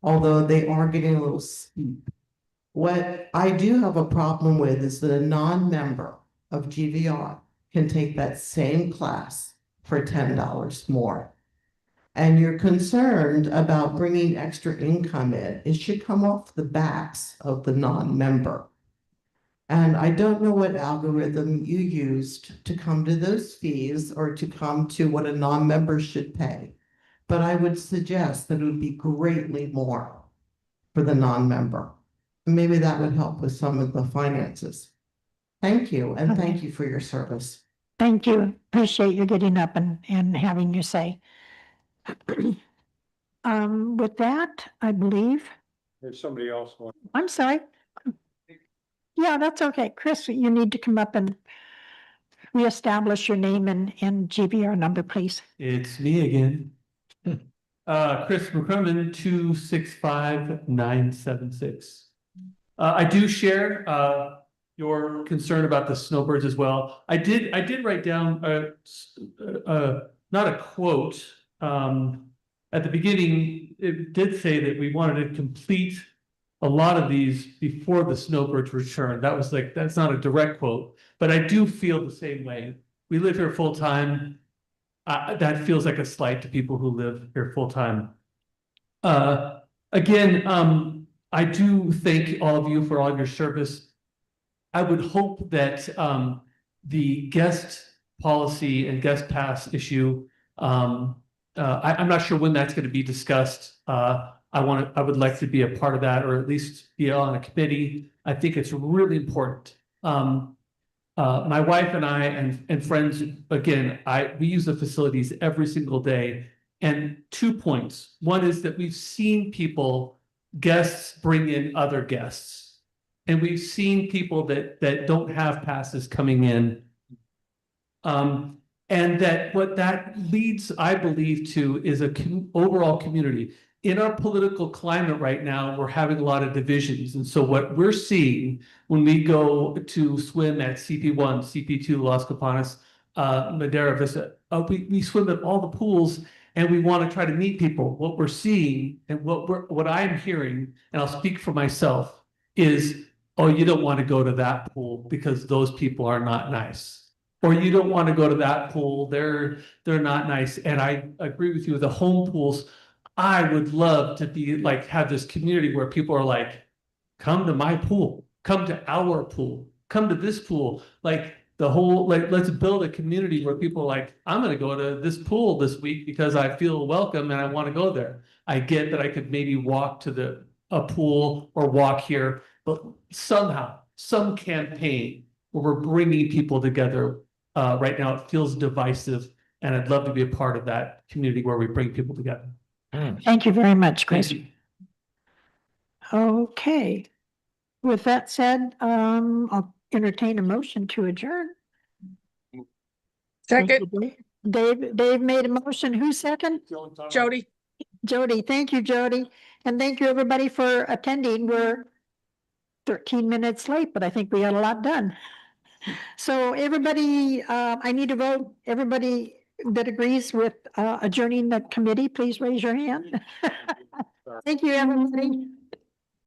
although they are getting a little steep. What I do have a problem with is that a non-member of GVR can take that same class for $10 more. And you're concerned about bringing extra income in. It should come off the backs of the non-member. And I don't know what algorithm you used to come to those fees or to come to what a non-member should pay. But I would suggest that it would be greatly more for the non-member. Maybe that would help with some of the finances. Thank you, and thank you for your service. Thank you. Appreciate you getting up and having your say. With that, I believe, There's somebody else. I'm sorry. Yeah, that's okay. Chris, you need to come up and reestablish your name and GVR number, please. It's me again. Chris McCrumman, 265-976. I do share your concern about the snowbirds as well. I did write down not a quote. At the beginning, it did say that we wanted to complete a lot of these before the snowbirds return. That's not a direct quote, but I do feel the same way. We live here full time. That feels like a slight to people who live here full time. Again, I do thank all of you for all your service. I would hope that the guest policy and guest pass issue, I'm not sure when that's going to be discussed. I would like to be a part of that, or at least be on a committee. I think it's really important. My wife and I and friends, again, we use the facilities every single day. And 2 points. One is that we've seen guests bring in other guests. And we've seen people that don't have passes coming in. And that what that leads, I believe, to is overall community. In our political climate right now, we're having a lot of divisions. And so what we're seeing when we go to swim at CP1, CP2, Las Campanas, Madera Vista, we swim at all the pools and we want to try to meet people. What we're seeing and what I'm hearing, and I'll speak for myself, is, oh, you don't want to go to that pool because those people are not nice. Or you don't want to go to that pool, they're not nice. And I agree with you, the home pools, I would love to be have this community where people are like, come to my pool, come to our pool, come to this pool. Let's build a community where people are like, I'm going to go to this pool this week because I feel welcome and I want to go there. I get that I could maybe walk to a pool or walk here, but somehow, some campaign where we're bringing people together. Right now, it feels divisive, and I'd love to be a part of that community where we bring people together. Thank you very much, Chris. Thank you. Okay. With that said, I'll entertain a motion to adjourn. Second, Dave made a motion. Who's second? Jody. Jody. Thank you, Jody. And thank you, everybody, for attending. We're 13 minutes late, but I think we got a lot done. So everybody, I need to vote. Everybody that agrees with adjourning the committee, please raise your hand. Thank you, everybody.